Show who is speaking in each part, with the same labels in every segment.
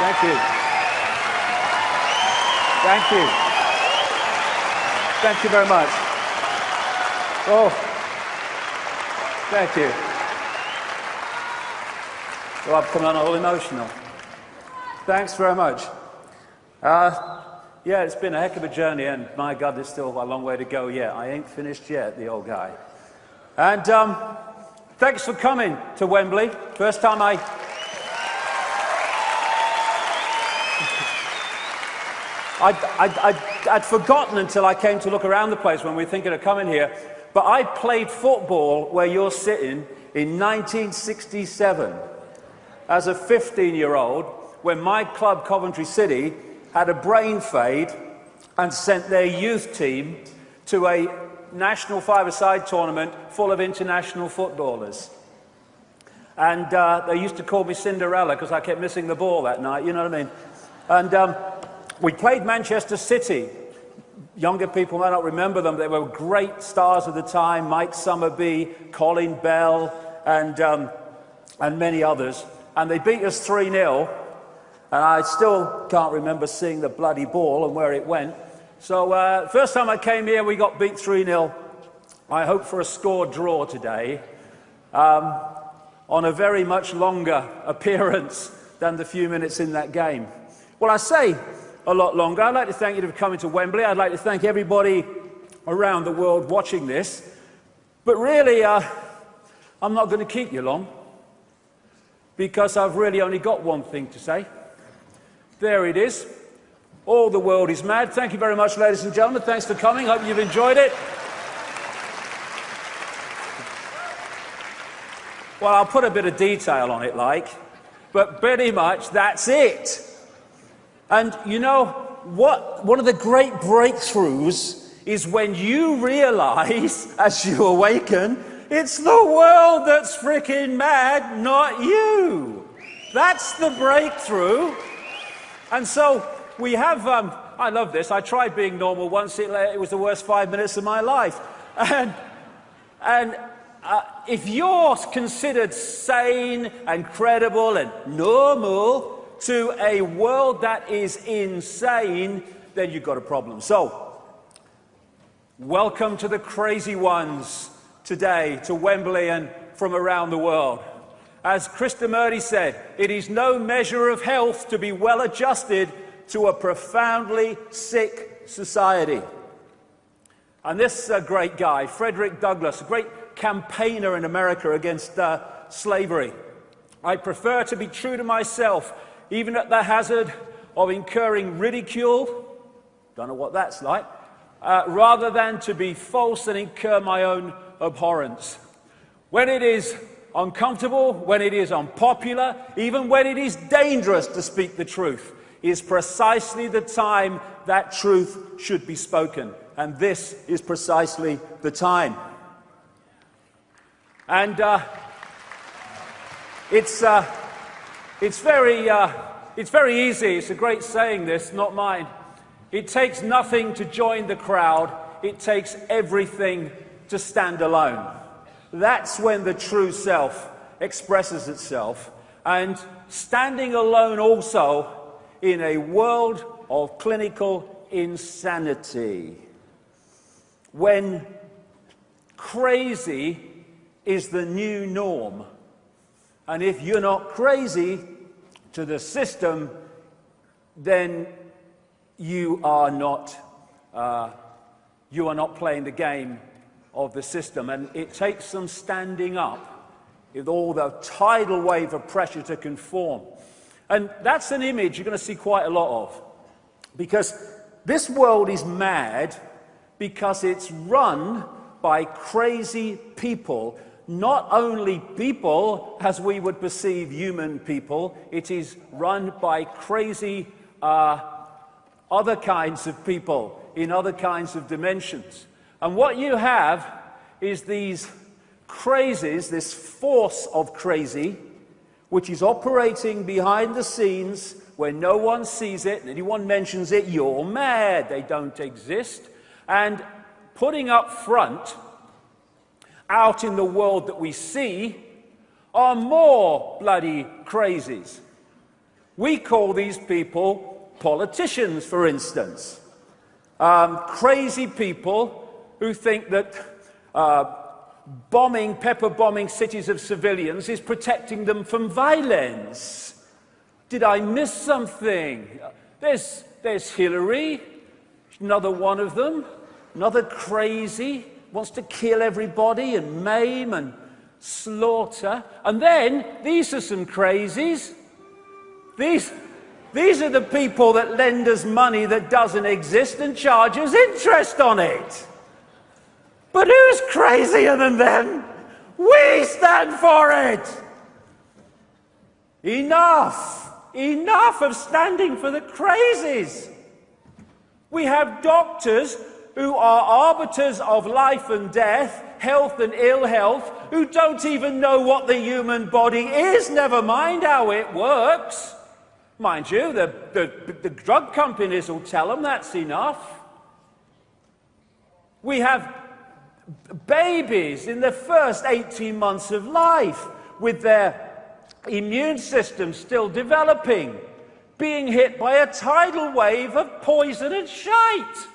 Speaker 1: Thank you. Thank you. Thank you very much. Oh, thank you. Well, I've come on all emotional. Thanks very much. Yeah, it's been a heck of a journey, and my God, there's still a long way to go yet. I ain't finished yet, the old guy. And thanks for coming to Wembley. First time I'd forgotten until I came to look around the place when we were thinking of coming here, but I played football where you're sitting in 1967 as a 15-year-old when my club, Coventry City, had a brain fade and sent their youth team to a national five-a-side tournament full of international footballers. And they used to call me Cinderella because I kept missing the ball that night, you know what I mean? And we played Manchester City. Younger people might not remember them. They were great stars at the time, Mike Summerbee, Colin Bell, and many others. And they beat us 3-0. And I still can't remember seeing the bloody ball and where it went. So first time I came here, we got beat 3-0. I hope for a score draw today on a very much longer appearance than the few minutes in that game. Well, I say a lot longer. I'd like to thank you for coming to Wembley. I'd like to thank everybody around the world watching this. But really, I'm not going to keep you long because I've really only got one thing to say. There it is. All the world is mad. Thank you very much, ladies and gentlemen. Thanks for coming. Hope you've enjoyed it. Well, I'll put a bit of detail on it, but pretty much that's it. And you know what? One of the great breakthroughs is when you realize, as you awaken, it's the world that's freaking mad, not you. That's the breakthrough. And so we have, I love this, I tried being normal once, it was the worst 5 minutes of my life. And if you're considered sane and credible and normal to a world that is insane, then you've got a problem. So, welcome to the crazy ones today, to Wembley and from around the world. As Krishnamurti said, it is no measure of health to be well adjusted to a profoundly sick society. And this great guy, Frederick Douglass, a great campaigner in America against slavery. I prefer to be true to myself, even at the hazard of incurring ridicule, don't know what that's like, rather than to be false and incur my own abhorrence. When it is uncomfortable, when it is unpopular, even when it is dangerous to speak the truth, is precisely the time that truth should be spoken. And this is precisely the time. And it's very easy. It's a great saying, this, not mine. It takes nothing to join the crowd. It takes everything to stand alone. That's when the true self expresses itself. And standing alone also in a world of clinical insanity. When crazy is the new norm. And if you're not crazy to the system, then you are not playing the game of the system. And it takes some standing up with all the tidal wave of pressure to conform. And that's an image you're going to see quite a lot of. Because this world is mad because it's run by crazy people. Not only people as we would perceive human people, it is run by crazy other kinds of people in other kinds of dimensions. And what you have is these crazies, this force of crazy, which is operating behind the scenes where no one sees it, and anyone mentions it, you're mad, they don't exist, and putting up front, out in the world that we see, are more bloody crazies. We call these people politicians, for instance. Crazy people who think that pepper bombing cities of civilians is protecting them from violence. Did I miss something? There's Hillary, another one of them, another crazy, wants to kill everybody and maim and slaughter. And then, these are some crazies. These are the people that lend us money that doesn't exist and charge us interest on it. But who's crazier than them? We stand for it! Enough! Enough of standing for the crazies! We have doctors who are arbiters of life and death, health and ill health, who don't even know what the human body is, never mind how it works. Mind you, the drug companies will tell them that's enough. We have babies in their first 18 months of life with their immune system still developing, being hit by a tidal wave of poison and shite.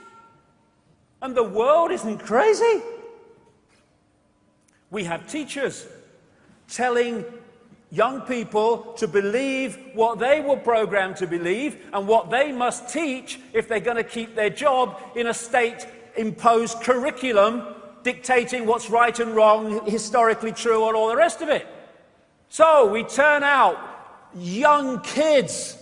Speaker 1: And the world isn't crazy. We have teachers telling young people to believe what they were programmed to believe and what they must teach if they're going to keep their job in a state-imposed curriculum dictating what's right and wrong, historically true, and all the rest of it. So we turn out young kids,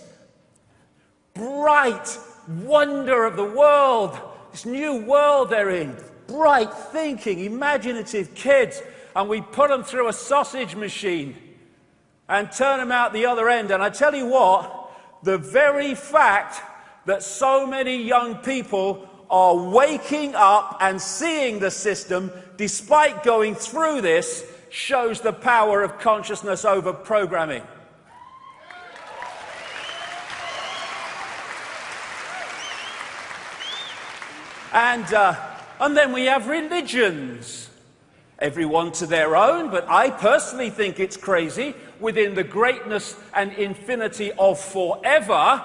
Speaker 1: bright wonder of the world, this new world they're in, bright thinking, imaginative kids, and we put them through a sausage machine and turn them out the other end. And I tell you what, the very fact that so many young people are waking up and seeing the system despite going through this shows the power of consciousness over programming. And then we have religions. Everyone to their own, but I personally think it's crazy, within the greatness and infinity of forever,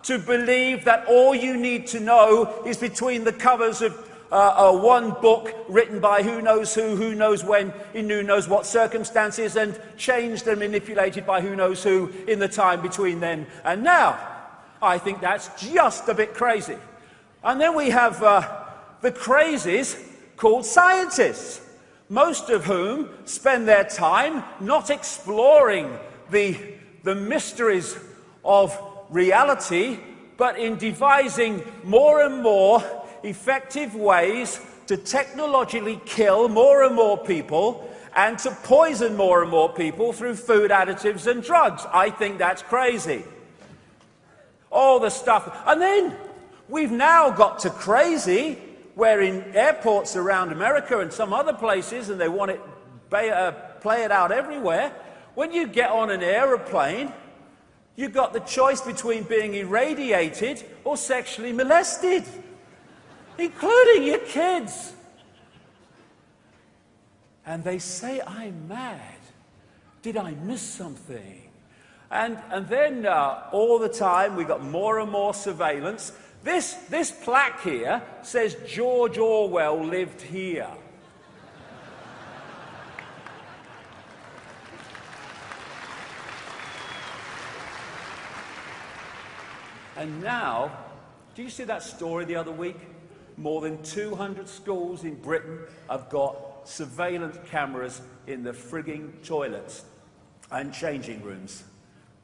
Speaker 1: to believe that all you need to know is between the covers of one book written by who knows when, in who knows what circumstances, and changed and manipulated by who knows who in the time between then and now. I think that's just a bit crazy. And then we have the crazies called scientists, most of whom spend their time not exploring the mysteries of reality, but in devising more and more effective ways to technologically kill more and more people and to poison more and more people through food additives and drugs. I think that's crazy. All the stuff. And then we've now got to crazy, where in airports around America and some other places, and they want it play it out everywhere, when you get on an aeroplane, you've got the choice between being irradiated or sexually molested, including your kids. And they say, I'm mad. Did I miss something? And then all the time we've got more and more surveillance. This plaque here says George Orwell lived here. And now, do you see that story the other week? More than 200 schools in Britain have got surveillance cameras in the frigging toilets and changing rooms.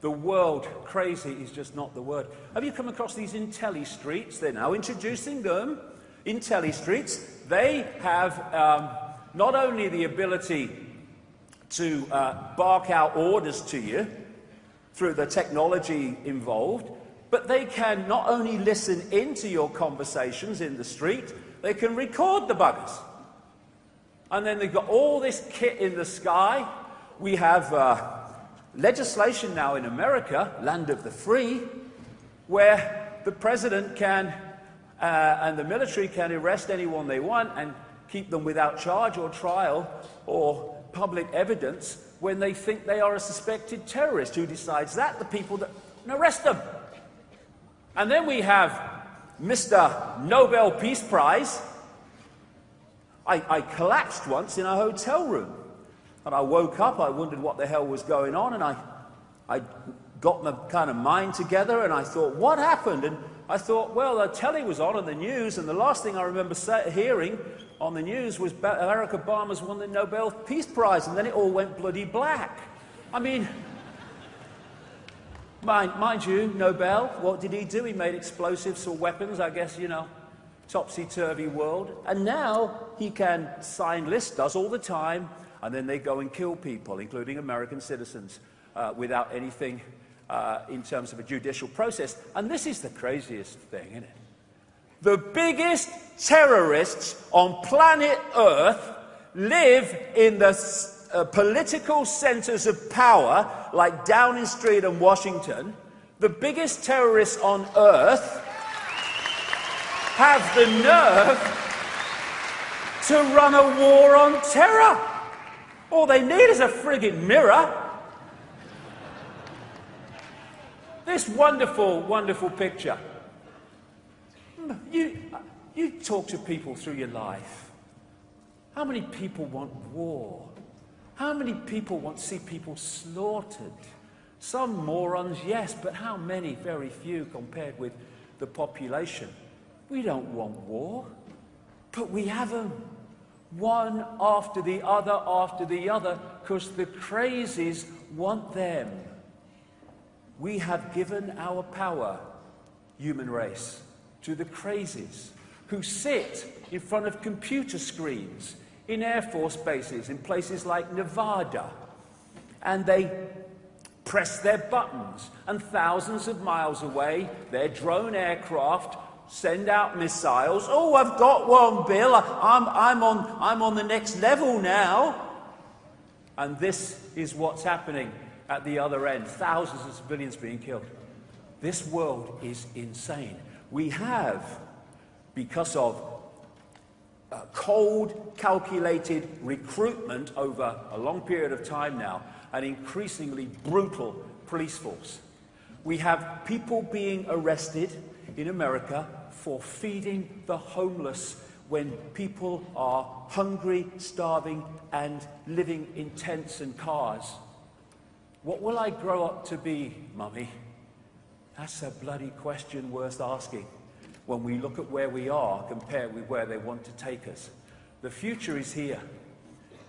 Speaker 1: The world, crazy is just not the word. Have you come across these Intelli streets? They're now introducing them. Intelli streets, they have not only the ability to bark out orders to you through the technology involved, but they can not only listen into your conversations in the street, they can record the buggers. And then they've got all this kit in the sky. We have legislation now in America, land of the free, where the president can and the military can arrest anyone they want and keep them without charge or trial or public evidence when they think they are a suspected terrorist. Who decides that? The people that and arrest them. And then we have Mr. Nobel Peace Prize. I collapsed once in a hotel room, and I woke up, I wondered what the hell was going on, and I got my kind of mind together, and I thought, what happened? And I thought, well, the telly was on the news, and the last thing I remember hearing on the news was Barack Obama's won the Nobel Peace Prize, and then it all went bloody black. I mean, mind you, Nobel, what did he do? He made explosives or weapons, I guess, you know, topsy-turvy world. And now he can sign lists, does all the time, and then they go and kill people, including American citizens, without anything in terms of a judicial process. And this is the craziest thing, isn't it? The biggest terrorists on planet Earth live in the political centers of power, like Downing Street and Washington. The biggest terrorists on Earth have the nerve to run a war on terror. All they need is a friggin' mirror. This wonderful, wonderful picture. You talk to people through your life. How many people want war? How many people want to see people slaughtered? Some morons, yes, but how many? Very few compared with the population. We don't want war, but we have them. One after the other, because the crazies want them. We have given our power, human race, to the crazies who sit in front of computer screens in Air Force bases, in places like Nevada, and they press their buttons, and thousands of miles away, their drone aircraft send out missiles. Oh, I've got one, Bill. I'm on the next level now. And this is what's happening at the other end. Thousands of civilians being killed. This world is insane. We have, because of cold, calculated recruitment over a long period of time now, an increasingly brutal police force. We have people being arrested in America for feeding the homeless when people are hungry, starving, and living in tents and cars. What will I grow up to be, Mummy? That's a bloody question worth asking when we look at where we are compared with where they want to take us. The future is here.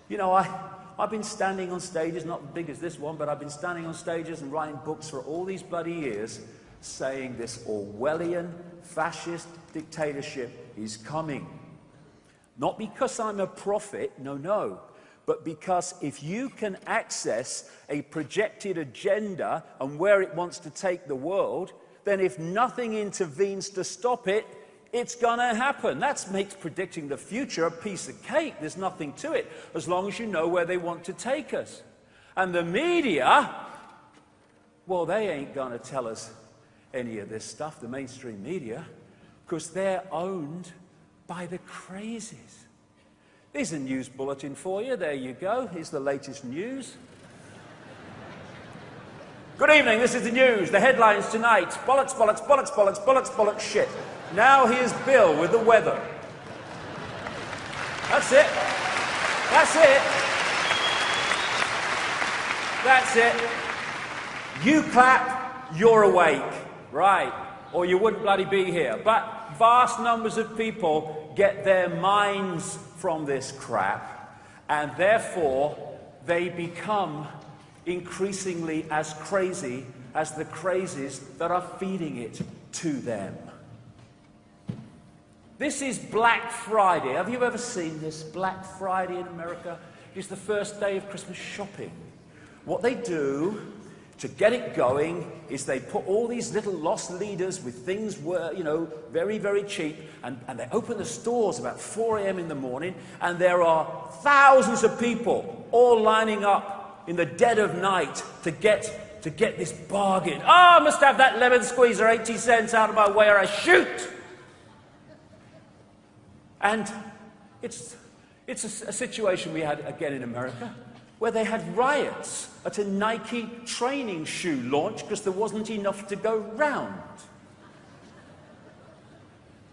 Speaker 1: You know, I've been standing on stages, not as big as this one, but I've been standing on stages and writing books for all these bloody years saying this Orwellian fascist dictatorship is coming. Not because I'm a prophet, no, but because if you can access a projected agenda and where it wants to take the world, then if nothing intervenes to stop it, it's gonna happen. That makes predicting the future a piece of cake. There's nothing to it, as long as you know where they want to take us. And the media, well, they ain't gonna tell us any of this stuff, the mainstream media, because they're owned by the crazies. Here's a news bulletin for you. There you go. Here's the latest news. Good evening, this is the news. The headlines tonight. Bollocks, bollocks, bollocks, bollocks, bollocks, bollocks, shit. Now here's Bill with the weather. That's it. That's it. That's it. You clap, you're awake. Right. Or you wouldn't bloody be here. But vast numbers of people get their minds from this crap, and therefore they become increasingly as crazy as the crazies that are feeding it to them. This is Black Friday. Have you ever seen this? Black Friday in America is the first day of Christmas shopping. What they do to get it going is they put all these little lost leaders with things, very, very cheap, and they open the stores about 4 a.m. in the morning, and there are thousands of people all lining up in the dead of night to get this bargain. Oh, I must have that lemon squeezer, 80 cents out of my way or I shoot. And it's a situation we had again in America. where they had riots at a Nike training shoe launch because there wasn't enough to go round.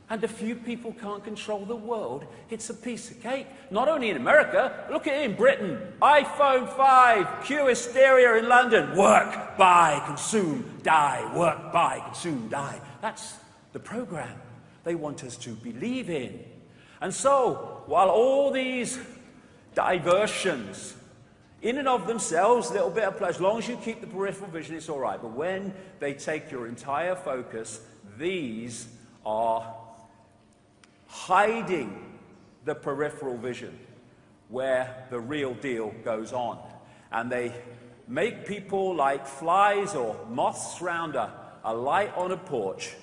Speaker 1: And a few people can't control the world. It's a piece of cake. Not only in America, look at it in Britain. iPhone 5, Q hysteria in London. Work, buy, consume, die. Work, buy, consume, die. That's the program they want us to believe in. And so, while all these diversions, in and of themselves, a little bit of pleasure, as long as you keep the peripheral vision, it's all right. But when they take your entire focus, these are hiding the peripheral vision where the real deal goes on. And they make people like flies or moths round a light on a porch.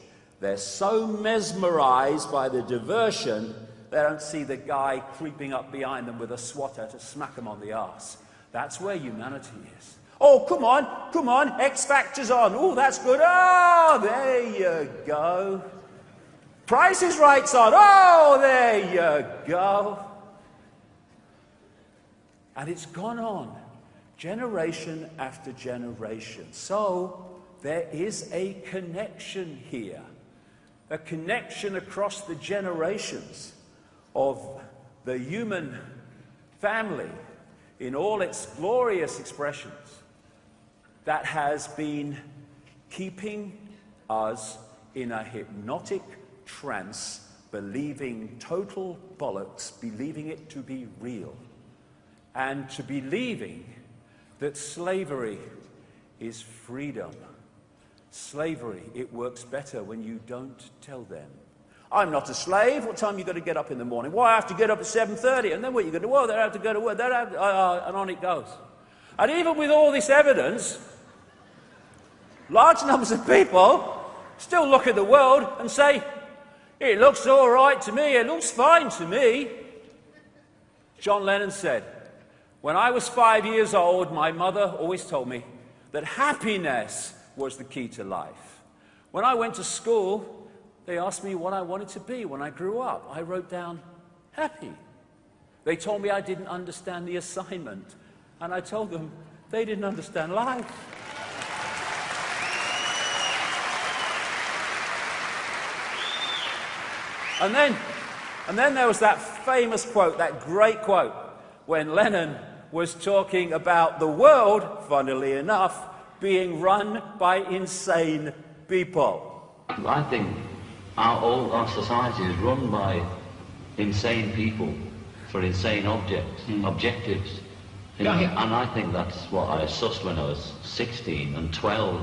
Speaker 1: They're so mesmerized by the diversion, they don't see the guy creeping up behind them with a swatter to smack them on the arse. That's where humanity is. Oh, come on, X Factor's on. Oh, that's good. Oh, there you go. Price is Right's on. Oh, there you go. And it's gone on, generation after generation. So there is a connection here, a connection across the generations of the human family in all its glorious expressions that has been keeping us in a hypnotic trance, believing total bollocks, believing it to be real, and to believing that slavery is freedom. Slavery, it works better when you don't tell them. I'm not a slave. What time you got to get up in the morning? Well, I have to get up at 7:30. And then what are you going to do? Well, they have to go to work. And on it goes. And even with all this evidence, large numbers of people still look at the world and say, it looks all right to me. It looks fine to me. John Lennon said, when I was 5 years old, my mother always told me that happiness was the key to life. When I went to school, they asked me what I wanted to be when I grew up. I wrote down, happy. They told me I didn't understand the assignment. And I told them they didn't understand life. And then there was that famous quote, that great quote, when Lennon was talking about the world, funnily enough, being run by insane people.
Speaker 2: I think all our society is run by insane people for insane objectives. You know, and I think that's what I sussed when I was 16 and 12,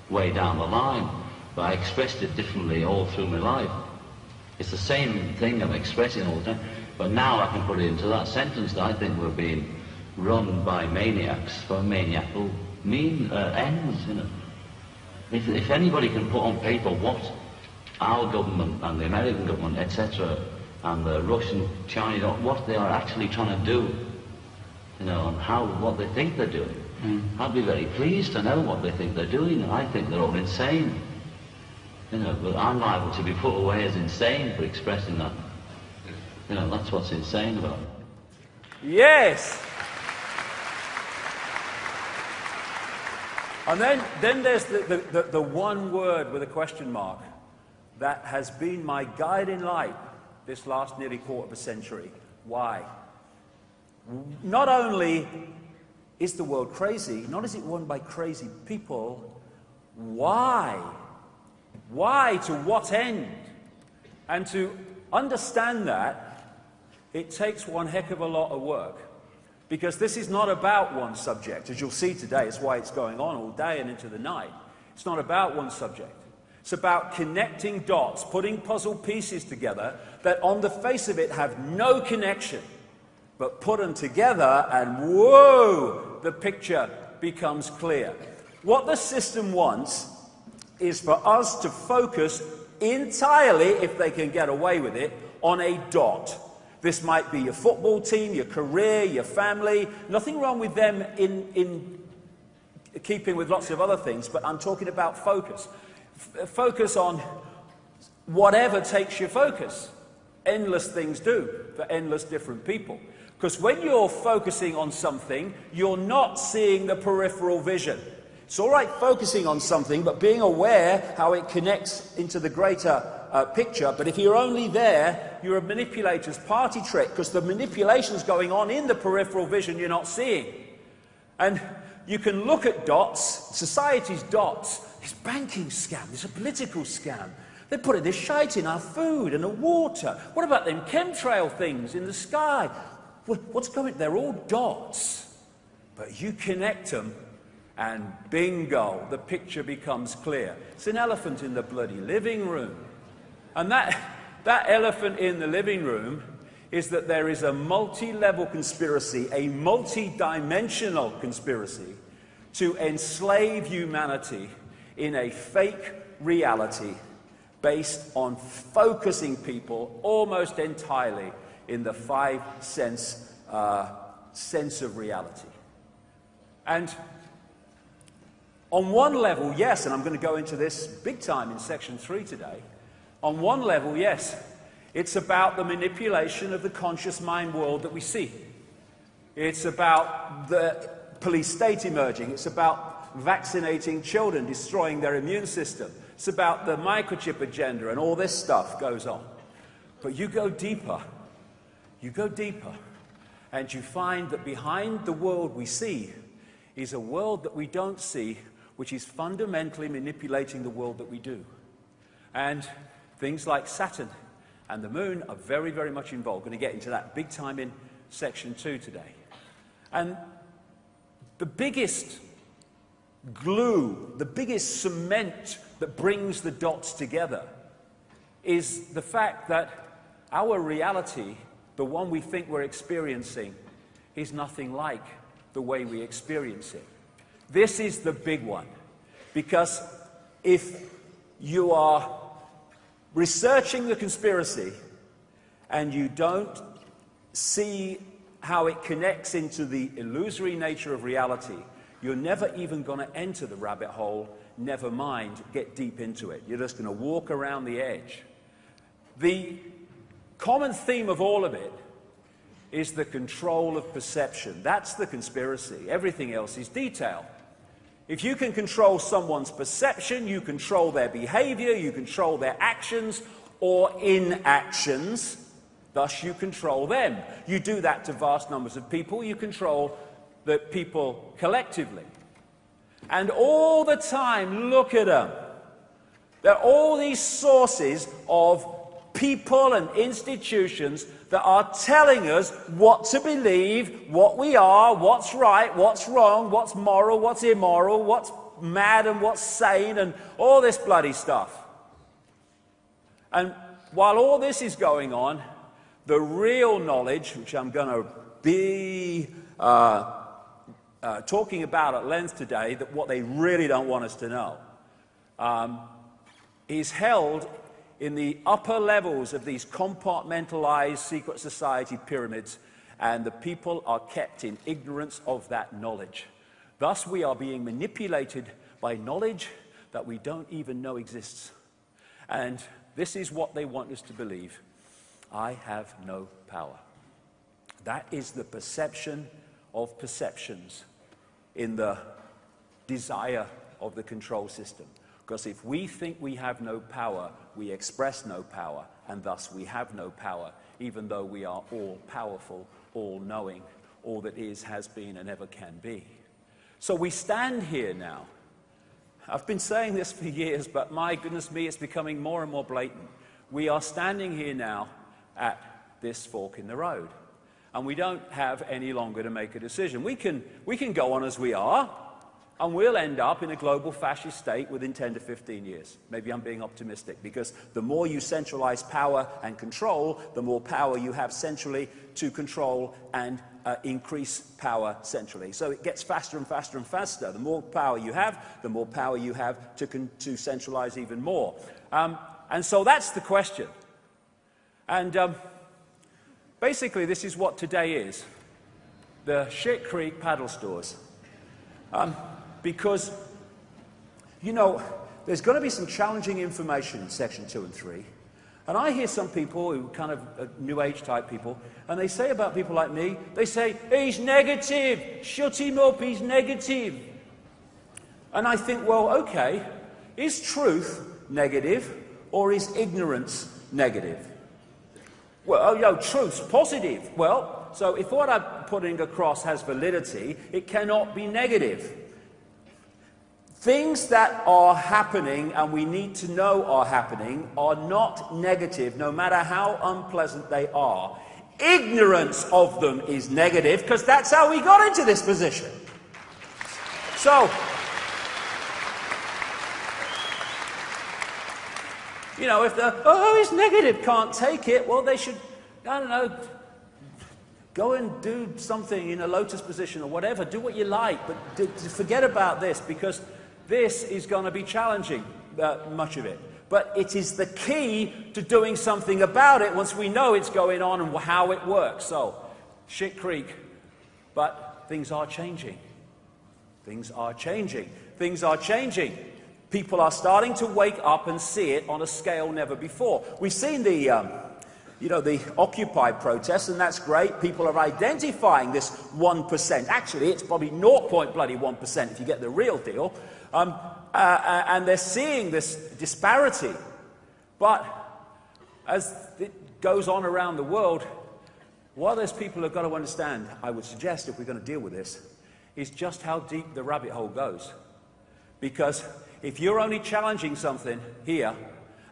Speaker 2: way down the line. But I expressed it differently all through my life. It's the same thing I'm expressing all the time. But now I can put it into that sentence that I think we're being run by maniacs for maniacal ends, you know. If anybody can put on paper what our government and the American government, etc., and the Russian, Chinese, what they are actually trying to do, you know, and what they think they're doing, I'd be very pleased to know what they think they're doing. And I think they're all insane, you know. But I'm liable to be put away as insane for expressing that. You know, that's what's insane about it.
Speaker 1: Yes. And then there's the one word with a question mark that has been my guiding light this last nearly quarter of a century. Why? Not only is the world crazy, not is it run by crazy people, why? Why? To what end? And to understand that, it takes one heck of a lot of work. Because this is not about one subject. As you'll see today, it's why it's going on all day and into the night. It's not about one subject. It's about connecting dots, putting puzzle pieces together that on the face of it have no connection. But put them together and whoa, the picture becomes clear. What the system wants is for us to focus entirely, if they can get away with it, on a dot. This might be your football team, your career, your family. Nothing wrong with them in keeping with lots of other things, but I'm talking about focus. Focus on whatever takes your focus. Endless things do for endless different people. Because when you're focusing on something, you're not seeing the peripheral vision. It's all right focusing on something, but being aware how it connects into the greater picture. But if you're only there, you're a manipulator's party trick, because the manipulation's going on in the peripheral vision you're not seeing. And you can look at dots, society's dots, this banking scam, this political scam. They're putting this shite in our food and the water. What about them chemtrail things in the sky? What's going? They're all dots. But you connect them and bingo, the picture becomes clear. It's an elephant in the bloody living room. And that elephant in the living room is that there is a multi-level conspiracy, a multi-dimensional conspiracy to enslave humanity in a fake reality based on focusing people almost entirely in the five sense of reality. And on one level, yes, and I'm going to go into this big time in section 3 today. On one level, yes, it's about the manipulation of the conscious mind world that we see. It's about the police state emerging. It's about vaccinating children, destroying their immune system. It's about the microchip agenda, and all this stuff goes on. But you go deeper, and you find that behind the world we see is a world that we don't see, which is fundamentally manipulating the world that we do. And things like Saturn and the moon are very, very much involved. We're going to get into that big time in section 2 today. And the biggest glue, the biggest cement that brings the dots together is the fact that our reality, the one we think we're experiencing, is nothing like the way we experience it. This is the big one, because if you are researching the conspiracy and you don't see how it connects into the illusory nature of reality, you're never even going to enter the rabbit hole, never mind get deep into it. You're just going to walk around the edge. The common theme of all of it is the control of perception. That's the conspiracy. Everything else is detail. If you can control someone's perception, you control their behavior, you control their actions or inactions, thus you control them. You do that to vast numbers of people, you control the people collectively. And all the time, look at them. There are all these sources of people and institutions that are telling us what to believe, what we are, what's right, what's wrong, what's moral, what's immoral, what's mad and what's sane, and all this bloody stuff. And while all this is going on, the real knowledge, which I'm going to be talking about at length today, that what they really don't want us to know, is held in the upper levels of these compartmentalized secret society pyramids, and the people are kept in ignorance of that knowledge. Thus, we are being manipulated by knowledge that we don't even know exists. And this is what they want us to believe. I have no power. That is the perception of perceptions in the desire of the control system. Because if we think we have no power, we express no power, and thus we have no power, even though we are all powerful, all knowing, all that is, has been, and ever can be. So we stand here now. I've been saying this for years, but my goodness me, it's becoming more and more blatant. We are standing here now at this fork in the road, and we don't have any longer to make a decision. We can go on as we are, and we'll end up in a global fascist state within 10 to 15 years. Maybe I'm being optimistic, because the more you centralize power and control, the more power you have centrally to control and increase power centrally. So it gets faster and faster and faster. The more power you have, the more power you have to centralize even more. And so that's the question. And basically, this is what today is. The Shit Creek paddle stores. Because, you know, there's going to be some challenging information in section 2 and 3. And I hear some people who kind of New Age type people, and they say about people like me, they say, he's negative, shut him up, he's negative. And I think, well, okay, is truth negative or is ignorance negative? Well, truth's positive. Well, so if what I'm putting across has validity, it cannot be negative. Things that are happening and we need to know are happening are not negative, no matter how unpleasant they are. Ignorance of them is negative because that's how we got into this position. So, if it's negative, can't take it, well, they should, I don't know, go and do something in a lotus position or whatever. Do what you like, but forget about this because this is going to be challenging, much of it. But it is the key to doing something about it once we know it's going on and how it works. So, shit creek. But things are changing. Things are changing. Things are changing. People are starting to wake up and see it on a scale never before. We've seen the Occupy protests, and that's great. People are identifying this 1%. Actually, it's probably 0.1% if you get the real deal. And they're seeing this disparity. But as it goes on around the world, what those people have got to understand, I would suggest, if we're going to deal with this, is just how deep the rabbit hole goes. Because if you're only challenging something here,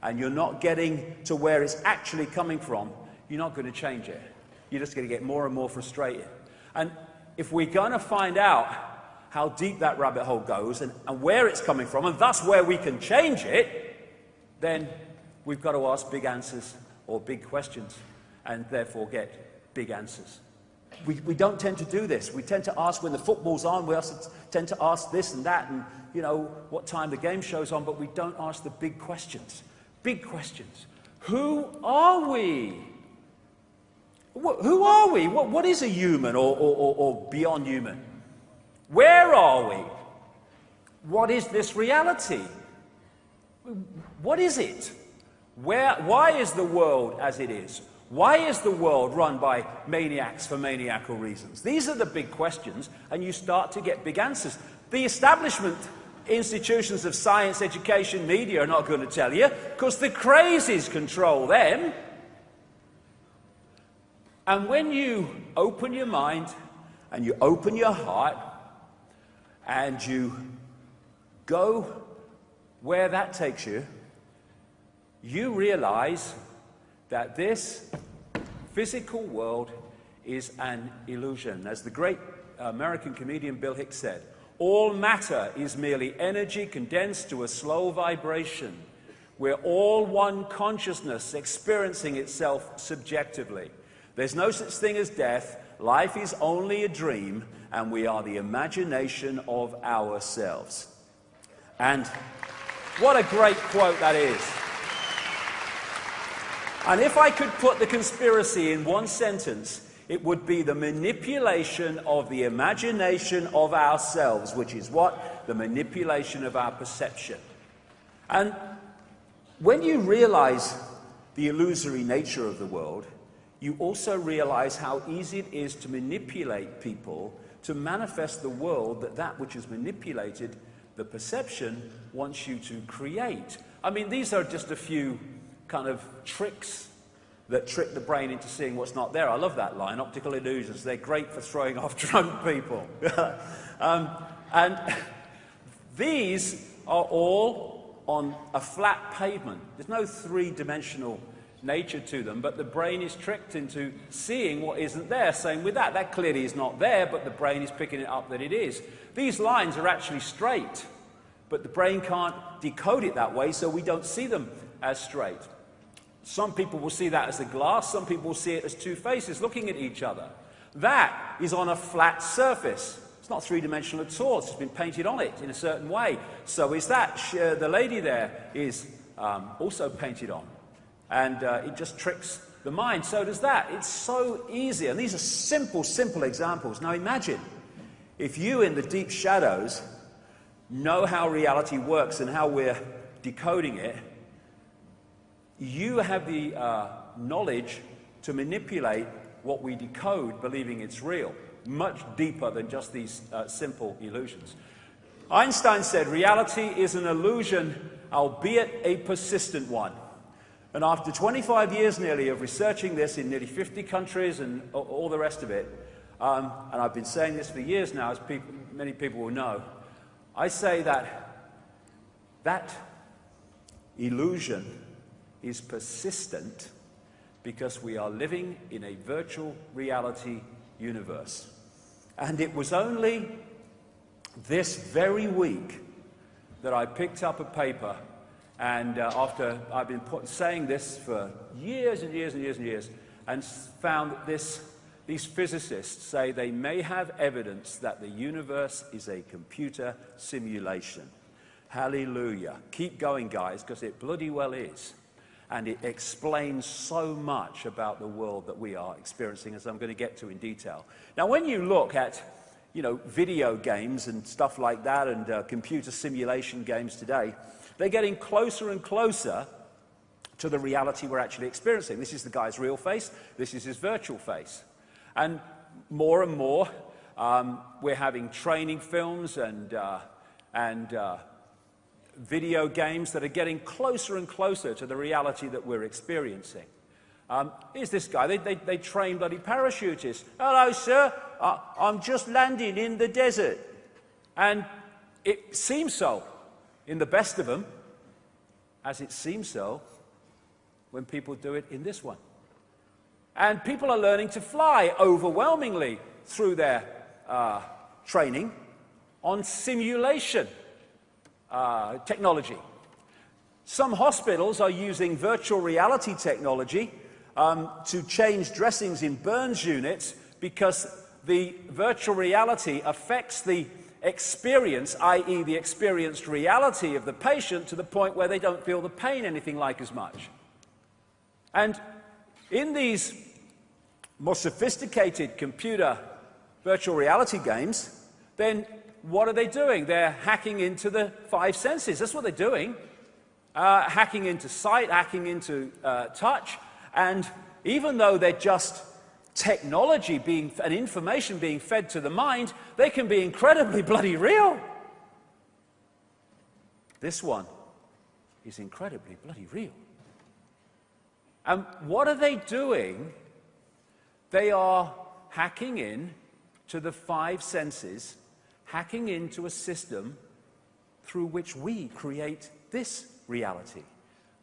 Speaker 1: and you're not getting to where it's actually coming from, you're not going to change it. You're just going to get more and more frustrated. And if we're going to find out how deep that rabbit hole goes and where it's coming from, and thus where we can change it, then we've got to ask big answers or big questions, and therefore get big answers. We don't tend to do this. We tend to ask when the football's on, we also tend to ask this and that, and what time the game show's on, but we don't ask the big questions. Big questions. Who are we? Who are we? What is a human or beyond human? Where are we? What is this reality? What is it? Why is the world as it is? Why is the world run by maniacs for maniacal reasons? These are the big questions, and you start to get big answers. The establishment institutions of science, education, media are not going to tell you, because the crazies control them. And when you open your mind, and you open your heart, and you go where that takes you, you realize that this physical world is an illusion. As the great American comedian Bill Hicks said, all matter is merely energy condensed to a slow vibration. We're all one consciousness experiencing itself subjectively. There's no such thing as death. Life is only a dream, and we are the imagination of ourselves. And what a great quote that is. And if I could put the conspiracy in one sentence, it would be the manipulation of the imagination of ourselves, which is what? The manipulation of our perception. And when you realize the illusory nature of the world, you also realize how easy it is to manipulate people to manifest the world that which is manipulated, the perception, wants you to create. I mean, these are just a few kind of tricks that trick the brain into seeing what's not there. I love that line, optical illusions. They're great for throwing off drunk people. And these are all on a flat pavement. There's no three-dimensional nature to them, but the brain is tricked into seeing what isn't there. Same with that. That clearly is not there, but the brain is picking it up that it is. These lines are actually straight, but the brain can't decode it that way, so we don't see them as straight. Some people will see that as a glass, some people will see it as two faces looking at each other. That is on a flat surface. It's not three-dimensional at all, it's just been painted on it in a certain way. So is that. The lady there is also painted on. And it just tricks the mind. So does that. It's so easy. And these are simple, simple examples. Now imagine if you in the deep shadows know how reality works and how we're decoding it, you have the knowledge to manipulate what we decode, believing it's real, much deeper than just these simple illusions. Einstein said, reality is an illusion, albeit a persistent one. And after 25 years nearly of researching this in nearly 50 countries and all the rest of it, and I've been saying this for years now, as many people will know, I say that that illusion is persistent because we are living in a virtual reality universe. And it was only this very week that I picked up a paper, and after I've been saying this for years and years and years and years, and found that these physicists say they may have evidence that the universe is a computer simulation. Hallelujah. Keep going, guys, because it bloody well is. And it explains so much about the world that we are experiencing, as I'm going to get to in detail. Now, when you look at, video games and stuff like that, and computer simulation games today, they're getting closer and closer to the reality we're actually experiencing. This is the guy's real face. This is his virtual face. And more, we're having training films and video games that are getting closer and closer to the reality that we're experiencing. Here's this guy. They train bloody parachutists. Hello, sir. I'm just landing in the desert. And it seems so in the best of them, as it seems so when people do it in this one. And people are learning to fly overwhelmingly through their training on simulation technology. Some hospitals are using virtual reality technology to change dressings in burns units because the virtual reality affects the experience, i.e. the experienced reality of the patient, to the point where they don't feel the pain anything like as much. And in these more sophisticated computer virtual reality games, then what are they doing? They're hacking into the five senses. That's what they're doing. Hacking into sight, hacking into touch. And even though they're just technology and information being fed to the mind, they can be incredibly bloody real. This one is incredibly bloody real. And what are they doing? They are hacking in to the five senses, hacking into a system through which we create this reality.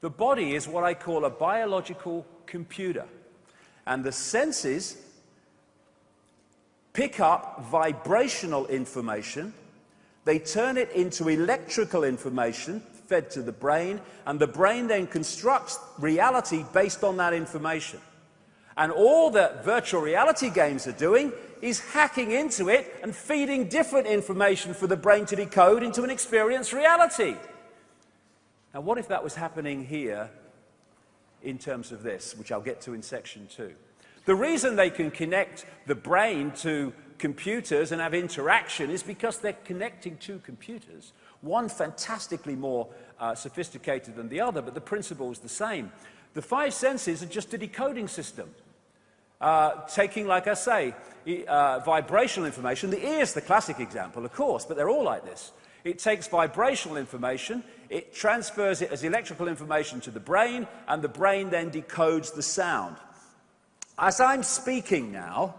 Speaker 1: The body is what I call a biological computer, and the senses pick up vibrational information, they turn it into electrical information fed to the brain, and the brain then constructs reality based on that information. And all that virtual reality games are doing is hacking into it and feeding different information for the brain to decode into an experienced reality. Now, what if that was happening here in terms of this, which I'll get to in section 2? The reason they can connect the brain to computers and have interaction is because they're connecting two computers, one fantastically more sophisticated than the other, but the principle is the same. The five senses are just a decoding system. Taking, like I say, vibrational information. The ear is the classic example, of course, but they're all like this. It takes vibrational information, it transfers it as electrical information to the brain, and the brain then decodes the sound. As I'm speaking now,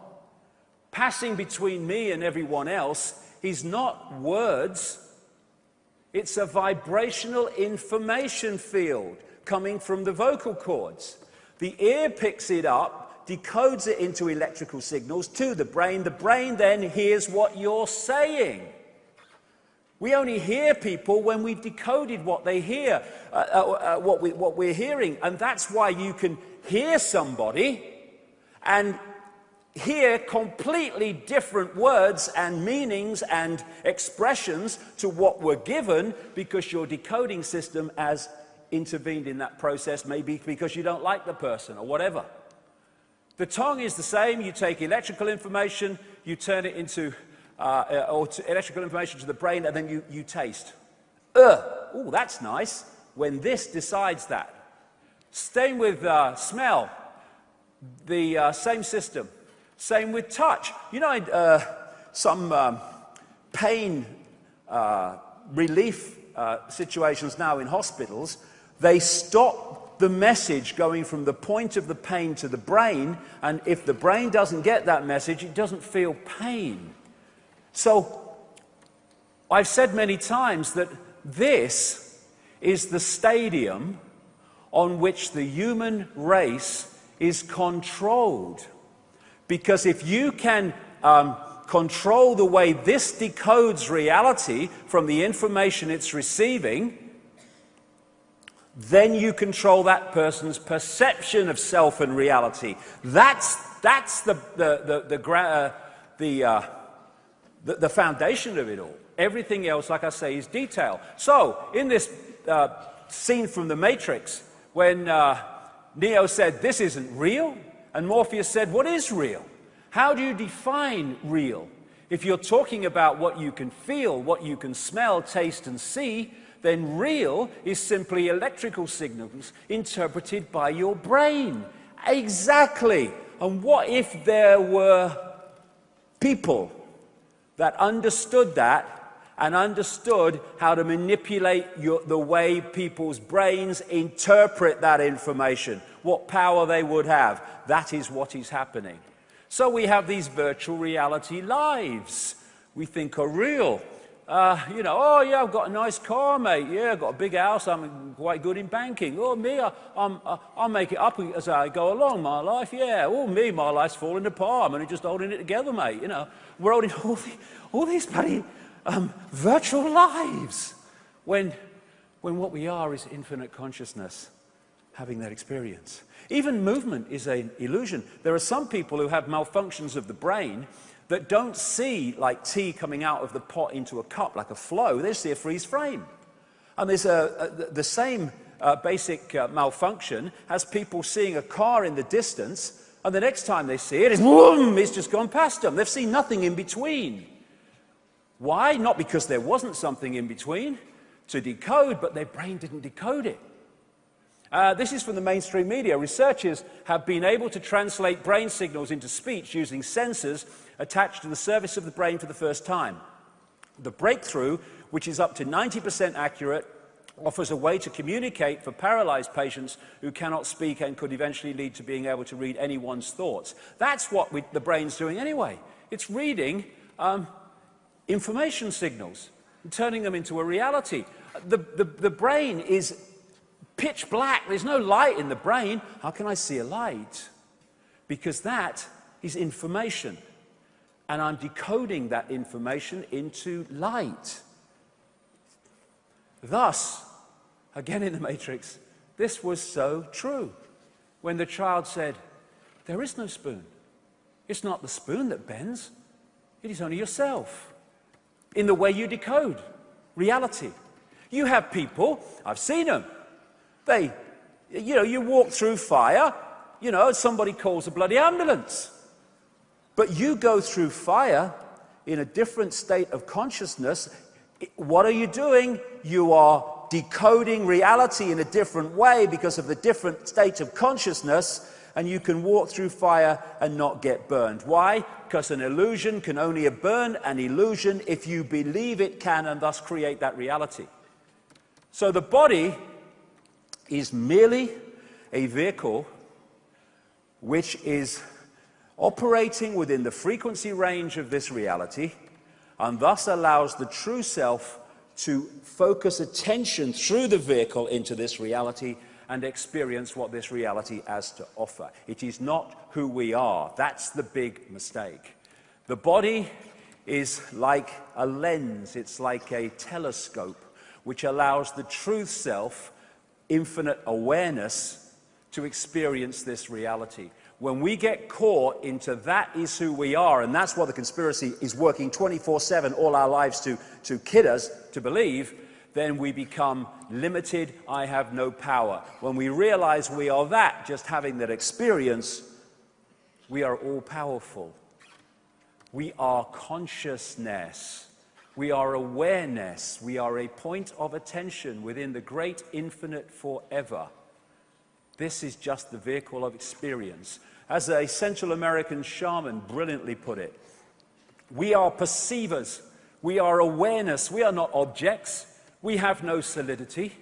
Speaker 1: passing between me and everyone else is not words, it's a vibrational information field coming from the vocal cords. The ear picks it up, decodes it into electrical signals to the brain. The brain then hears what you're saying. We only hear people when we've decoded what they hear, what we're hearing. And that's why you can hear somebody and hear completely different words and meanings and expressions to what were given, because your decoding system has intervened in that process, maybe because you don't like the person or whatever. The tongue is the same. You take electrical information, you turn it into electrical information to the brain, and then you taste. Oh, that's nice. When this decides that. Same with smell, the same system. Same with touch. You know, some pain relief situations now in hospitals, they stop the message going from the point of the pain to the brain, and if the brain doesn't get that message, it doesn't feel pain. So I've said many times that this is the stadium on which the human race is controlled. Because if you can control the way this decodes reality from the information it's receiving, then you control that person's perception of self and reality. That's the foundation of it all. Everything else, like I say, is detail. So, in this scene from The Matrix, when Neo said, "This isn't real," and Morpheus said, "What is real?" How do you define real? If you're talking about what you can feel, what you can smell, taste, and see, then real is simply electrical signals interpreted by your brain. Exactly. And what if there were people that understood that and understood how to manipulate the way people's brains interpret that information? What power they would have. That is what is happening. So we have these virtual reality lives we think are real. You know, oh yeah, I've got a nice car, mate. Yeah, I've got a big house. I'm quite good in banking. Oh, me, I'll make it up as I go along, my life. Yeah, oh, me, my life's falling apart. I'm only just holding it together, mate. You know, we're holding all these bloody virtual lives. When what we are is infinite consciousness, having that experience. Even movement is an illusion. There are some people who have malfunctions of the brain that don't see like tea coming out of the pot into a cup like a flow. They see a freeze frame. And there's the same basic malfunction as people seeing a car in the distance, and the next time they see it, it's just gone past them. They've seen nothing in between. Why? Not because there wasn't something in between to decode, but their brain didn't decode it. This is from the mainstream media. Researchers have been able to translate brain signals into speech using sensors attached to the surface of the brain for the first time. The breakthrough, which is up to 90% accurate, offers a way to communicate for paralyzed patients who cannot speak and could eventually lead to being able to read anyone's thoughts. That's what the brain's doing anyway. It's reading information signals and turning them into a reality. The brain is pitch black. There's no light in the brain. How can I see a light? Because that is information. And I'm decoding that information into light. Thus, again in the Matrix, this was so true. When the child said, "There is no spoon. It's not the spoon that bends. It is only yourself." In the way you decode reality. You have people, I've seen them, you walk through fire, somebody calls a bloody ambulance. But you go through fire in a different state of consciousness. What are you doing? You are decoding reality in a different way because of the different state of consciousness, and you can walk through fire and not get burned. Why? Because an illusion can only burn an illusion if you believe it can, and thus create that reality. So the body is merely a vehicle which is operating within the frequency range of this reality, and thus allows the true self to focus attention through the vehicle into this reality and experience what this reality has to offer. It is not who we are. That's the big mistake. The body is like a lens. It's like a telescope which allows the truth self, infinite awareness, to experience this reality. When we get caught into that is who we are, and that's what the conspiracy is working 24/7 all our lives to kid us to believe, then we become limited. I have no power. When we realize we are that, just having that experience, we are all powerful. We are consciousness. We are awareness. We are a point of attention within the great infinite forever. This is just the vehicle of experience. As a Central American shaman brilliantly put it, we are perceivers, we are awareness, we are not objects, we have no solidity,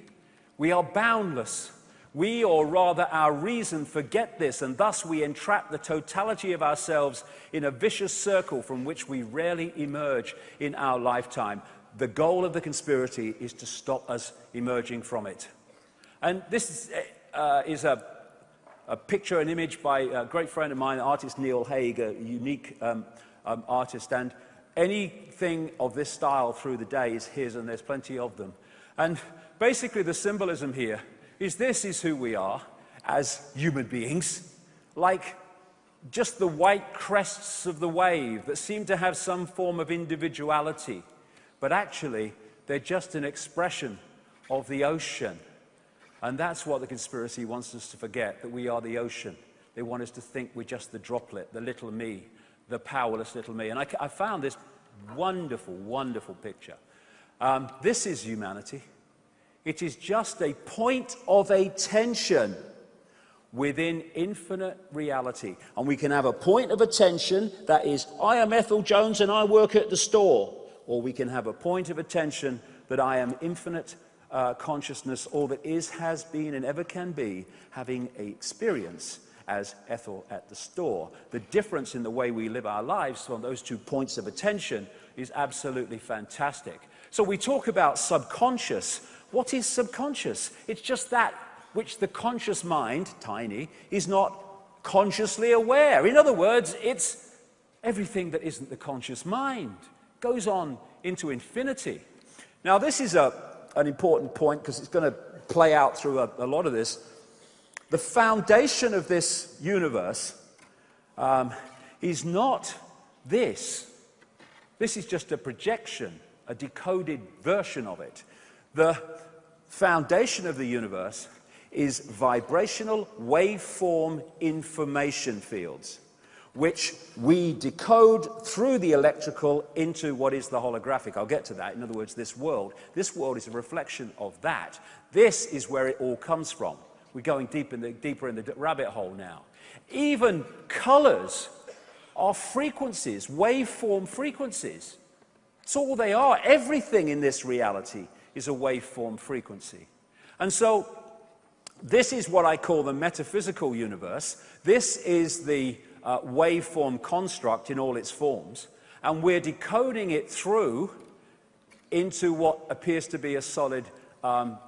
Speaker 1: we are boundless. We, or rather our reason, forget this, and thus we entrap the totality of ourselves in a vicious circle from which we rarely emerge in our lifetime. The goal of the conspiracy is to stop us emerging from it. And this is a picture, an image by a great friend of mine, the artist Neil Haig, a unique artist, and anything of this style through the day is his, and there's plenty of them. And basically the symbolism here is this is who we are as human beings, like just the white crests of the wave that seem to have some form of individuality, but actually they're just an expression of the ocean. And that's what the conspiracy wants us to forget, that we are the ocean. They want us to think we're just the droplet, the little me, the powerless little me. And I found this wonderful, wonderful picture. This is humanity. It is just a point of attention within infinite reality. And we can have a point of attention that is, I am Ethel Jones and I work at the store. Or we can have a point of attention that I am infinite consciousness, all that is, has been, and ever can be, having an experience as Ethel at the store. The difference in the way we live our lives from those 2 points of attention is absolutely fantastic. So we talk about subconscious. What is subconscious? It's just that which the conscious mind, tiny, is not consciously aware. In other words, it's everything that isn't the conscious mind. It goes on into infinity. Now this is an important point because it's going to play out through a lot of this. The foundation of this universe is not this. This is just a projection, a decoded version of it. The foundation of the universe is vibrational waveform information fields, which we decode through the electrical into what is the holographic. I'll get to that. In other words, this world is a reflection of that. This is where it all comes from. We're going deeper in the rabbit hole now. Even colors are frequencies, waveform frequencies. It's all they are. Everything in this reality is a waveform frequency. And so this is what I call the metaphysical universe. This is the waveform construct in all its forms, and we're decoding it through into what appears to be a solid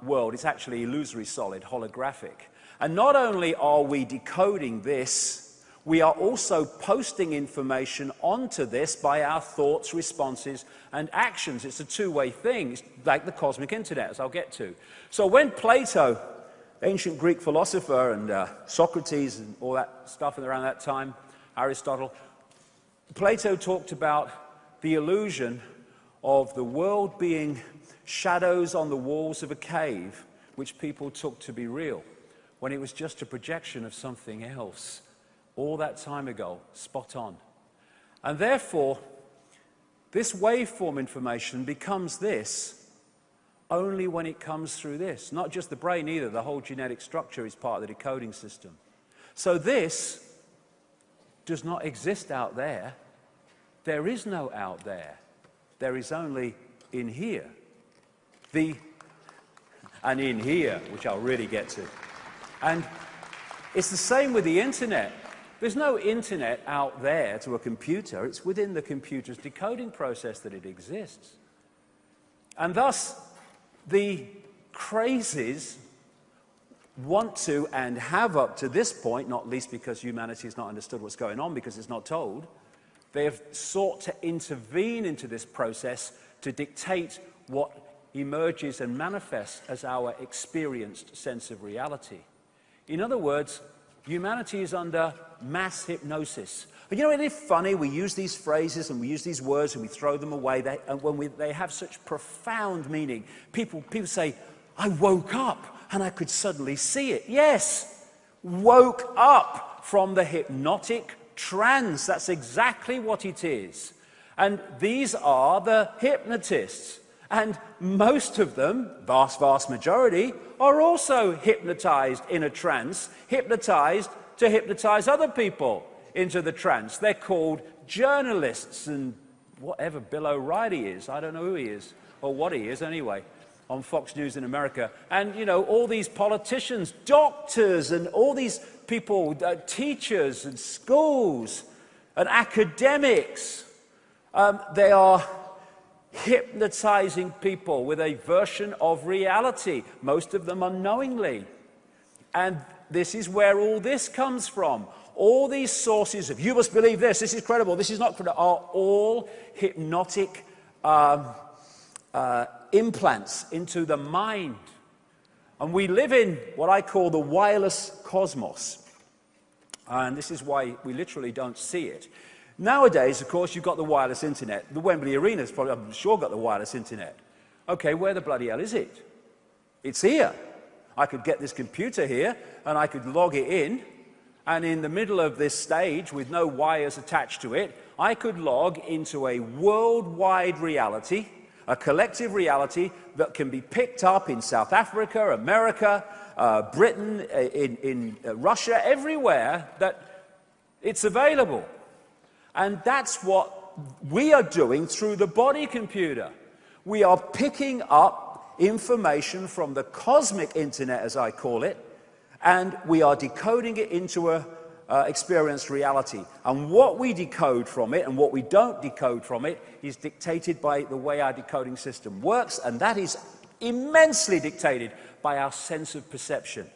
Speaker 1: world. It's actually illusory solid, holographic. And not only are we decoding this, we are also posting information onto this by our thoughts, responses, and actions. It's a two-way thing. It's like the cosmic internet, as I'll get to. So when Plato, ancient Greek philosopher, and Socrates and all that stuff around that time, Aristotle, Plato talked about the illusion of the world being shadows on the walls of a cave, which people took to be real, when it was just a projection of something else. All that time ago, spot on. And therefore, this waveform information becomes this only when it comes through this. Not just the brain either, the whole genetic structure is part of the decoding system. So this does not exist out there. There is no out there. There is only in here. And in here, which I'll really get to. And it's the same with the internet. There's no internet out there to a computer. It's within the computer's decoding process that it exists. And thus, the crazies want to, and have up to this point, not least because humanity has not understood what's going on because it's not told, they have sought to intervene into this process to dictate what emerges and manifests as our experienced sense of reality. In other words, humanity is under mass hypnosis. But you know, isn't it funny? We use these phrases and we use these words and we throw them away, they have such profound meaning. People say, I woke up and I could suddenly see it. Yes, woke up from the hypnotic trance. That's exactly what it is. And these are the hypnotists. And most of them, vast majority, are also hypnotized in a trance, hypnotized to hypnotize other people into the trance. They're called journalists, and whatever Bill O'Reilly is, I don't know who he is, or what he is anyway, on Fox News in America. And, you know, all these politicians, doctors, and all these people, teachers and schools and academics, they are hypnotizing people with a version of reality, most of them unknowingly. And this is where all this comes from. All these sources of, you must believe this is credible, this is not credible, are all hypnotic implants into the mind. And we live in what I call the wireless cosmos. And this is why we literally don't see it. Nowadays, of course, you've got the wireless internet. The Wembley Arena's probably, I'm sure, got the wireless internet. Okay, where the bloody hell is it? It's here. I could get this computer here, and I could log it in, and in the middle of this stage, with no wires attached to it, I could log into a worldwide reality, a collective reality that can be picked up in South Africa, America, Britain, in Russia, everywhere that it's available. And that's what we are doing through the body computer. We are picking up information from the cosmic internet, as I call it, and we are decoding it into a experienced reality. And what we decode from it and what we don't decode from it is dictated by the way our decoding system works, and that is immensely dictated by our sense of perception.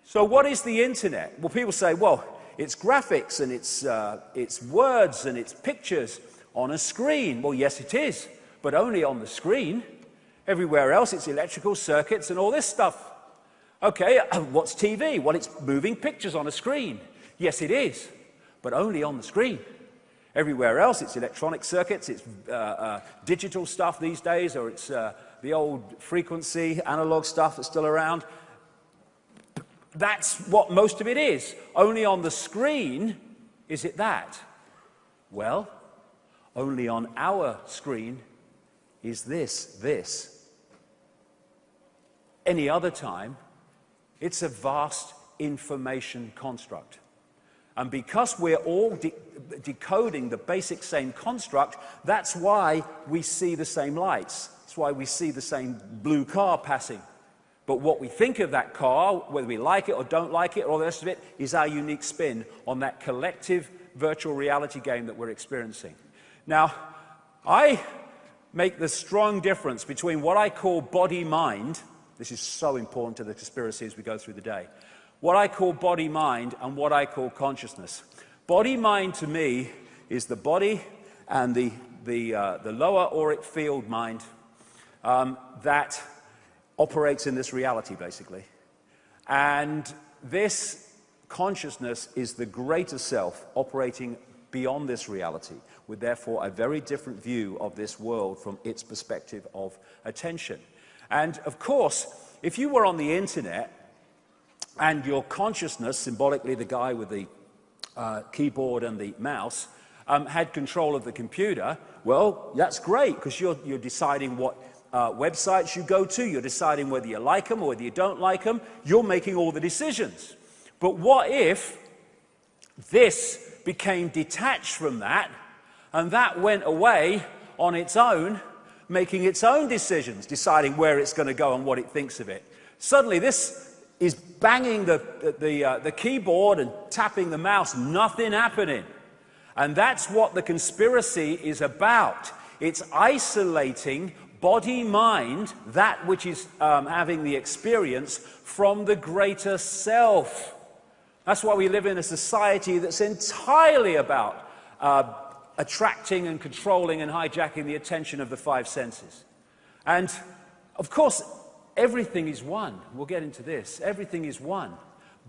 Speaker 1: So what is the internet? Well, people say, well, it's graphics and it's words and it's pictures on a screen. Well, yes, it is, but only on the screen. Everywhere else, it's electrical circuits and all this stuff. Okay, what's TV? Well, it's moving pictures on a screen. Yes, it is, but only on the screen. Everywhere else, it's electronic circuits, it's digital stuff these days, or it's the old frequency, analog stuff that's still around. That's what most of it is. Only on the screen is it that. Well, only on our screen is this. Any other time, it's a vast information construct. And because we're all decoding the basic same construct, that's why we see the same lights. That's why we see the same blue car passing. But what we think of that car, whether we like it or don't like it, or the rest of it, is our unique spin on that collective virtual reality game that we're experiencing. Now, I make the strong difference between what I call body-mind. This is so important to the conspiracy as we go through the day. What I call body-mind and what I call consciousness. Body-mind to me is the body and the lower auric field mind that operates in this reality, basically. And this consciousness is the greater self operating beyond this reality, with therefore a very different view of this world from its perspective of attention. And of course, if you were on the internet and your consciousness, symbolically the guy with the keyboard and the mouse, had control of the computer, well, that's great, because you're deciding what websites you go to, you're deciding whether you like them or whether you don't like them, you're making all the decisions. But what if this became detached from that, and that went away on its own, making its own decisions, deciding where it's going to go and what it thinks of it? Suddenly this is banging the keyboard and tapping the mouse, nothing happening. And that's what the conspiracy is about. It's isolating body-mind, that which is having the experience, from the greater self. That's why we live in a society that's entirely about attracting and controlling and hijacking the attention of the five senses. And, of course, everything is one. We'll get into this. Everything is one.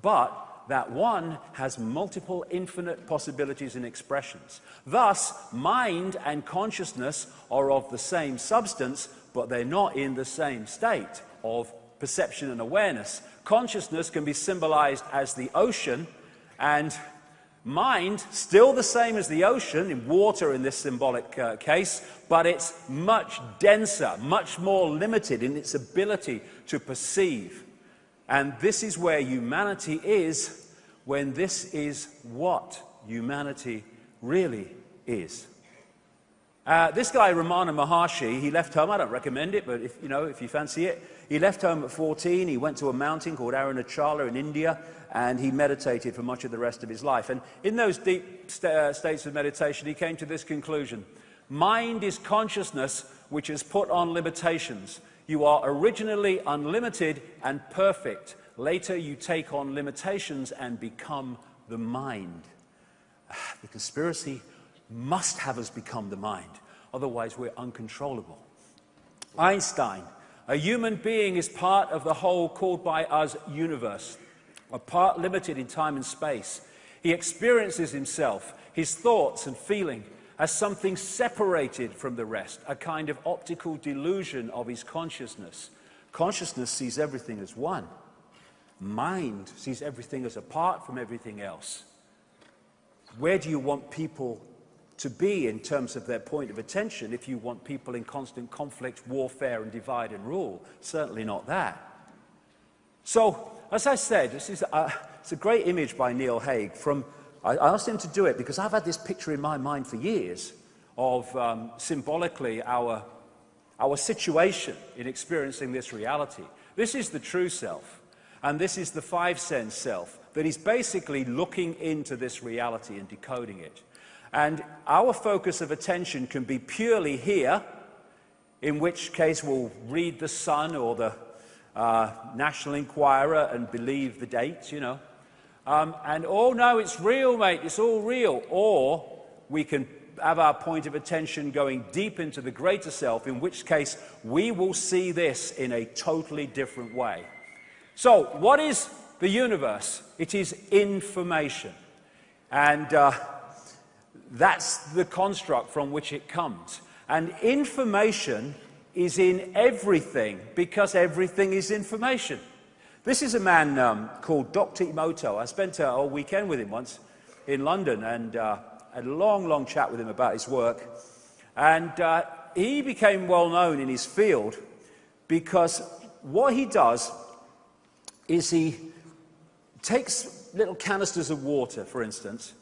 Speaker 1: But that one has multiple infinite possibilities and expressions. Thus, mind and consciousness are of the same substance, but they're not in the same state of perception and awareness. Consciousness can be symbolized as the ocean, and Mind, still the same as the ocean, in water in this symbolic case, but it's much denser, much more limited in its ability to perceive. And this is where humanity is when this is what humanity really is. This guy, Ramana Maharshi, he left home. I don't recommend it, but if you fancy it, he left home at 14. He went to a mountain called Arunachala in India, and he meditated for much of the rest of his life. And in those deep states of meditation, he came to this conclusion: mind is consciousness which is put on limitations. You are originally unlimited and perfect. Later, you take on limitations and become the mind. The conspiracy must have us become the mind. Otherwise, we're uncontrollable. Einstein: a human being is part of the whole called by us universe, a part limited in time and space. He experiences himself, his thoughts and feeling, as something separated from the rest, a kind of optical delusion of his consciousness. Consciousness sees everything as one. Mind sees everything as apart from everything else. Where do you want people to be in terms of their point of attention if you want people in constant conflict, warfare, and divide and rule? Certainly not that. So, as I said, it's a great image by Neil Haig. I asked him to do it because I've had this picture in my mind for years of symbolically our situation in experiencing this reality. This is the true self, and this is the five-sense self that is basically looking into this reality and decoding it. And our focus of attention can be purely here, in which case we'll read the Sun or the National Enquirer and believe the dates, and, oh no, it's real, mate, it's all real. Or we can have our point of attention going deep into the greater self, in which case we will see this in a totally different way. So, what is the universe? It is information. And that's the construct from which it comes. And information is in everything because everything is information. This is a man called Dr. Emoto. I spent a whole weekend with him once in London and had a long, long chat with him about his work. And he became well known in his field because what he does is he takes little canisters of water, for instance,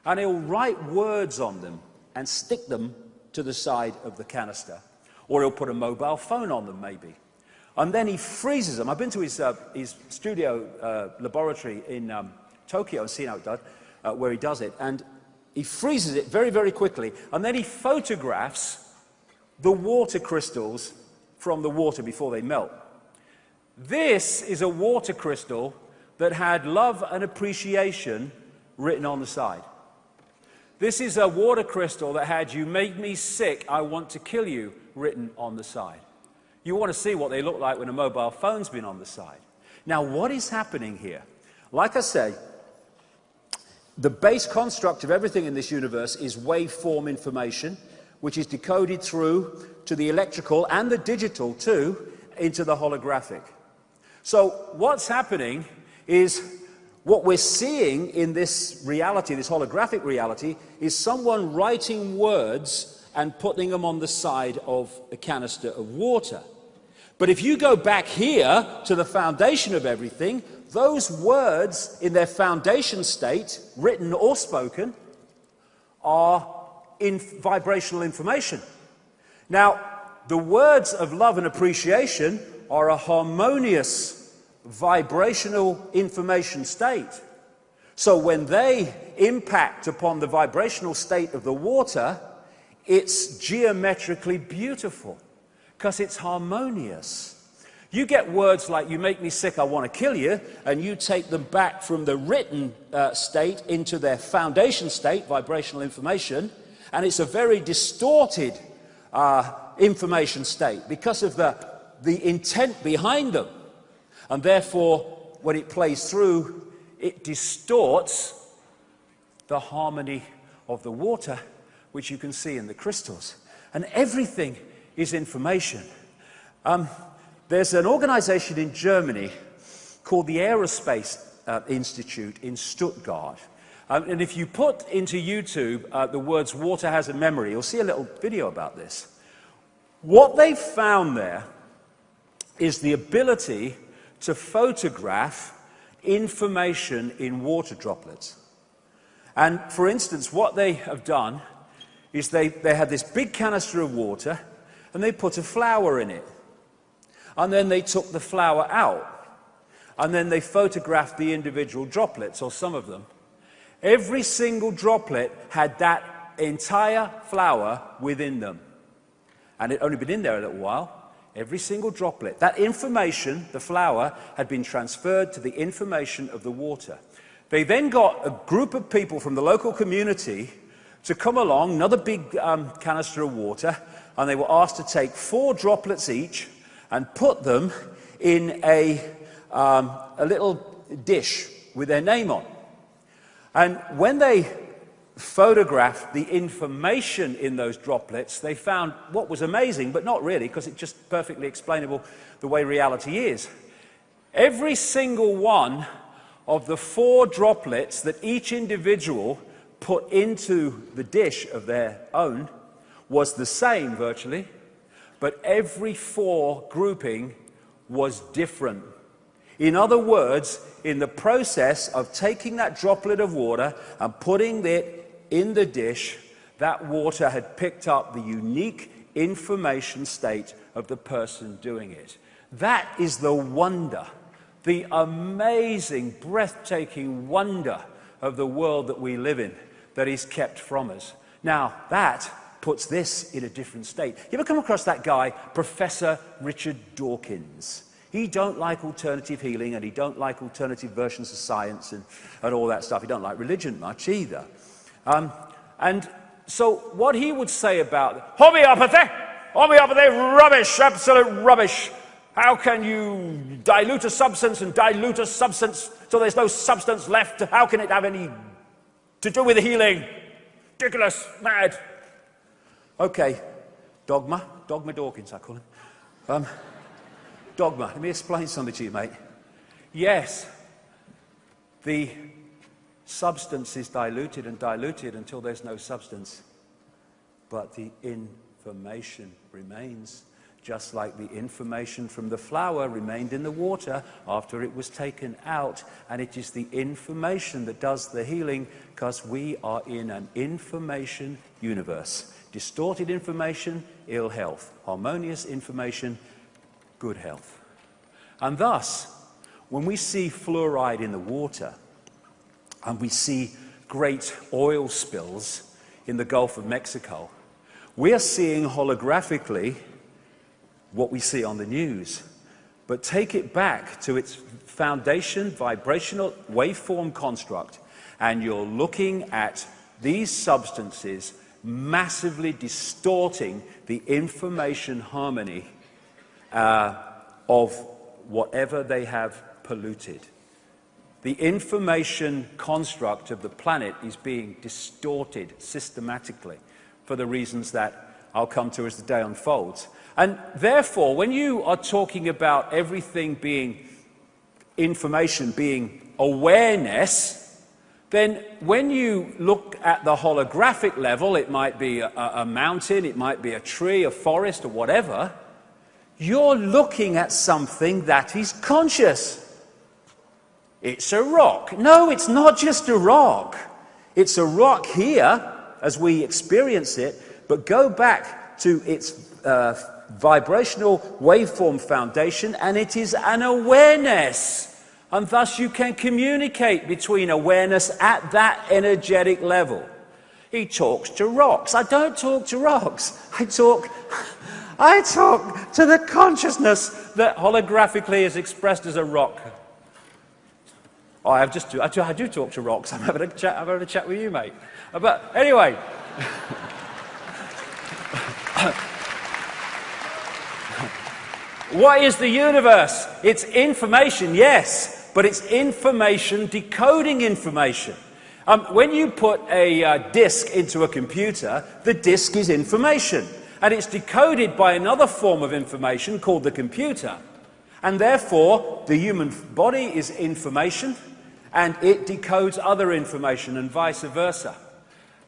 Speaker 1: and he'll write words on them and stick them to the side of the canister. Or he'll put a mobile phone on them, maybe. And then he freezes them. I've been to his studio laboratory in Tokyo and seen how it does, where he does it. And he freezes it very, very quickly. And then he photographs the water crystals from the water before they melt. This is a water crystal that had love and appreciation written on the side. This is a water crystal that had "You make me sick, I want to kill you" written on the side. You want to see what they look like when a mobile phone's been on the side. Now, what is happening here? Like I say, the base construct of everything in this universe is waveform information, which is decoded through to the electrical and the digital too, into the holographic. So what's happening is what we're seeing in this reality, this holographic reality, is someone writing words and putting them on the side of a canister of water. But if you go back here to the foundation of everything, those words in their foundation state, written or spoken, are in vibrational information. Now, the words of love and appreciation are a harmonious vibrational information state. So when they impact upon the vibrational state of the water, it's geometrically beautiful because it's harmonious. You get words like "You make me sick, I want to kill you," and you take them back from the written state into their foundation state, vibrational information, and it's a very distorted information state because of the intent behind them. And therefore, when it plays through, it distorts the harmony of the water, which you can see in the crystals. And everything is information. There's an organization in Germany called the Aerospace Institute in Stuttgart. And if you put into YouTube the words "water has a memory," you'll see a little video about this. What they found there is the ability to photograph information in water droplets. And for instance, what they have done is they had this big canister of water and they put a flower in it. And then they took the flower out. And then they photographed the individual droplets, or some of them. Every single droplet had that entire flower within them. And it had only been in there a little while. Every single droplet. That information, the flower, had been transferred to the information of the water. They then got a group of people from the local community to come along, another big canister of water, and they were asked to take 4 droplets each and put them in a little dish with their name on. And when they photographed the information in those droplets, they found what was amazing, but not really, because it's just perfectly explainable the way reality is. Every single one of the 4 droplets that each individual put into the dish of their own was the same virtually, but every 4 grouping was different. In other words, in the process of taking that droplet of water and putting it in the dish, that water had picked up the unique information state of the person doing it. That is the wonder, the amazing, breathtaking wonder of the world that we live in, that is kept from us. Now, that puts this in a different state. You ever come across that guy, Professor Richard Dawkins? He don't like alternative healing, and he don't like alternative versions of science and all that stuff. He don't like religion much either. And so what he would say about homeopathy, rubbish, absolute rubbish. How can you dilute a substance and dilute a substance so there's no substance left? How can it have any to do with healing? Ridiculous, mad. Okay, Dogma Dawkins, I call him. Dogma, let me explain something to you, mate. Yes, the substance is diluted and diluted until there's no substance. But the information remains, just like the information from the flower remained in the water after it was taken out. And it is the information that does the healing, because we are in an information universe. Distorted information, ill health. Harmonious information, good health. And thus, when we see fluoride in the water, and we see great oil spills in the Gulf of Mexico, we are seeing holographically what we see on the news. But take it back to its foundation, vibrational waveform construct, and you're looking at these substances massively distorting the information harmony of whatever they have polluted. The information construct of the planet is being distorted systematically for the reasons that I'll come to as the day unfolds. And therefore, when you are talking about everything being information, being awareness, then when you look at the holographic level, it might be a mountain, it might be a tree, a forest, or whatever, you're looking at something that is conscious. It's a rock. No, it's not just a rock. It's a rock here as we experience it, but go back to its vibrational waveform foundation, and it is an awareness. And thus you can communicate between awareness at that energetic level. He talks to rocks. I don't talk to rocks. I talk to the consciousness that holographically is expressed as a rock. Oh, I do talk to rocks. I'm having a chat with you, mate. But anyway, what is the universe? It's information, yes, but it's information decoding information. When you put a disk into a computer, the disk is information. And it's decoded by another form of information called the computer. And therefore, the human body is information, and it decodes other information and vice versa.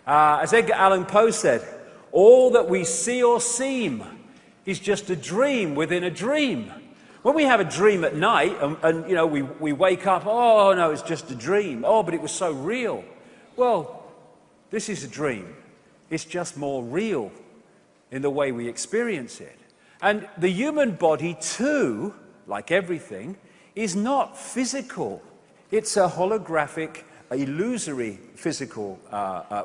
Speaker 1: As Edgar Allan Poe said, all that we see or seem is just a dream within a dream. When we have a dream at night and you know, we wake up, oh no, it's just a dream. Oh, but it was so real. Well, this is a dream. It's just more real in the way we experience it. And the human body too, like everything, is not physical. It's a holographic, illusory physical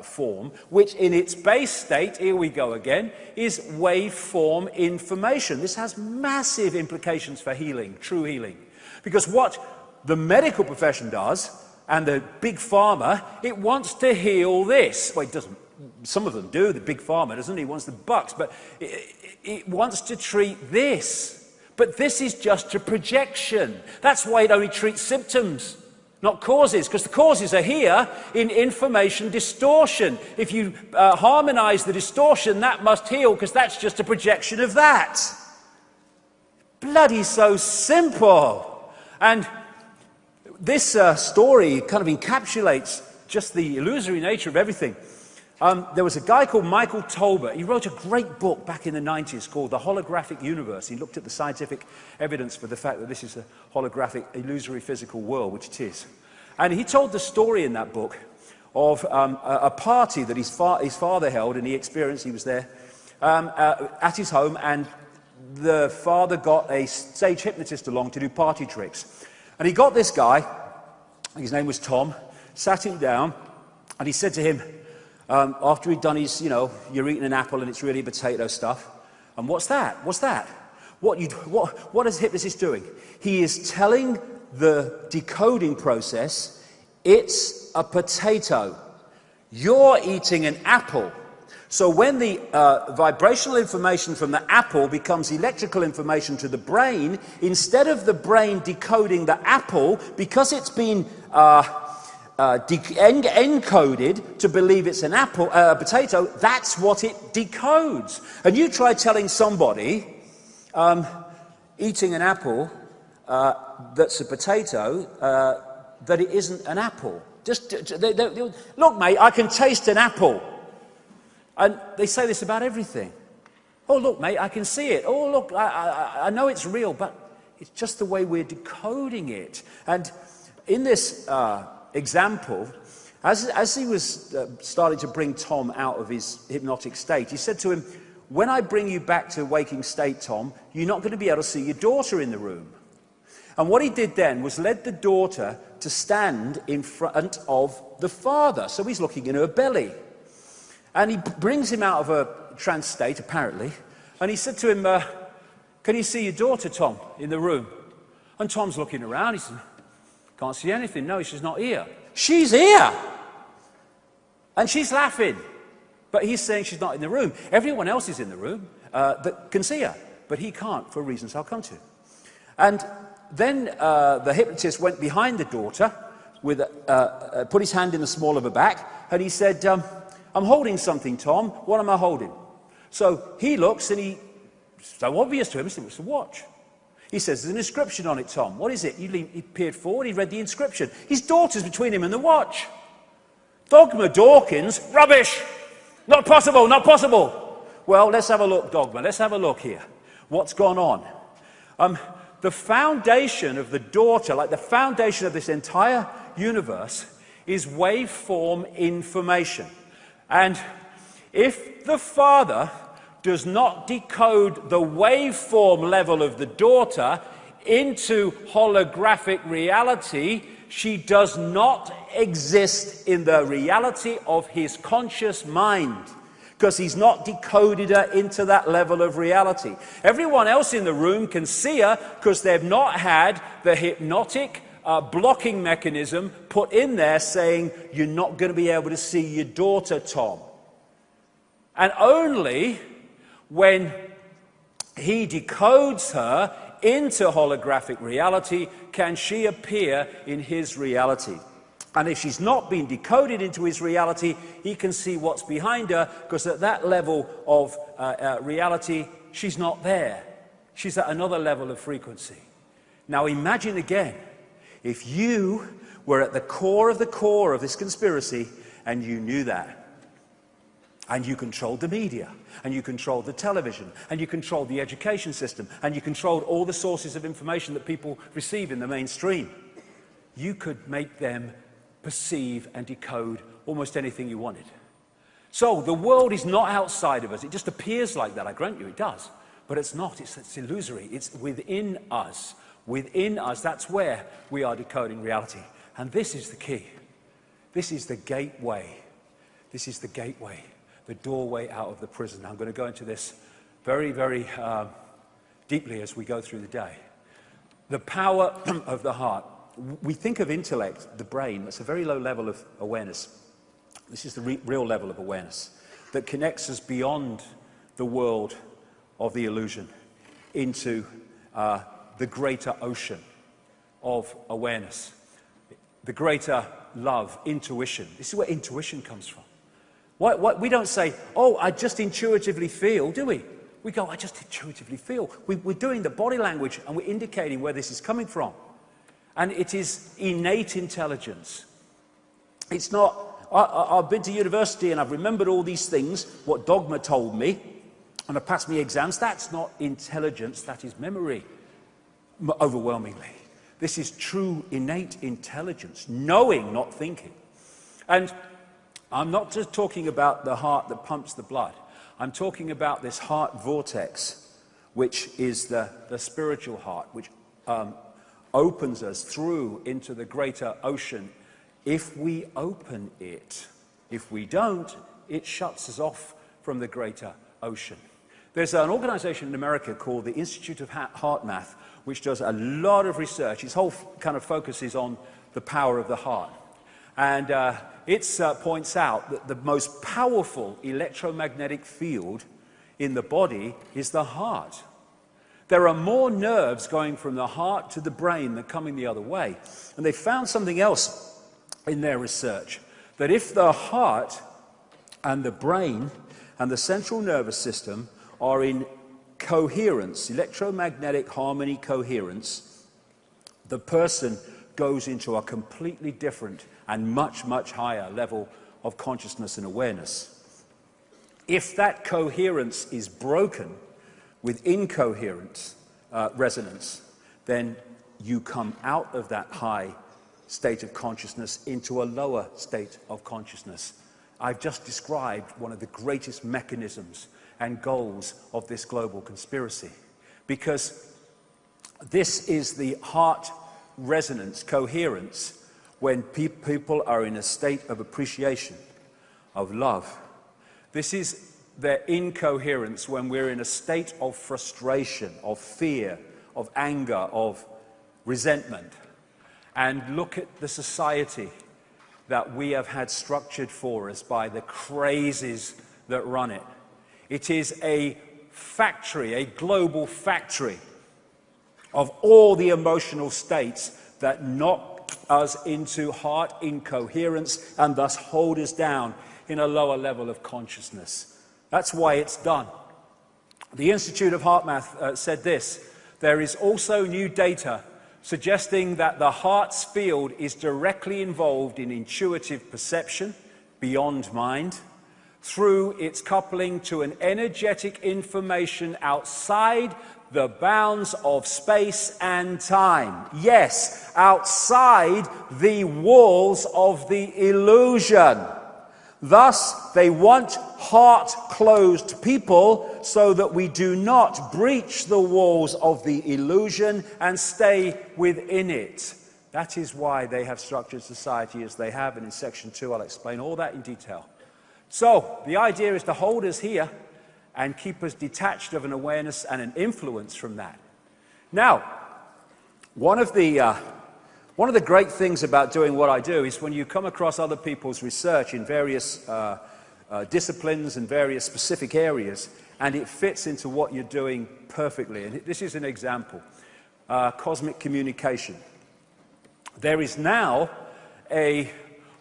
Speaker 1: form, which in its base state, here we go again, is waveform information. This has massive implications for healing, true healing. Because what the medical profession does, and the big pharma, it wants to heal this. Well, it doesn't. Some of them do. The big pharma doesn't. He wants the bucks, but it wants to treat this. But this is just a projection. That's why it only treats symptoms, not causes, because the causes are here in information distortion. If you harmonize the distortion, that must heal, because that's just a projection of that. Bloody so simple. And this story kind of encapsulates just the illusory nature of everything. There was a guy called Michael Tolbert. He wrote a great book back in the 90s called The Holographic Universe. He looked at the scientific evidence for the fact that this is a holographic, illusory physical world, which it is. And he told the story in that book of a party that his father held, and he experienced, he was there, at his home, and the father got a stage hypnotist along to do party tricks. And he got this guy, his name was Tom, sat him down, and he said to him, after he'd done his, you know, you're eating an apple and it's really potato stuff, and what's that? What's that? What is the hypnotist doing? He is telling the decoding process, it's a potato. You're eating an apple. So when the vibrational information from the apple becomes electrical information to the brain, instead of the brain decoding the apple, because it's been encoded to believe it's an apple, potato, that's what it decodes. And you try telling somebody eating an apple that's a potato that it isn't an apple. Look, mate, I can taste an apple. And they say this about everything. Oh, look, mate, I can see it. Oh, look, I know it's real, but it's just the way we're decoding it. And in this example, as he was starting to bring Tom out of his hypnotic state, he said to him, when I bring you back to waking state, Tom, you're not going to be able to see your daughter in the room. And what he did then was led the daughter to stand in front of the father. So he's looking in her belly. And he brings him out of a trance state, apparently, and he said to him, can you see your daughter, Tom, in the room? And Tom's looking around, he said, can't see anything. No, she's not here. She's here! And she's laughing. But he's saying she's not in the room. Everyone else is in the room that can see her, but he can't, for reasons I'll come to. And then the hypnotist went behind the daughter, with put his hand in the small of her back, and he said, I'm holding something, Tom. What am I holding? So he looks, and it's so obvious to him, it's a watch. He says, there's an inscription on it, Tom. What is it? He peered forward, he read the inscription. His daughter's between him and the watch. Dogma Dawkins, rubbish! Not possible, not possible! Well, let's have a look, Dogma. Let's have a look here. What's gone on? The foundation of the daughter, like the foundation of this entire universe, is waveform information. And if the father does not decode the waveform level of the daughter into holographic reality, she does not exist in the reality of his conscious mind, because he's not decoded her into that level of reality. Everyone else in the room can see her because they've not had the hypnotic blocking mechanism put in there saying, you're not going to be able to see your daughter, Tom. And only when he decodes her into holographic reality can she appear in his reality. And if she's not been decoded into his reality, he can see what's behind her, because at that level of reality, she's not there. She's at another level of frequency. Now imagine again, if you were at the core of this conspiracy, and you knew that. And you controlled the media, and you controlled the television, and you controlled the education system, and you controlled all the sources of information that people receive in the mainstream. You could make them perceive and decode almost anything you wanted. So the world is not outside of us. It just appears like that. I grant you it does. But it's not. It's illusory. It's within us. Within us, that's where we are decoding reality. And this is the key. This is the gateway. This is the gateway. The doorway out of the prison. I'm going to go into this very, very deeply as we go through the day. The power of the heart. We think of intellect, the brain, that's a very low level of awareness. This is the real level of awareness that connects us beyond the world of the illusion into the greater ocean of awareness, the greater love, intuition. This is where intuition comes from. We don't say, oh, I just intuitively feel, do we? We go, I just intuitively feel. We're doing the body language and we're indicating where this is coming from. And it is innate intelligence. It's not, I've been to university and I've remembered all these things, what dogma told me, and I've passed my exams. That's not intelligence, that is memory, overwhelmingly. This is true innate intelligence, knowing, not thinking. And I'm not just talking about the heart that pumps the blood. I'm talking about this heart vortex, which is the spiritual heart, which opens us through into the greater ocean. If we open it, if we don't, it shuts us off from the greater ocean. There's an organization in America called the Institute of Heart Math, which does a lot of research. Its whole kind of focus is on the power of the heart. And it points out that the most powerful electromagnetic field in the body is the heart. There are more nerves going from the heart to the brain than coming the other way. And they found something else in their research, that if the heart and the brain and the central nervous system are in coherence, electromagnetic harmony coherence, the person goes into a completely different and much, much higher level of consciousness and awareness. If that coherence is broken with incoherent resonance, then you come out of that high state of consciousness into a lower state of consciousness. I've just described one of the greatest mechanisms and goals of this global conspiracy, because this is the heart resonance, coherence, when people are in a state of appreciation, of love. This is their incoherence when we're in a state of frustration, of fear, of anger, of resentment. And look at the society that we have had structured for us by the crazes that run it. It is a factory, a global factory of all the emotional states that knock us into heart incoherence and thus hold us down in a lower level of consciousness. That's why it's done. The Institute of Heart Math said this: there is also new data suggesting that the heart's field is directly involved in intuitive perception beyond mind through its coupling to an energetic information outside the bounds of space and time. Yes, outside the walls of the illusion. Thus, they want heart-closed people so that we do not breach the walls of the illusion and stay within it. That is why they have structured society as they have, and in section 2 I'll explain all that in detail. So, the idea is to hold us here and keep us detached of an awareness and an influence from that. Now, one of the great things about doing what I do is when you come across other people's research in various disciplines and various specific areas, and it fits into what you're doing perfectly. And this is an example. Cosmic communication. There is now a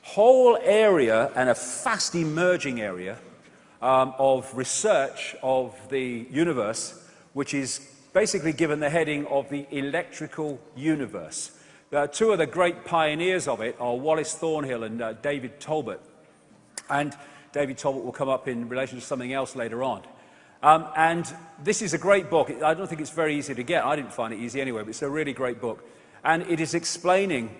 Speaker 1: whole area, and a fast emerging area, of research of the universe, which is basically given the heading of the electrical universe. Two of the great pioneers of it are Wallace Thornhill and David Talbot. And David Talbot will come up in relation to something else later on. And this is a great book. I don't think it's very easy to get. I didn't find it easy anyway, but it's a really great book. And it is explaining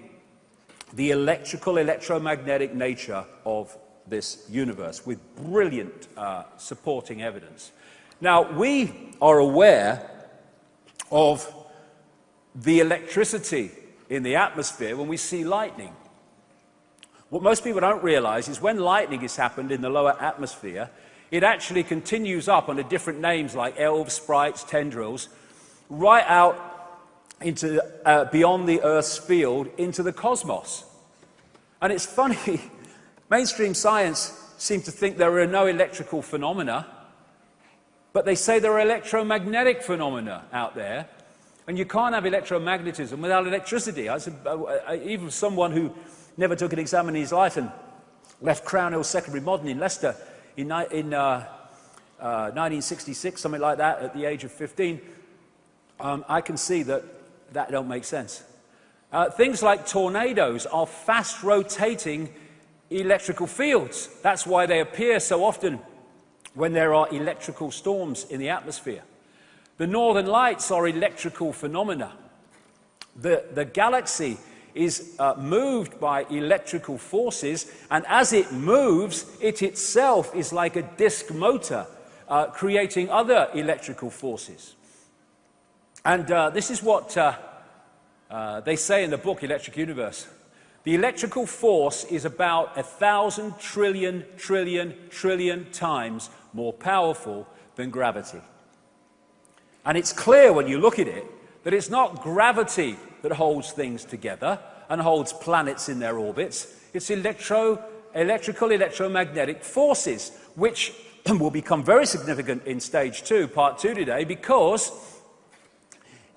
Speaker 1: the electromagnetic nature of this universe with brilliant supporting evidence. Now, we are aware of the electricity in the atmosphere when we see lightning. What most people don't realize is when lightning has happened in the lower atmosphere, it actually continues up under different names like elves, sprites, tendrils, right out into beyond the Earth's field into the cosmos. And it's funny, mainstream science seems to think there are no electrical phenomena, but they say there are electromagnetic phenomena out there, and you can't have electromagnetism without electricity. Even someone who never took an exam in his life and left Crown Hill Secondary Modern in Leicester in 1966, something like that, at the age of 15, I can see that don't make sense. Things like tornadoes are fast-rotating electrical fields. That's why they appear so often when there are electrical storms in the atmosphere. The northern lights are electrical phenomena. The galaxy is moved by electrical forces, and as it moves, it itself is like a disk motor, creating other electrical forces. And this is what they say in the book, Electric Universe. The electrical force is about 1,000 trillion times more powerful than gravity. And it's clear when you look at it that it's not gravity that holds things together and holds planets in their orbits. It's electromagnetic forces, which will become very significant in stage 2, part 2 today, because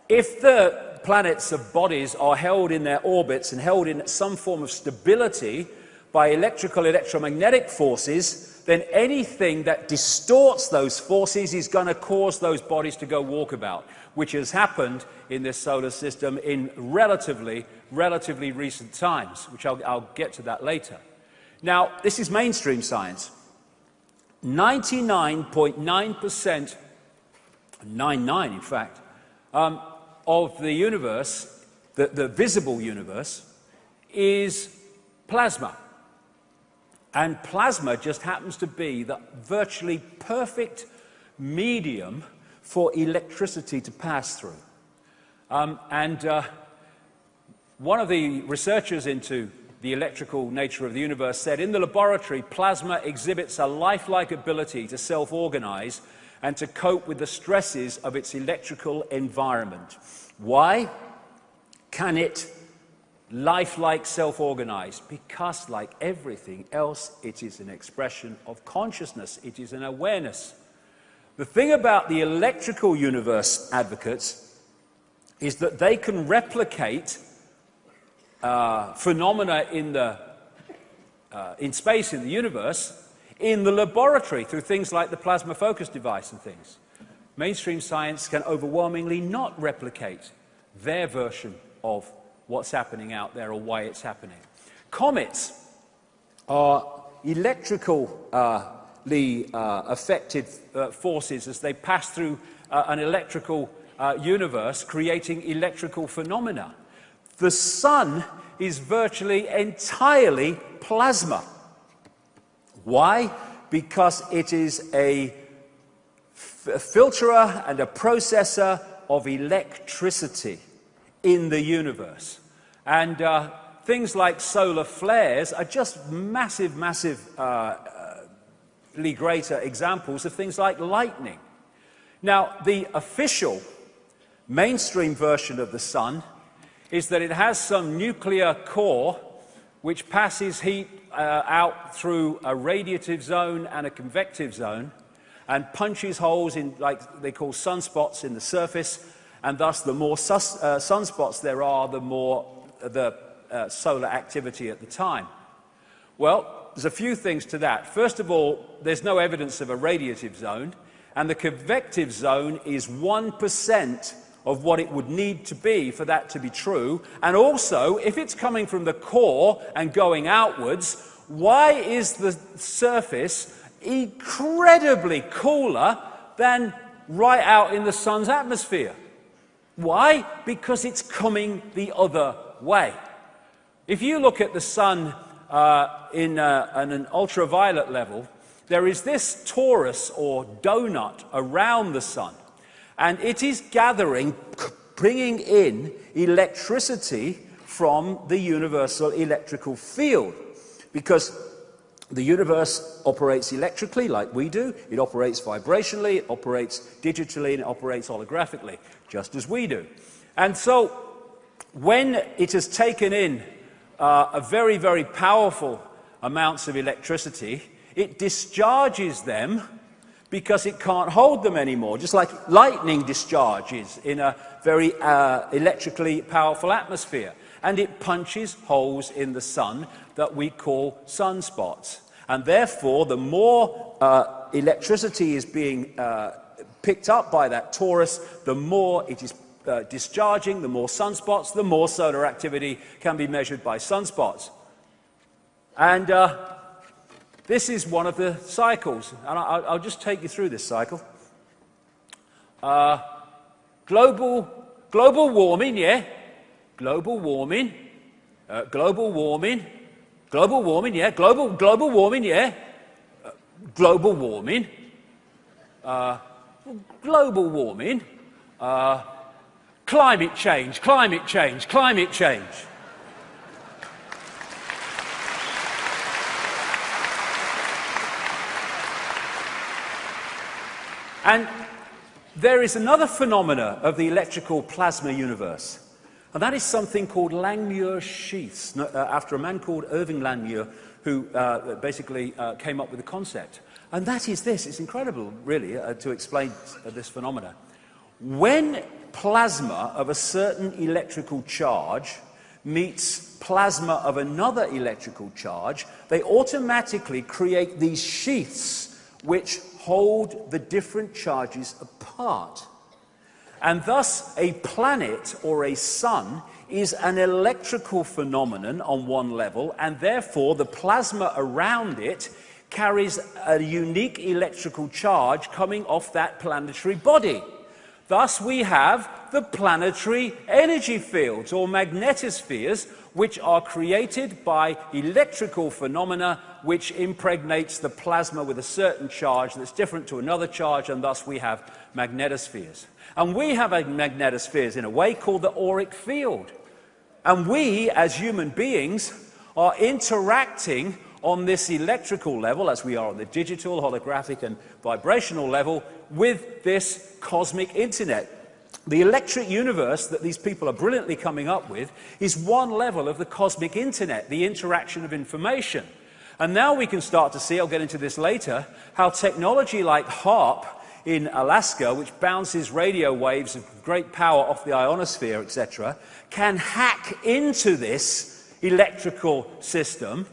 Speaker 1: if the planets of bodies are held in their orbits and held in some form of stability by electromagnetic forces, then anything that distorts those forces is going to cause those bodies to go walkabout, which has happened in this solar system in relatively recent times, which I'll get to that later. Now, this is mainstream science. 99.9%, 99 in fact, of the universe, the visible universe, is plasma. And plasma just happens to be the virtually perfect medium for electricity to pass through. One of the researchers into the electrical nature of the universe said, in the laboratory, plasma exhibits a lifelike ability to self-organize and to cope with the stresses of its electrical environment. Why can it lifelike self-organize? Because, like everything else, it is an expression of consciousness. It is an awareness. The thing about the electrical universe advocates is that they can replicate phenomena in space, in the universe, in the laboratory through things like the plasma focus device and things. Mainstream science can overwhelmingly not replicate their version of what's happening out there or why it's happening. Comets are electrically affected forces as they pass through an electrical universe, creating electrical phenomena. The sun is virtually entirely plasma. Why? Because it is a filterer and a processor of electricity in the universe. And things like solar flares are just massively greater examples of things like lightning. Now, the official mainstream version of the sun is that it has some nuclear core which passes heat out through a radiative zone and a convective zone and punches holes in, like they call sunspots, in the surface, and thus the more sunspots there are, the more the solar activity at the time. Well, there's a few things to that. First of all, there's no evidence of a radiative zone, and the convective zone is 1% of what it would need to be for that to be true? And also, if it's coming from the core and going outwards, why is the surface incredibly cooler than right out in the sun's atmosphere? Why? Because it's coming the other way. If you look at the sun in an ultraviolet level, there is this torus or donut around the sun, and it is gathering, bringing in electricity from the universal electrical field, because the universe operates electrically like we do, it operates vibrationally, it operates digitally, and it operates holographically, just as we do. And so, when it has taken in a very, very powerful amounts of electricity, it discharges them because it can't hold them anymore, just like lightning discharges in a very electrically powerful atmosphere. And it punches holes in the sun that we call sunspots. And therefore, the more electricity is being picked up by that torus, the more it is discharging, the more sunspots, the more solar activity can be measured by sunspots. And this is one of the cycles, and I'll just take you through this cycle. Global warming, yeah. Global warming, global warming, global warming, yeah. Global warming, yeah. Global warming, global warming. Climate change, climate change, climate change. And there is another phenomena of the electrical plasma universe, and that is something called Langmuir sheaths, after a man called Irving Langmuir, who basically came up with the concept. And that is this. It's incredible, really, to explain this phenomena. When plasma of a certain electrical charge meets plasma of another electrical charge, they automatically create these sheaths which hold the different charges apart. And thus, a planet or a sun is an electrical phenomenon on one level, and therefore the plasma around it carries a unique electrical charge coming off that planetary body. Thus, we have the planetary energy fields, or magnetospheres, which are created by electrical phenomena which impregnates the plasma with a certain charge that's different to another charge, and thus we have magnetospheres. And we have magnetospheres in a way called the auric field. And we, as human beings, are interacting on this electrical level, as we are on the digital, holographic, and vibrational level, with this cosmic internet. The electric universe that these people are brilliantly coming up with is one level of the cosmic internet, the interaction of information. And now we can start to see, I'll get into this later, how technology like HAARP in Alaska, which bounces radio waves of great power off the ionosphere, etc., can hack into this electrical system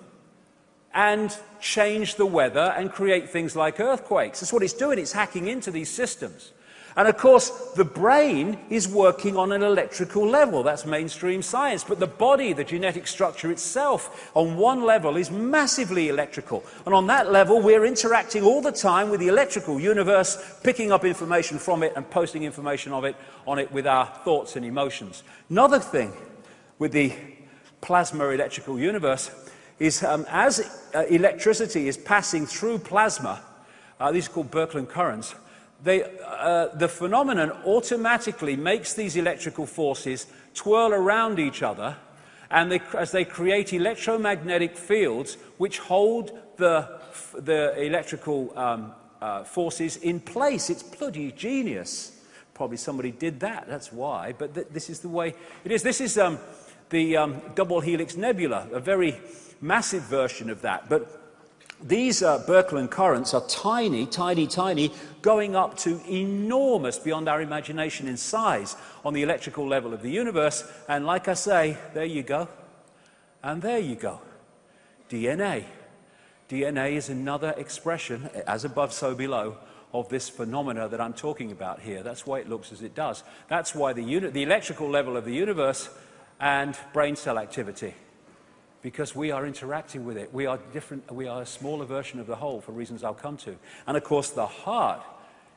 Speaker 1: and change the weather and create things like earthquakes. That's what it's doing. It's hacking into these systems. And of course, the brain is working on an electrical level. That's mainstream science. But the body, the genetic structure itself, on one level is massively electrical. And on that level, we're interacting all the time with the electrical universe, picking up information from it and posting information on it with our thoughts and emotions. Another thing with the plasma electrical universe is as electricity is passing through plasma, these are called Birkeland currents, the phenomenon automatically makes these electrical forces twirl around each other, and as they create electromagnetic fields which hold the electrical forces in place. It's bloody genius. Probably somebody did that, that's why, but this is the way it is. This is the double helix nebula, a very massive version of that. But these Birkeland currents are tiny, tiny, tiny, going up to enormous, beyond our imagination in size, on the electrical level of the universe. And like I say, there you go. And there you go. DNA. DNA is another expression, as above, so below, of this phenomena that I'm talking about here. That's why it looks as it does. That's why the electrical level of the universe and brain cell activity, because we are interacting with it. We are different. We are a smaller version of the whole for reasons I'll come to. And of course, the heart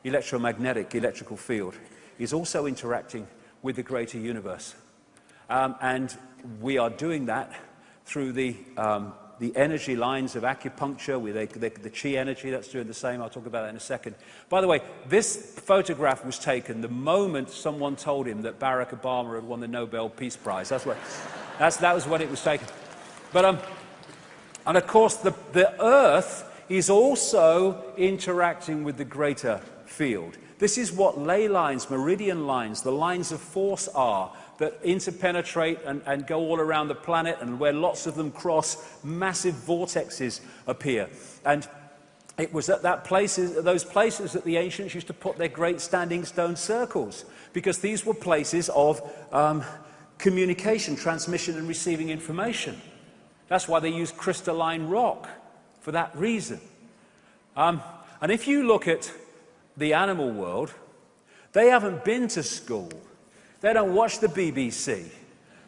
Speaker 1: electromagnetic electrical field is also interacting with the greater universe. And we are doing that through the energy lines of acupuncture, with the chi energy, that's doing the same. I'll talk about that in a second. By the way, this photograph was taken the moment someone told him that Barack Obama had won the Nobel Peace Prize. That was when it was taken. But, and of course, the Earth is also interacting with the greater field. This is what ley lines, meridian lines, the lines of force are, that interpenetrate and go all around the planet, and where lots of them cross, massive vortexes appear. And it was at those places that the ancients used to put their great standing stone circles, because these were places of communication, transmission and receiving information. That's why they used crystalline rock, for that reason. And if you look at the animal world, they haven't been to school. They don't watch the BBC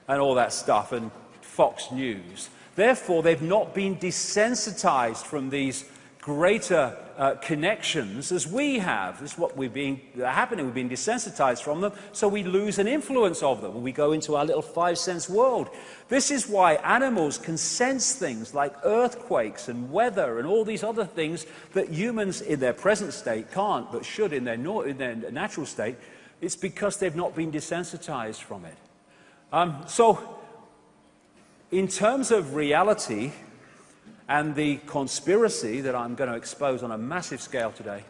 Speaker 1: and all that stuff and Fox News. Therefore, they've not been desensitized from these greater connections as we have. This is what happening. We've been desensitized from them, so we lose an influence of them when we go into our little five-sense world. This is why animals can sense things like earthquakes and weather and all these other things that humans in their present state can't, but should in their natural state. It's because they've not been desensitized from it. So, in terms of reality and the conspiracy that I'm going to expose on a massive scale today,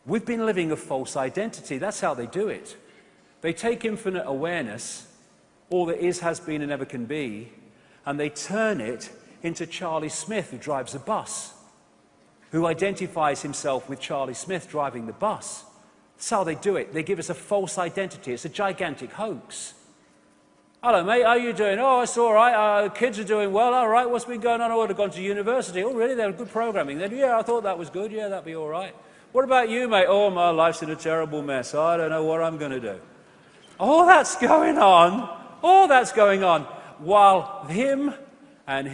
Speaker 1: we've been living a false identity. That's how they do it. They take infinite awareness, all that is, has been, and ever can be, and they turn it into Charlie Smith, who drives a bus, who identifies himself with Charlie Smith driving the bus. That's how they do it. They give us a false identity. It's a gigantic hoax. Hello, mate, how are you doing? Oh, it's all right. Kids are doing well. All right, what's been going on? I would have gone to university. Oh, really? They were good programming then? Yeah, I thought that was good. Yeah, that'd be all right. What about you, mate? Oh, my life's in a terrible mess. I don't know what I'm going to do. All that's going on. All that's going on. While him and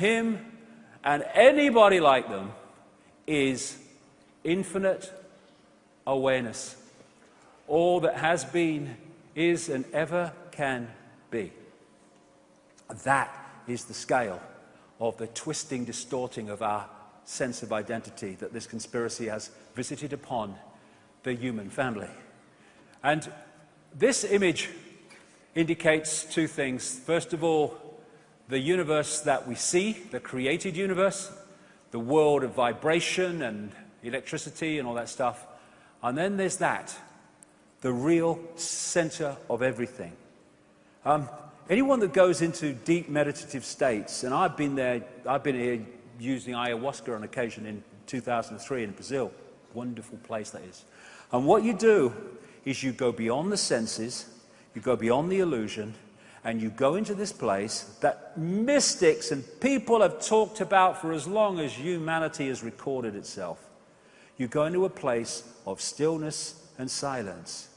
Speaker 1: anybody like them is infinite awareness. All that has been, is, and ever can be. That is the scale of the twisting, distorting of our sense of identity that this conspiracy has visited upon the human family. And this image indicates two things. First of all, the universe that we see, the created universe, the world of vibration and electricity and all that stuff. And then there's that, the real center of everything. Anyone that goes into deep meditative states, and I've been here using ayahuasca on occasion in 2003 in Brazil. Wonderful place that is. And what you do is you go beyond the senses, you go beyond the illusion, and you go into this place that mystics and people have talked about for as long as humanity has recorded itself. You go into a place of stillness and silence.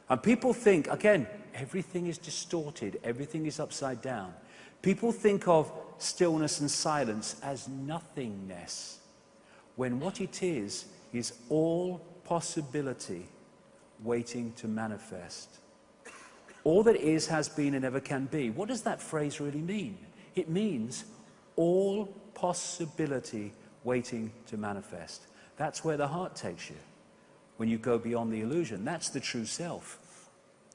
Speaker 1: And people think, again, everything is distorted, everything is upside down. People think of stillness and silence as nothingness, when what it is all possibility waiting to manifest. All that is, has been, and ever can be. What does that phrase really mean? It means all possibility waiting to manifest. That's where the heart takes you, when you go beyond the illusion. That's the true self.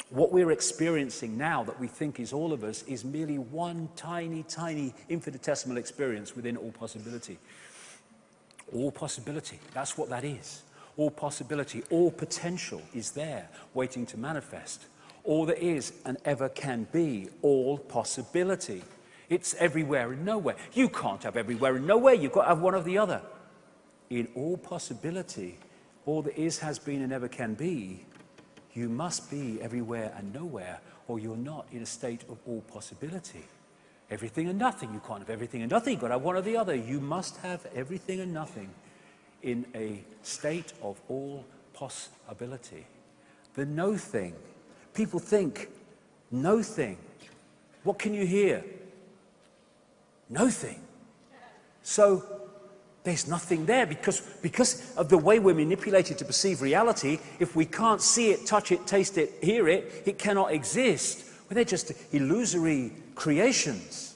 Speaker 1: What we're experiencing now that we think is all of us is merely one tiny, tiny infinitesimal experience within all possibility. All possibility, that's what that is. All possibility, all potential is there, waiting to manifest. All that is and ever can be, all possibility. It's everywhere and nowhere. You can't have everywhere and nowhere, you've got to have one or the other. In all possibility, all that is, has been, and ever can be, you must be everywhere and nowhere, or you're not in a state of all possibility. Everything and nothing. You can't have everything and nothing. You've got to have one or the other. You must have everything and nothing in a state of all possibility. The no thing. People think, no thing. What can you hear? No thing. So there's nothing there because of the way we're manipulated to perceive reality. If we can't see it, touch it, taste it, hear it, it cannot exist. Well, they're just illusory creations.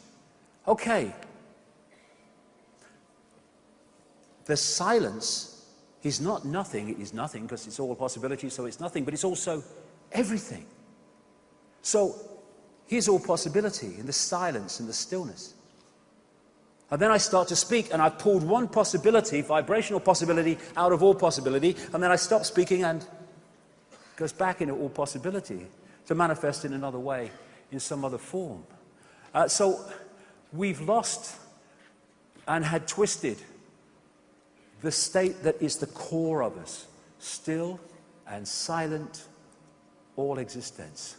Speaker 1: Okay. The silence is not nothing. It is nothing because it's all possibility, so it's nothing, but it's also everything. So here's all possibility in the silence and the stillness. And then I start to speak, and I've pulled one possibility, vibrational possibility, out of all possibility, and then I stop speaking and it goes back into all possibility to manifest in another way, in some other form. So we've lost and had twisted the state that is the core of us, still and silent, all existence.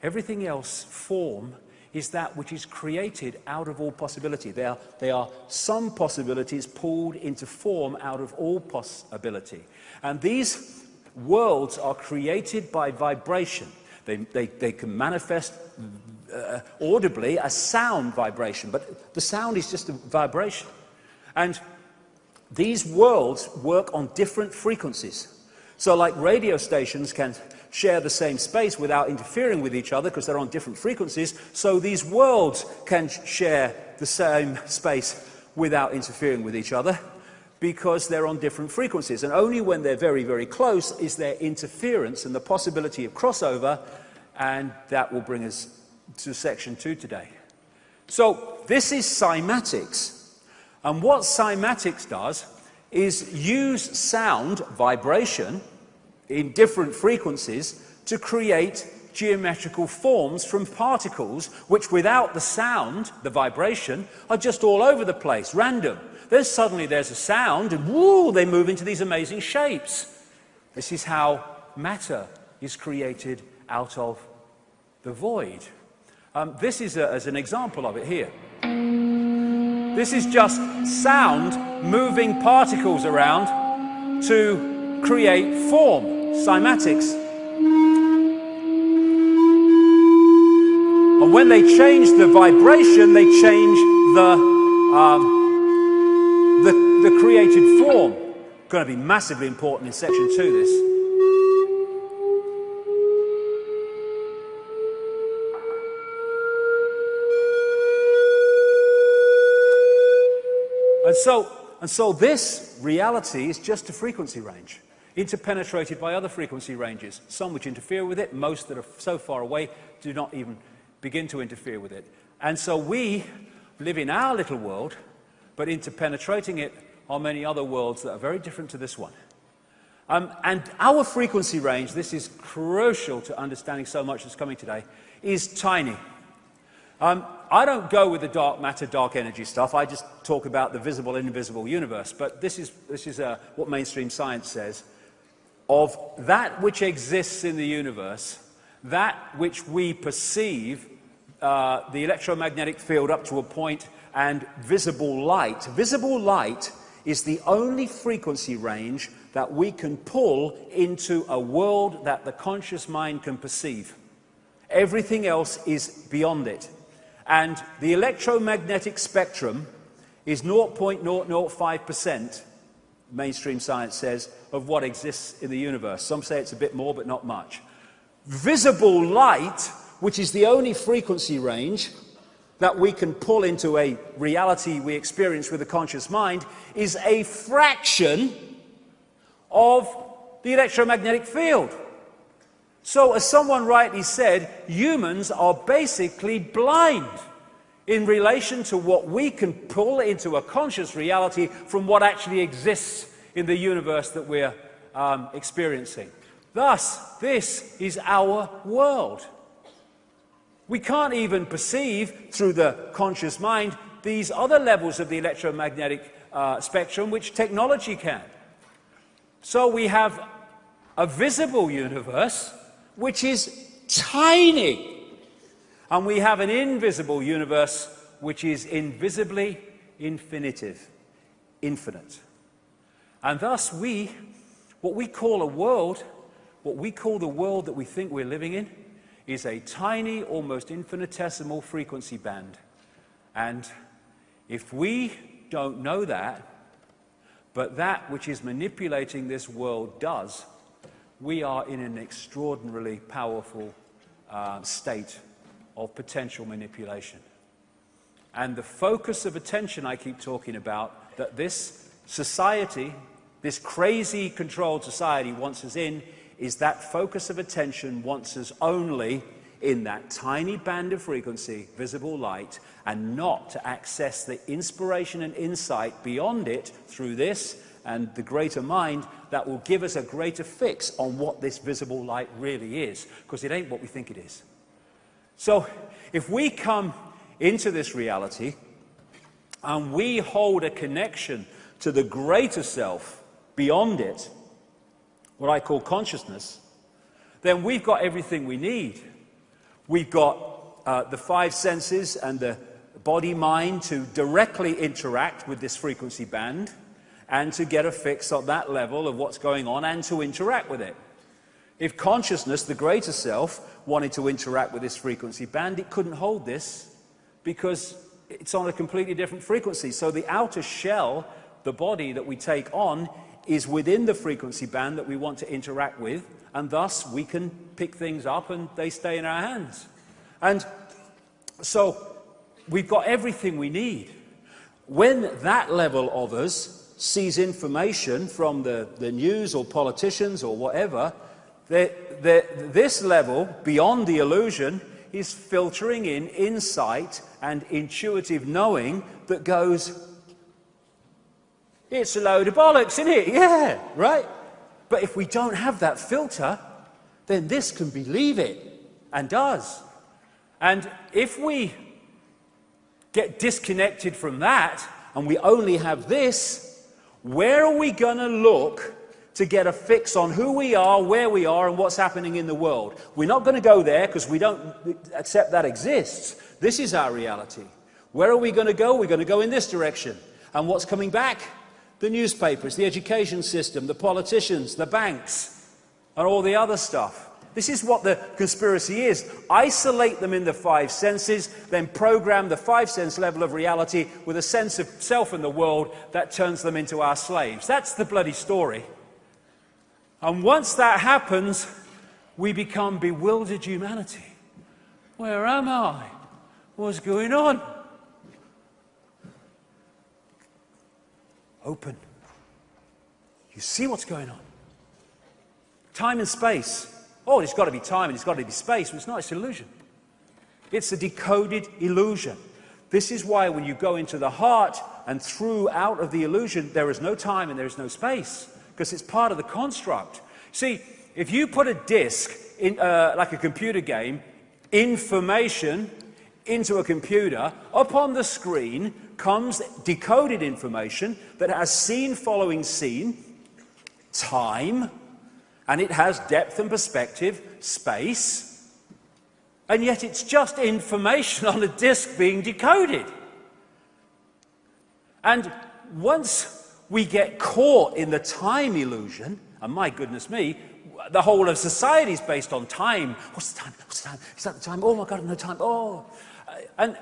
Speaker 1: Everything else, form, is that which is created out of all possibility. They are some possibilities pulled into form out of all possibility. And these worlds are created by vibration. They can manifest audibly as sound vibration, but the sound is just a vibration. And these worlds work on different frequencies. So like radio stations can share the same space without interfering with each other because they're on different frequencies, so these worlds can share the same space without interfering with each other because they're on different frequencies. And only when they're very, very close is there interference and the possibility of crossover, and that will bring us to section 2 today. So this is cymatics. And what cymatics does is use sound, vibration, in different frequencies to create geometrical forms from particles which without the sound, the vibration, are just all over the place, random. Then suddenly there's a sound and woo, they move into these amazing shapes. This is how matter is created out of the void. This is as an example of it here. This is just sound moving particles around to create form, cymatics. And when they change the vibration, they change the created form. Going to be massively important in section 2, this. And so this reality is just a frequency range, interpenetrated by other frequency ranges, some which interfere with it, most that are so far away do not even begin to interfere with it. And so we live in our little world, but interpenetrating it are many other worlds that are very different to this one. And our frequency range, this is crucial to understanding so much that's coming today, is tiny. I don't go with the dark matter, dark energy stuff. I just talk about the visible and invisible universe. But this is what mainstream science says. Of that which exists in the universe, that which we perceive, the electromagnetic field up to a point, and visible light. Visible light is the only frequency range that we can pull into a world that the conscious mind can perceive. Everything else is beyond it. And the electromagnetic spectrum is 0.005%, mainstream science says, of what exists in the universe. Some say it's a bit more, but not much. Visible light, which is the only frequency range that we can pull into a reality we experience with the conscious mind, is a fraction of the electromagnetic field. So, as someone rightly said, humans are basically blind in relation to what we can pull into a conscious reality from what actually exists in the universe that we're experiencing. Thus, this is our world. We can't even perceive through the conscious mind these other levels of the electromagnetic spectrum which technology can. So we have a visible universe which is tiny. And we have an invisible universe which is invisibly infinite. And thus what we call the world that we think we're living in, is a tiny, almost infinitesimal frequency band. And if we don't know that, but that which is manipulating this world does, we are in an extraordinarily powerful state of potential manipulation. And the focus of attention I keep talking about, that this society, this crazy controlled society wants us in, is that focus of attention wants us only in that tiny band of frequency, visible light, and not to access the inspiration and insight beyond it through this and the greater mind that will give us a greater fix on what this visible light really is, because it ain't what we think it is. So if we come into this reality and we hold a connection to the greater self beyond it, what I call consciousness, then we've got everything we need. We've got the five senses and the body-mind to directly interact with this frequency band and to get a fix on that level of what's going on and to interact with it. If consciousness, the greater self, wanted to interact with this frequency band, it couldn't hold this because it's on a completely different frequency. So the outer shell, the body that we take on, is within the frequency band that we want to interact with, and thus we can pick things up and they stay in our hands. And so we've got everything we need. When that level of us sees information from the news or politicians or whatever, this level, beyond the illusion, is filtering in insight and intuitive knowing that goes, it's a load of bollocks, isn't it? Yeah, right? But if we don't have that filter, then this can believe it, and does. And if we get disconnected from that, and we only have this, where are we going to look to get a fix on who we are, where we are, and what's happening in the world? We're not going to go there because we don't accept that exists. This is our reality. Where are we going to go? We're going to go in this direction. And what's coming back? The newspapers, the education system, the politicians, the banks, and all the other stuff. This is what the conspiracy is. Isolate them in the five senses, then program the five-sense level of reality with a sense of self in the world that turns them into our slaves. That's the bloody story. And once that happens, we become bewildered humanity. Where am I? What's going on? Open. You see what's going on. Time and space. Oh, it's got to be time and it's got to be space. But it's not, it's illusion. It's a decoded illusion. This is why when you go into the heart and through out of the illusion, there is no time and there is no space, because it's part of the construct. See, if you put a disk, in, like a computer game, information into a computer, upon the screen comes decoded information that has scene following scene, time, and it has depth and perspective, space, and yet it's just information on a disk being decoded. And once we get caught in the time illusion, and my goodness me, the whole of society is based on time. What's the time? What's the time? Is that the time? Oh my God, no time. Oh. And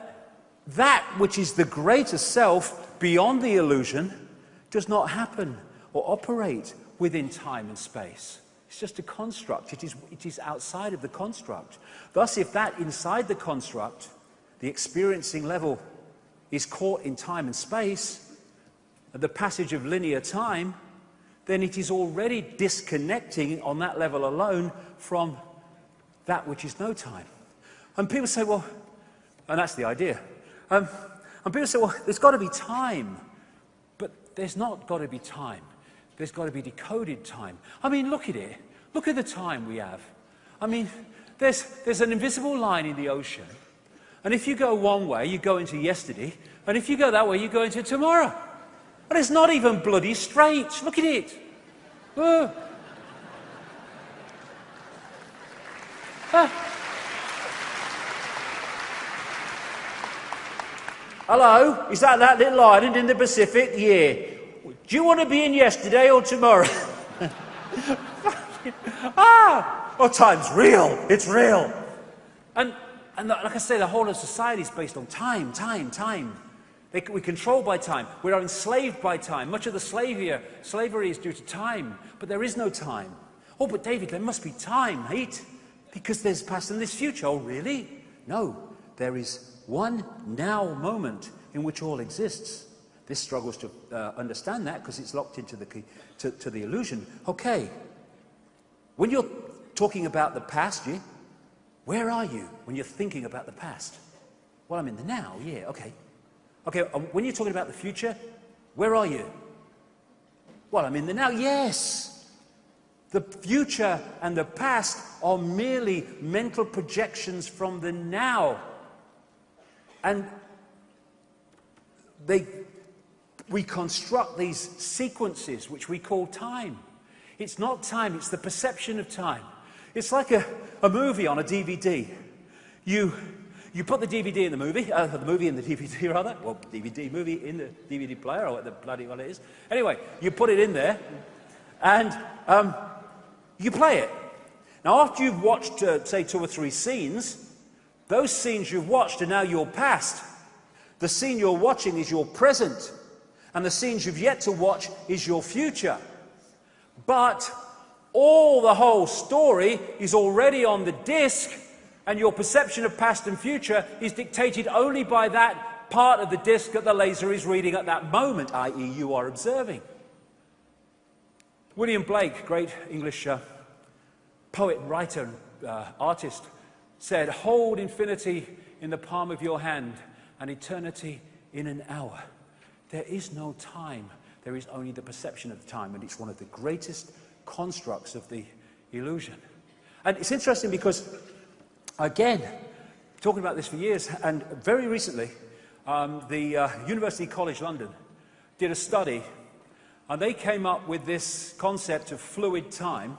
Speaker 1: that which is the greater self beyond the illusion does not happen or operate within time and space. It's just a construct. It is outside of the construct. Thus, if that inside the construct, the experiencing level, is caught in time and space, at the passage of linear time, then it is already disconnecting on that level alone from that which is no time. And people say, well, and that's the idea. And people say, well, there's got to be time. But there's not got to be time. There's got to be decoded time. I mean, look at it. Look at the time we have. I mean, there's an invisible line in the ocean. And if you go one way, you go into yesterday. And if you go that way, you go into tomorrow. But it's not even bloody straight. Look at it. Oh. Hello? Is that little island in the Pacific? Yeah. Do you want to be in yesterday or tomorrow? Time's real. It's real. And like I say, the whole of society is based on time. We're controlled by time. We are enslaved by time. Much of the slavery is due to time. But there is no time. Oh, but David, there must be time, right? Because there's past and there's future. Oh, really? No. There is one now moment in which all exists. This struggles to understand that because it's locked into the illusion. Okay. When you're talking about the past, where are you when you're thinking about the past? Well, I'm in the now, yeah, okay. Okay, when you're talking about the future, where are you? Well, I'm in the now, yes. The future and the past are merely mental projections from the now. And we construct these sequences which we call time. It's not time, it's the perception of time. It's like a movie on a DVD. You put the DVD in the movie in the DVD rather, well, DVD movie in the DVD player, or what the bloody one it is. Anyway, you put it in there, and you play it. Now, after you've watched, say, 2 or 3 scenes, those scenes you've watched are now your past. The scene you're watching is your present, and the scenes you've yet to watch is your future. But the whole story is already on the disc, and your perception of past and future is dictated only by that part of the disc that the laser is reading at that moment, i.e. you are observing. William Blake, great English poet, writer, artist, said, "Hold infinity in the palm of your hand and eternity in an hour." There is no time. There is only the perception of time, and it's one of the greatest constructs of the illusion. And it's interesting because, again, talking about this for years, and very recently, the University College London did a study, and they came up with this concept of fluid time.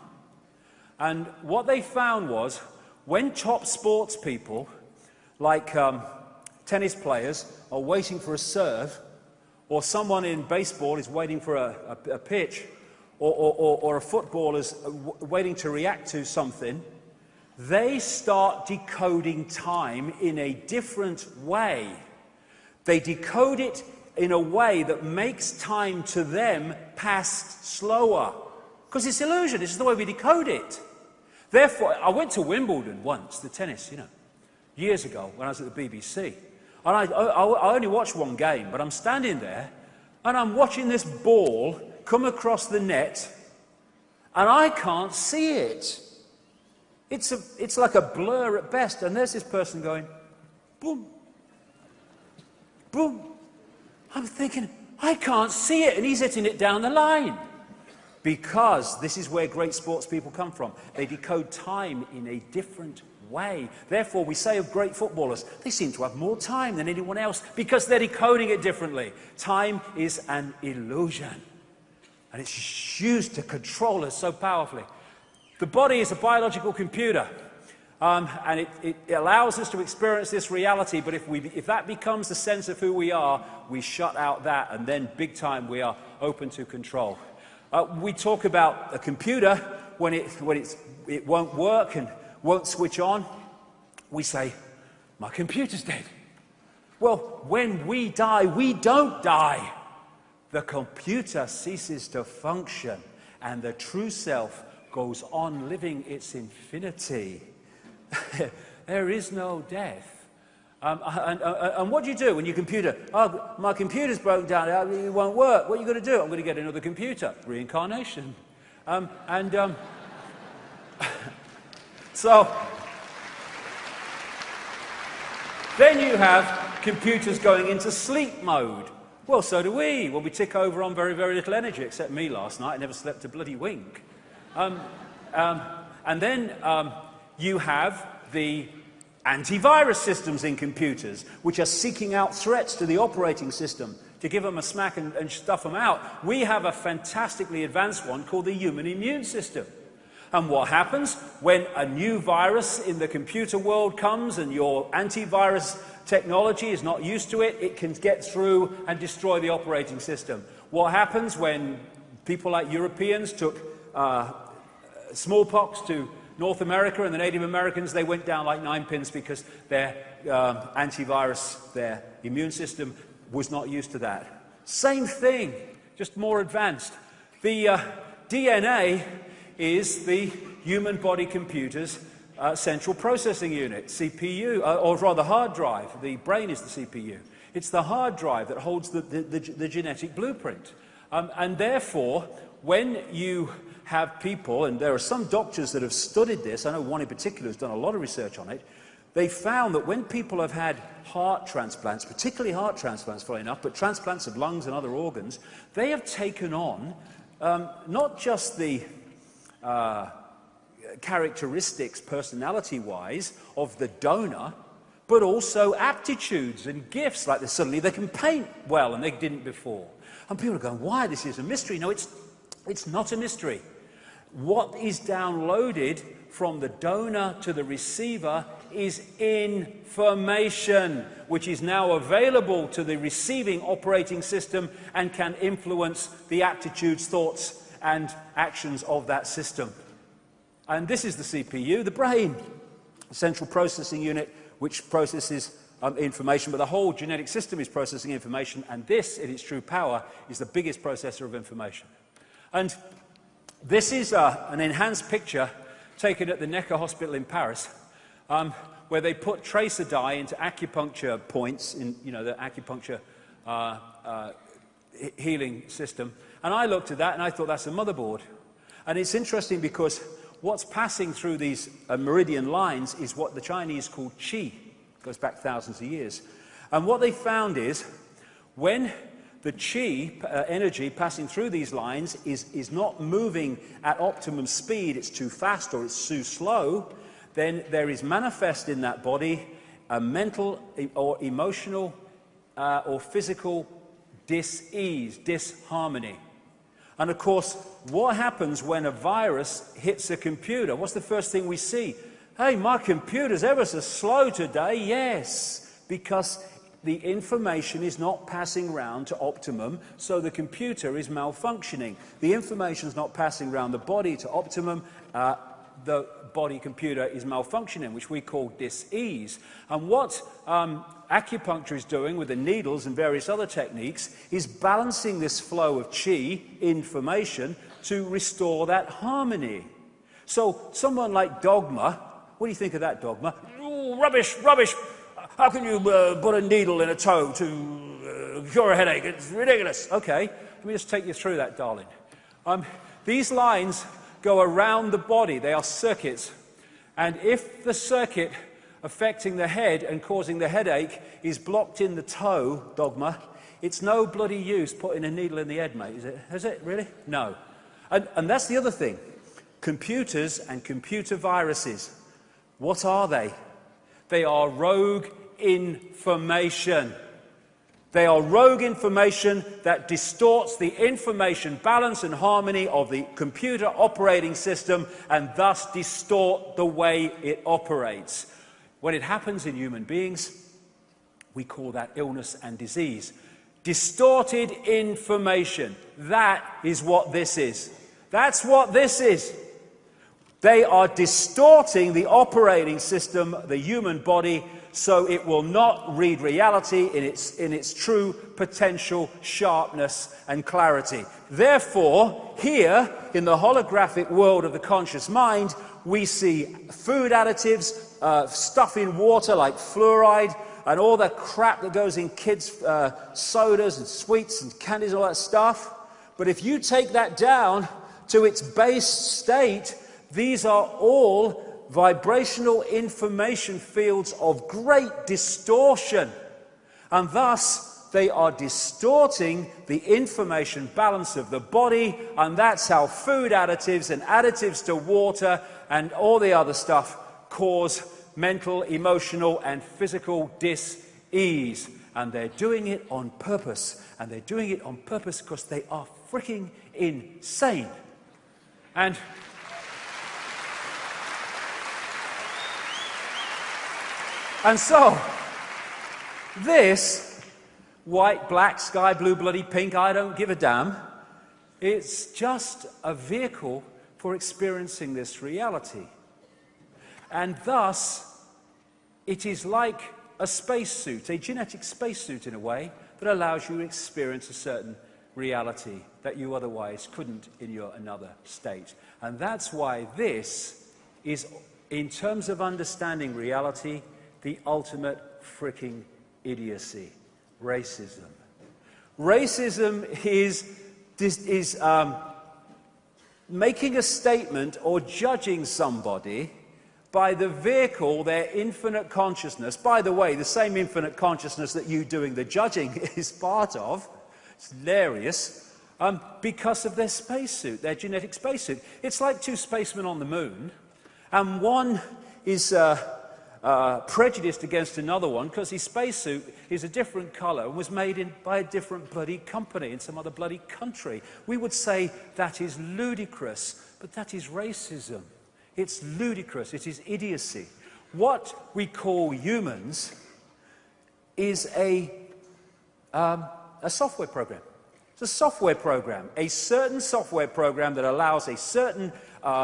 Speaker 1: And what they found was, when top sports people, like tennis players, are waiting for a serve, or someone in baseball is waiting for a pitch, or a footballer's waiting to react to something, they start decoding time in a different way. They decode it in a way that makes time to them pass slower. Because it's illusion, this is the way we decode it. Therefore, I went to Wimbledon once, the tennis, years ago when I was at the BBC. And I only watched one game, but I'm standing there and I'm watching this ball come across the net and I can't see it. It's like a blur at best, and there's this person going, boom, boom. I'm thinking, I can't see it, and he's hitting it down the line. Because this is where great sports people come from. They decode time in a different way. Therefore, we say of great footballers, they seem to have more time than anyone else because they're decoding it differently. Time is an illusion, and it's used to control us so powerfully. The body is a biological computer, and it allows us to experience this reality, but if that becomes the sense of who we are, we shut out that, and then big time we are open to control. We talk about a computer when it won't work and won't switch on. We say, my computer's dead. Well, when we die, we don't die. The computer ceases to function, and the true self goes on living its infinity. There is no death. And what do you do when your computer, my computer's broken down, it won't work. What are you going to do? I'm going to get another computer. Reincarnation. So, then you have computers going into sleep mode. Well, so do we. Well, we tick over on very, very little energy, except me last night. I never slept a bloody wink. And then you have the antivirus systems in computers, which are seeking out threats to the operating system to give them a smack and stuff them out. We have a fantastically advanced one called the human immune system. And what happens when a new virus in the computer world comes and your antivirus technology is not used to it, it can get through and destroy the operating system. What happens when people like Europeans took smallpox to North America and the Native Americans? They went down like 9 pins because their antivirus, their immune system was not used to that. Same thing, just more advanced. The DNA is the human body computer's central processing unit, CPU, or rather hard drive. The brain is the CPU. It's the hard drive that holds the genetic blueprint. And therefore, when you have people, and there are some doctors that have studied this, I know one in particular has done a lot of research on it, they found that when people have had heart transplants, particularly heart transplants, funnily enough, but transplants of lungs and other organs, they have taken on not just the characteristics, personality-wise, of the donor, but also aptitudes and gifts, like suddenly they can paint well and they didn't before. And people are going, why? This is a mystery. No, it's not a mystery. What is downloaded from the donor to the receiver is information, which is now available to the receiving operating system and can influence the aptitudes, thoughts, and actions of that system. And this is the CPU, the brain, the central processing unit, which processes information, but the whole genetic system is processing information, and this, in its true power, is the biggest processor of information. And this is an enhanced picture taken at the Necker Hospital in Paris, where they put tracer dye into acupuncture points in, the acupuncture healing system. And I looked at that and I thought, that's a motherboard. And it's interesting because what's passing through these meridian lines is what the Chinese call qi. It goes back thousands of years. And what they found is when the qi energy passing through these lines is not moving at optimum speed, it's too fast or it's too slow, then there is manifest in that body a mental or emotional or physical dis-ease, disharmony. And of course, what happens when a virus hits a computer? What's the first thing we see? Hey, my computer's ever so slow today. Yes, because the information is not passing round to optimum, so the computer is malfunctioning. The information's not passing round the body to optimum, the body computer is malfunctioning, which we call dis-ease. And what acupuncture is doing with the needles and various other techniques is balancing this flow of qi, information, to restore that harmony. So someone like Dogma, what do you think of that, Dogma? Oh, rubbish, rubbish. How can you put a needle in a toe to cure a headache? It's ridiculous. Okay, let me just take you through that, darling. These lines go around the body. They are circuits. And if the circuit affecting the head and causing the headache is blocked in the toe, Dogma, it's no bloody use putting a needle in the head, mate, is it? Is it, really? No. And that's the other thing. Computers and computer viruses, what are they? They are rogue information. They are rogue information that distorts the information balance and harmony of the computer operating system and thus distort the way it operates. When it happens in human beings, we call that illness and disease. Distorted information. That is what this is. That's what this is. They are distorting the operating system, the human body, so it will not read reality in its true potential sharpness and clarity. Therefore, here, in the holographic world of the conscious mind, we see food additives, stuff in water like fluoride, and all the crap that goes in kids' sodas and sweets and candies, all that stuff. But if you take that down to its base state, these are all vibrational information fields of great distortion, and thus they are distorting the information balance of the body, and that's how food additives and additives to water and all the other stuff cause mental, emotional and physical dis-ease. And they're doing it on purpose, and they're doing it on purpose because they are freaking insane. And so, this white, black, sky blue, bloody pink, I don't give a damn. It's just a vehicle for experiencing this reality. And thus, it is like a spacesuit, a genetic spacesuit in a way, that allows you to experience a certain reality that you otherwise couldn't in your another state. And that's why this is, in terms of understanding reality, the ultimate freaking idiocy. Racism. Racism is making a statement or judging somebody by the vehicle, their infinite consciousness. By the way, the same infinite consciousness that you doing the judging is part of. It's hilarious. Because of their spacesuit, their genetic spacesuit. It's like two spacemen on the moon, and one is prejudiced against another one because his spacesuit is a different color and was made by a different bloody company in some other bloody country. We would say that is ludicrous, but that is racism. It's ludicrous. It is idiocy. What we call humans is a software program. It's a software program, a certain software program that allows a certain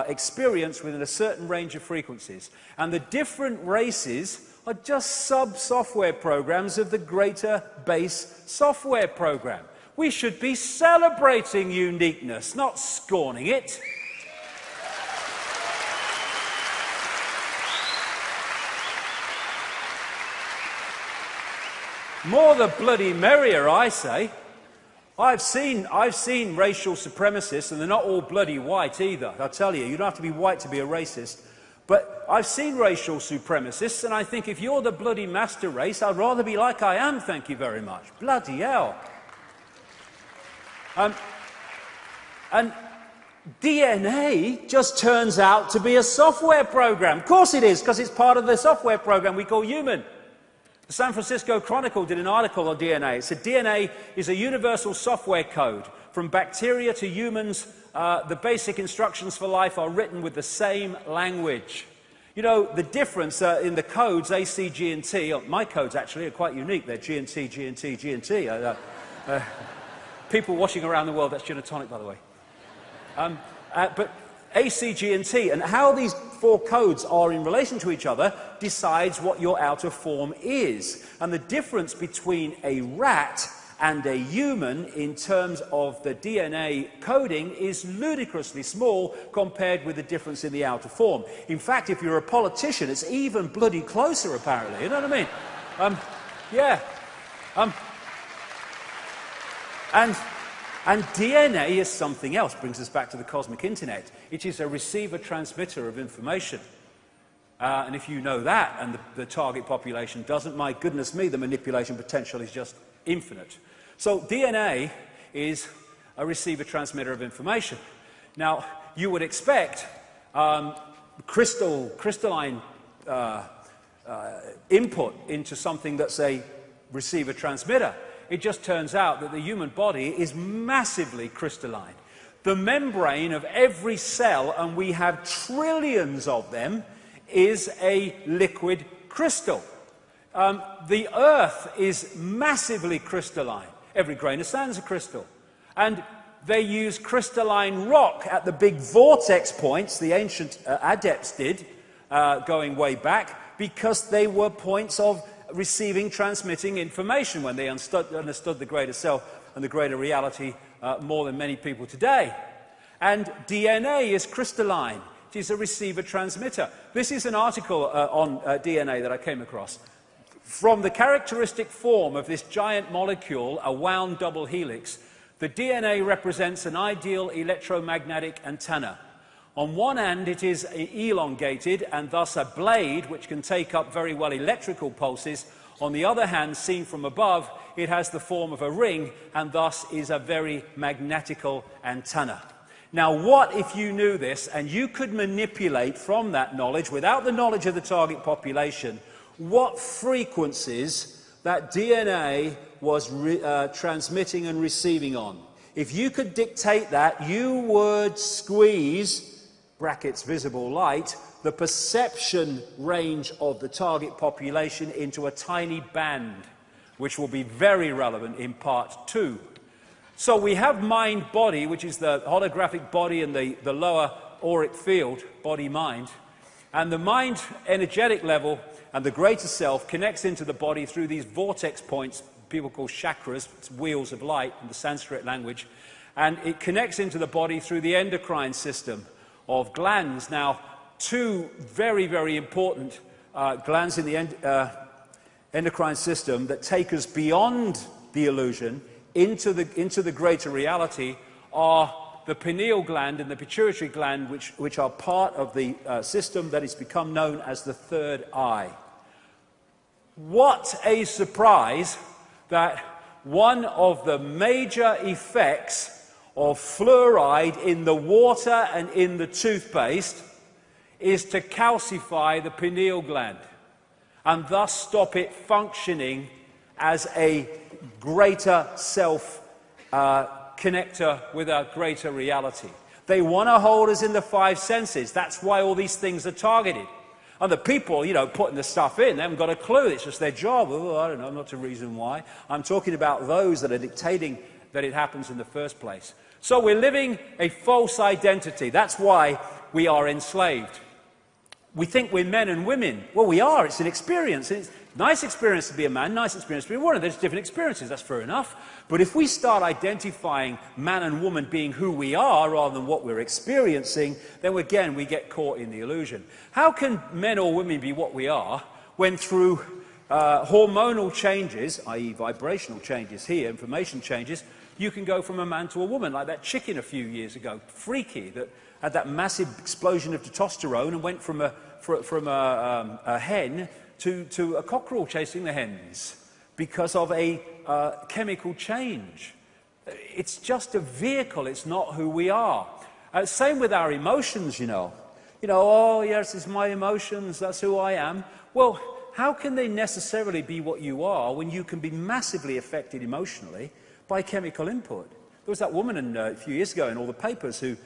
Speaker 1: experience within a certain range of frequencies. And the different races are just sub-software programs of the greater base software program. We should be celebrating uniqueness, not scorning it. More the bloody merrier, I say. I've seen racial supremacists, and they're not all bloody white either. I'll tell you, you don't have to be white to be a racist. But I've seen racial supremacists, and I think if you're the bloody master race, I'd rather be like I am, thank you very much. Bloody hell. And DNA just turns out to be a software program. Of course it is, because it's part of the software program we call human. The San Francisco Chronicle did an article on DNA. It said DNA is a universal software code. From bacteria to humans, the basic instructions for life are written with the same language. You know, the difference in the codes, A, C, G, and T, my codes actually are quite unique. They're G and T, G and T, G and T. People watching around the world, that's gin and tonic, by the way. But A, C, G, and T, and how these four codes are in relation to each other decides what your outer form is. And the difference between a rat and a human in terms of the DNA coding is ludicrously small compared with the difference in the outer form. In fact, if you're a politician, it's even bloody closer, apparently. You know what I mean? Yeah. And DNA is something else. Brings us back to the cosmic internet. It is a receiver-transmitter of information. And if you know that, and the target population doesn't, my goodness me, the manipulation potential is just infinite. So DNA is a receiver-transmitter of information. Now, you would expect crystalline input into something that's a receiver-transmitter. It just turns out that the human body is massively crystalline. The membrane of every cell, and we have trillions of them, is a liquid crystal. The Earth is massively crystalline. Every grain of sand is a crystal. And they use crystalline rock at the big vortex points, the ancient adepts did, going way back, because they were points of receiving, transmitting information when they understood the greater self and the greater reality more than many people today. And DNA is crystalline. It is a receiver-transmitter. This is an article on DNA that I came across. From the characteristic form of this giant molecule, a wound double helix, the DNA represents an ideal electromagnetic antenna. On one end, it is elongated and thus a blade which can take up very well electrical pulses. On the other hand, seen from above, it has the form of a ring and thus is a very magnetical antenna. Now, what if you knew this and you could manipulate from that knowledge, without the knowledge of the target population, what frequencies that DNA was transmitting and receiving on? If you could dictate that, you would squeeze, brackets visible light, the perception range of the target population into a tiny band which will be very relevant in part 2. So we have mind-body, which is the holographic body and the lower auric field, body-mind. And the mind energetic level and the greater self connects into the body through these vortex points, people call chakras, it's wheels of light in the Sanskrit language. And it connects into the body through the endocrine system of glands. Now, two very, very important glands in the endocrine system that take us beyond the illusion into the greater reality are the pineal gland and the pituitary gland, which are part of the system that has become known as the third eye. What a surprise that one of the major effects of fluoride in the water and in the toothpaste is to calcify the pineal gland and thus stop it functioning as a greater self connector with a greater reality. They want to hold us in the five senses. That's why all these things are targeted. And the people, you know, putting the stuff in, they haven't got a clue. It's just their job. Oh, I don't know, not a reason why. I'm talking about those that are dictating that it happens in the first place. So we're living a false identity. That's why we are enslaved. We think we're men and women. Well, we are. It's an experience. It's a nice experience to be a man, nice experience to be a woman. There's different experiences. That's fair enough. But if we start identifying man and woman being who we are rather than what we're experiencing, then again, we get caught in the illusion. How can men or women be what we are when through hormonal changes, i.e. vibrational changes here, information changes, you can go from a man to a woman, like that chicken a few years ago, freaky, that had that massive explosion of testosterone and went from a hen to a cockerel chasing the hens because of a chemical change. It's just a vehicle, it's not who we are. Same with our emotions, you know. Oh yes, it's my emotions, that's who I am. Well, how can they necessarily be what you are when you can be massively affected emotionally by chemical input? There was that woman a few years ago in all the papers who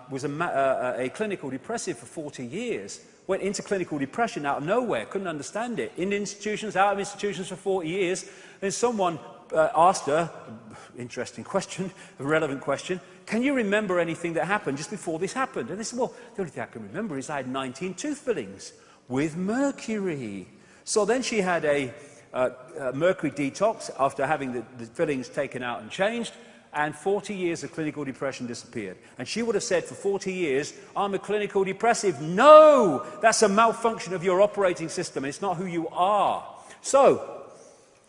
Speaker 1: was a clinical depressive for 40 years, went into clinical depression out of nowhere, couldn't understand it, in institutions, out of institutions for 40 years. Then someone asked her, interesting question, a relevant question, can you remember anything that happened just before this happened? And they said, well, the only thing I can remember is I had 19 tooth fillings with mercury. So then she had a mercury detox after having the fillings taken out and changed, and 40 years of clinical depression disappeared. And she would have said for 40 years, I'm a clinical depressive. No! That's a malfunction of your operating system. It's not who you are. So,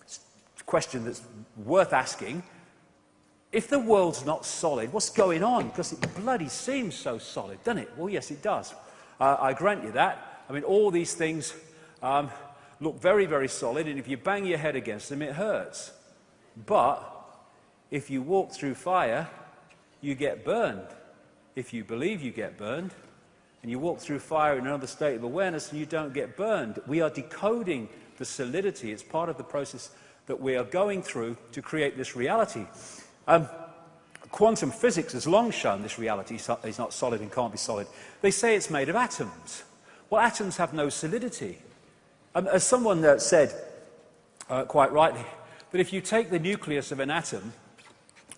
Speaker 1: it's a question that's worth asking. If the world's not solid, what's going on? Because it bloody seems so solid, doesn't it? Well, yes, it does. I grant you that. I mean, all these things look very, very solid, and if you bang your head against them, it hurts. But if you walk through fire, you get burned. If you believe you get burned, and you walk through fire in another state of awareness and you don't get burned, we are decoding the solidity. It's part of the process that we are going through to create this reality. Quantum physics has long shown this reality is not solid and can't be solid. They say it's made of atoms. Well, atoms have no solidity. As someone said, quite rightly, that if you take the nucleus of an atom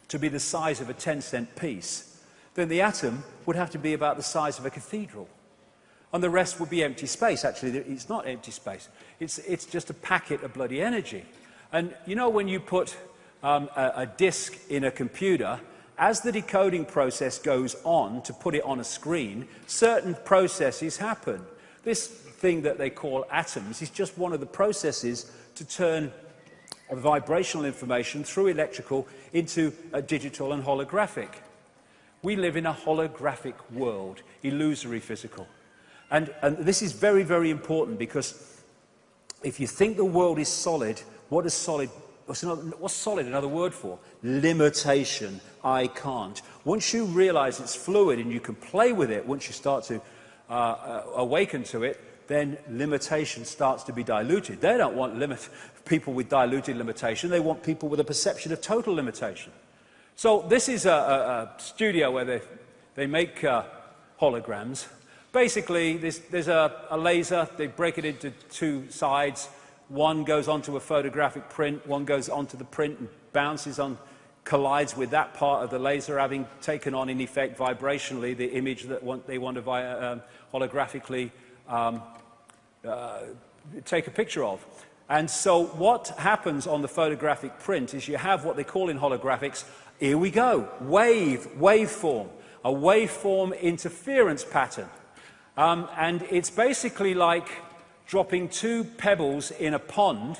Speaker 1: to be the size of a 10-cent piece, then the atom would have to be about the size of a cathedral. And the rest would be empty space. Actually, it's not empty space. It's just a packet of bloody energy. And you know when you put a disk in a computer, as the decoding process goes on to put it on a screen, certain processes happen. This thing that they call atoms is just one of the processes to turn vibrational information through electrical into a digital and holographic. We live in a holographic world, illusory physical. And this is very, very important because if you think the world is solid, what is solid? What's solid another word for? Limitation. I can't. Once you realize it's fluid and you can play with it, once you start to awaken to it, then limitation starts to be diluted. They don't want people with diluted limitation. They want people with a perception of total limitation. So this is a studio where they make holograms. Basically, there's a laser. They break it into two sides. One goes onto a photographic print, one goes onto the print and bounces on, collides with that part of the laser, having taken on, in effect, vibrationally, the image that they want to holographically take a picture of. And so what happens on the photographic print is you have what they call in holographics, here we go, waveform, a waveform interference pattern. And it's basically like dropping two pebbles in a pond,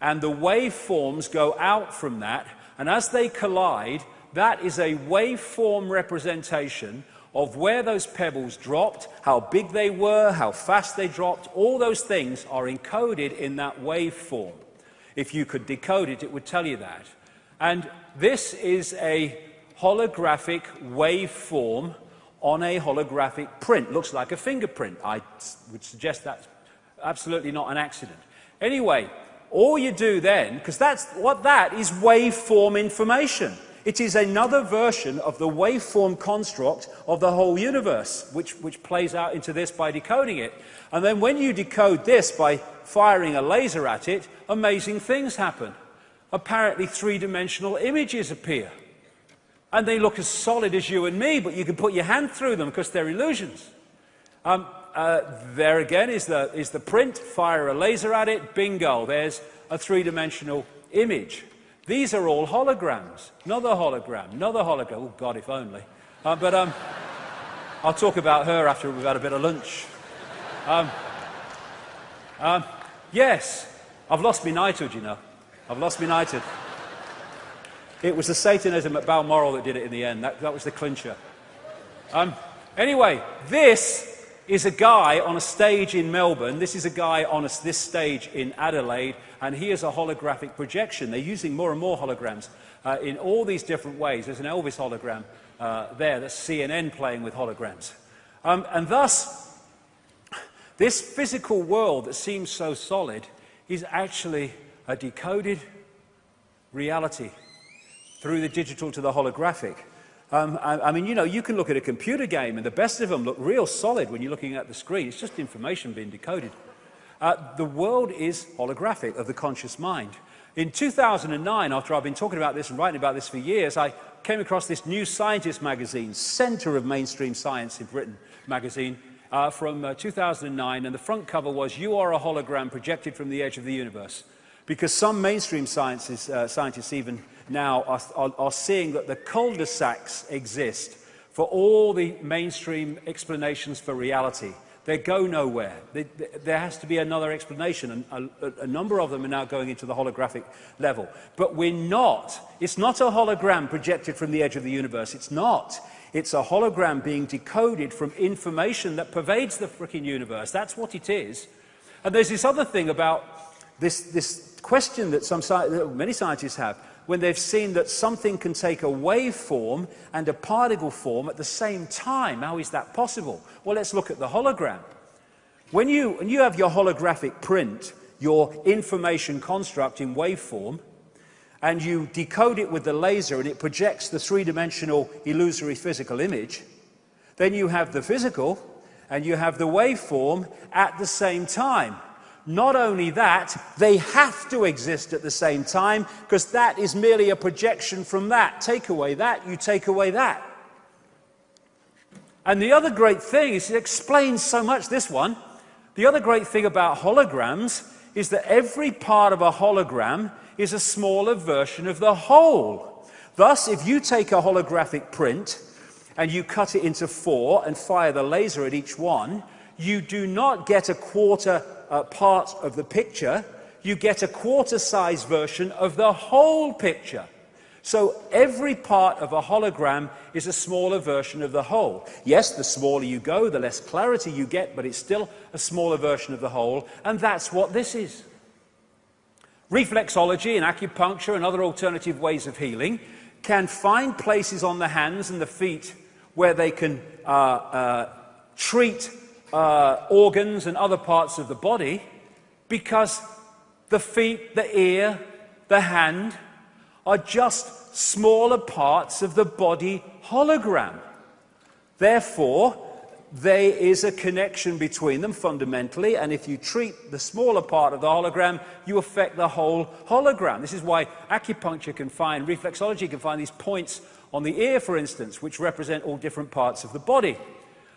Speaker 1: and the waveforms go out from that, and as they collide, that is a waveform representation of where those pebbles dropped, how big they were, how fast they dropped. All those things are encoded in that waveform. If you could decode it, it would tell you that. And this is a holographic waveform on a holographic print. Looks like a fingerprint. I would suggest that's absolutely not an accident. Anyway, all you do then, because that is waveform information. It is another version of the waveform construct of the whole universe, which plays out into this by decoding it. And then when you decode this by firing a laser at it, amazing things happen. Apparently three-dimensional images appear. And they look as solid as you and me, but you can put your hand through them because they're illusions. There again is the print, fire a laser at it, bingo, there's a three-dimensional image. These are all holograms. Another hologram, another hologram. Oh, God, if only. But I'll talk about her after we've had a bit of lunch. Yes, I've lost my knighthood, you know. I've lost my knighthood. It was the Satanism at Balmoral that did it in the end. That was the clincher. Anyway, this is a guy on a stage in Melbourne. This is a guy on this stage in Adelaide, and he is a holographic projection. They're using more and more holograms in all these different ways. There's an Elvis hologram there. That's CNN playing with holograms. And thus, this physical world that seems so solid is actually a decoded reality through the digital to the holographic. I mean, you know, you can look at a computer game and the best of them look real solid when you're looking at the screen. It's just information being decoded. The world is holographic of the conscious mind. In 2009, after I've been talking about this and writing about this for years, I came across this New Scientist magazine, centre of mainstream science in Britain magazine, from 2009, and the front cover was, "You are a hologram projected from the edge of the universe." Because some mainstream scientists even now are seeing that the cul-de-sacs exist for all the mainstream explanations for reality. They go nowhere. There has to be another explanation, and a number of them are now going into the holographic level. But we're not. It's not a hologram projected from the edge of the universe. It's not. It's a hologram being decoded from information that pervades the frickin' universe. That's what it is. And there's this other thing about this question that many scientists have, when they've seen that something can take a waveform and a particle form at the same time. How is that possible? Well, let's look at the hologram. When you have your holographic print, your information construct in waveform, and you decode it with the laser and it projects the three-dimensional illusory physical image, then you have the physical and you have the waveform at the same time. Not only that, they have to exist at the same time, because that is merely a projection from that. Take away that, you take away that. And the other great thing is, it explains so much, this one. The other great thing about holograms is that every part of a hologram is a smaller version of the whole. Thus, if you take a holographic print and you cut it into 4 and fire the laser at each one, you do not get a quarter part of the picture, you get a quarter-size version of the whole picture. So every part of a hologram is a smaller version of the whole. Yes, the smaller you go, the less clarity you get, but it's still a smaller version of the whole, and that's what this is. Reflexology and acupuncture and other alternative ways of healing can find places on the hands and the feet where they can treat organs and other parts of the body, because the feet, the ear, the hand are just smaller parts of the body hologram. Therefore, there is a connection between them fundamentally, and if you treat the smaller part of the hologram, you affect the whole hologram. This is why acupuncture can find, reflexology can find these points on the ear, for instance, which represent all different parts of the body.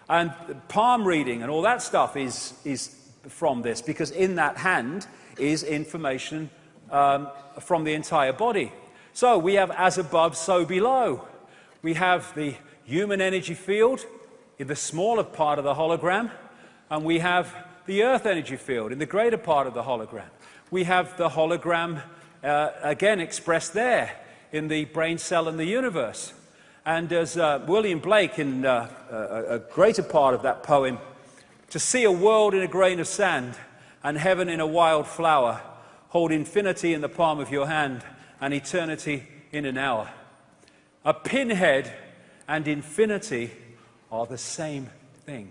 Speaker 1: And palm reading and all that stuff is from this, because in that hand is information from the entire body. So we have as above, so below. We have the human energy field in the smaller part of the hologram, and we have the earth energy field in the greater part of the hologram. We have the hologram, again, expressed there in the brain cell and the universe. And as William Blake, in a greater part of that poem, to see a world in a grain of sand and heaven in a wild flower, hold infinity in the palm of your hand and eternity in an hour. A pinhead and infinity are the same thing.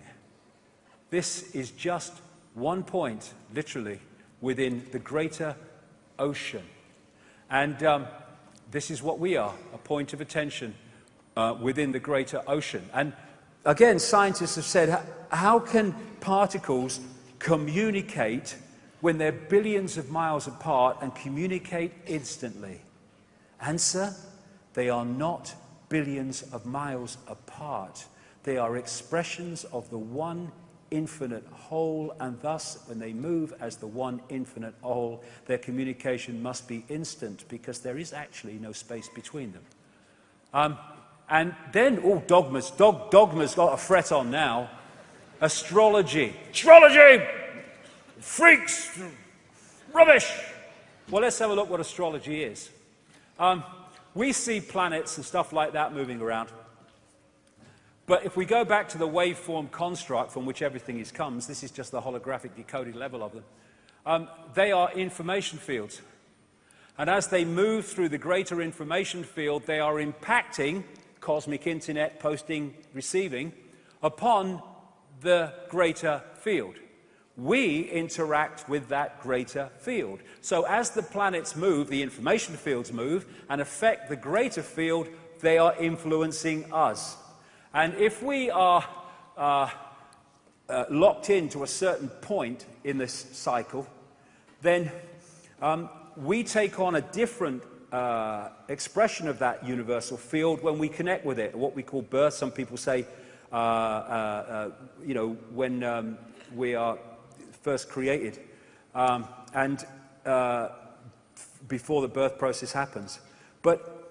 Speaker 1: This is just one point, literally, within the greater ocean. And this is what we are, a point of attention within the greater ocean. And again, scientists have said, how can particles communicate when they're billions of miles apart and communicate instantly? Answer, they are not billions of miles apart. They are expressions of the one infinite whole, and thus, when they move as the one infinite whole, their communication must be instant, because there is actually no space between them. And then, dogmas. Dogma's got a fret on now. Astrology. Astrology! Freaks! Rubbish! Well, let's have a look what astrology is. We see planets and stuff like that moving around. But if we go back to the waveform construct from which everything comes, this is just the holographic decoded level of them, they are information fields. And as they move through the greater information field, they are impacting cosmic internet, posting, receiving, upon the greater field. We interact with that greater field. So as the planets move, the information fields move, and affect the greater field, they are influencing us. And if we are locked into a certain point in this cycle, then we take on a different expression of that universal field when we connect with it, what we call birth. Some people say, when we are first created, and before the birth process happens. But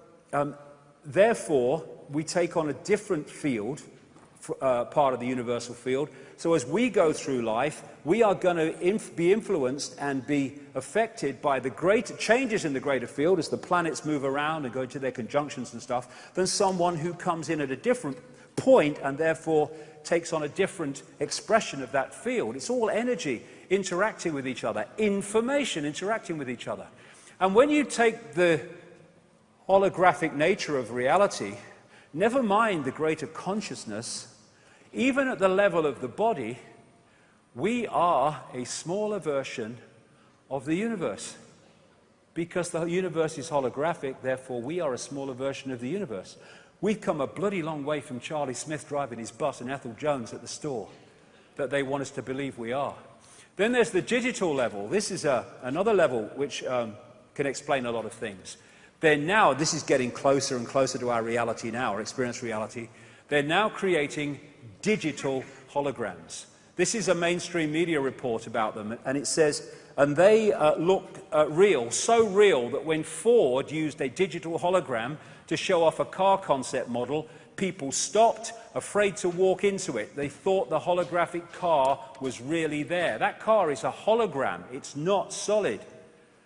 Speaker 1: therefore, we take on a different field, part of the universal field. So as we go through life, we are going to be influenced and be affected by the greater changes in the greater field as the planets move around and go into their conjunctions and stuff, than someone who comes in at a different point and therefore takes on a different expression of that field. It's all energy interacting with each other, information interacting with each other. And when you take the holographic nature of reality, never mind the greater consciousness, even at the level of the body, we are a smaller version of the universe. Because the universe is holographic, therefore we are a smaller version of the universe. We've come a bloody long way from Charlie Smith driving his bus and Ethel Jones at the store, that they want us to believe we are. Then there's the digital level. This is another level which can explain a lot of things. Then now, this is getting closer and closer to our reality now, our experienced reality. They're now creating digital holograms. This is a mainstream media report about them, and it says, and they look real, so real that when Ford used a digital hologram to show off a car concept model, people stopped, afraid to walk into it. They thought the holographic car was really there. That car is a hologram. It's not solid,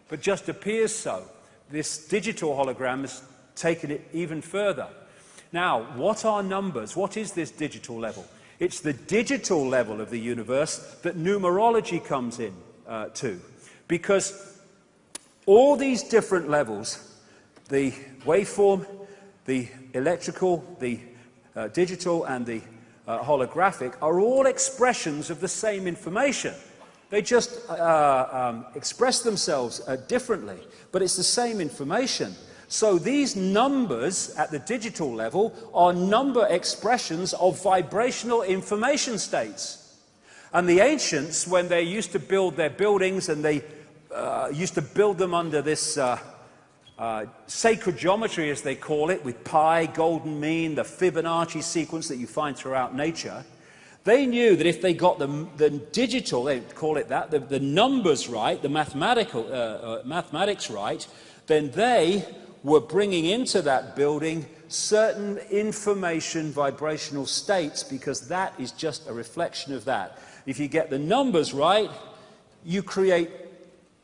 Speaker 1: but just appears so. This digital hologram has taken it even further. Now, what are numbers? What is this digital level? It's the digital level of the universe that numerology comes in to. Because all these different levels, the waveform, the electrical, the digital, and the holographic, are all expressions of the same information. They just express themselves differently, but it's the same information. So these numbers at the digital level are number expressions of vibrational information states. And the ancients, when they used to build their buildings, and they used to build them under this sacred geometry, as they call it, with pi, golden mean, the Fibonacci sequence that you find throughout nature, they knew that if they got the digital, they call it that, the numbers right, the mathematics right, then they were bringing into that building certain information vibrational states, because that is just a reflection of that. If you get the numbers right, you create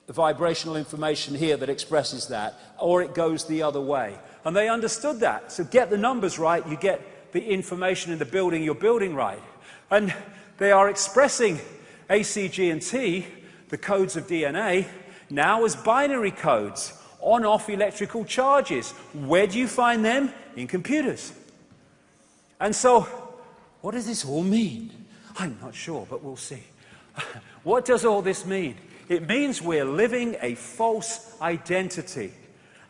Speaker 1: the vibrational information here that expresses that, or it goes the other way. And they understood that. So get the numbers right, you get the information in the building you're building right. And they are expressing A, C, G, and T, the codes of DNA, now as binary codes, on-off electrical charges. Where do you find them? In computers. And so, what does this all mean? I'm not sure, but we'll see. What does all this mean? It means we're living a false identity.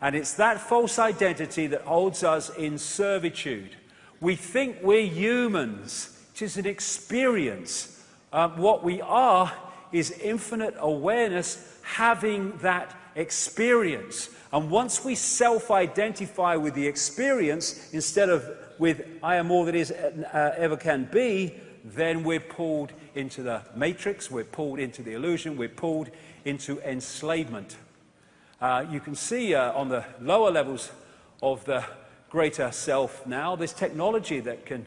Speaker 1: And it's that false identity that holds us in servitude. We think we're humans. It is an experience. What we are is infinite awareness having that experience. And once we self-identify with the experience instead of with I am all that is ever can be, then we're pulled into the matrix, we're pulled into the illusion, we're pulled into enslavement. You can see on the lower levels of the greater self now, this technology that can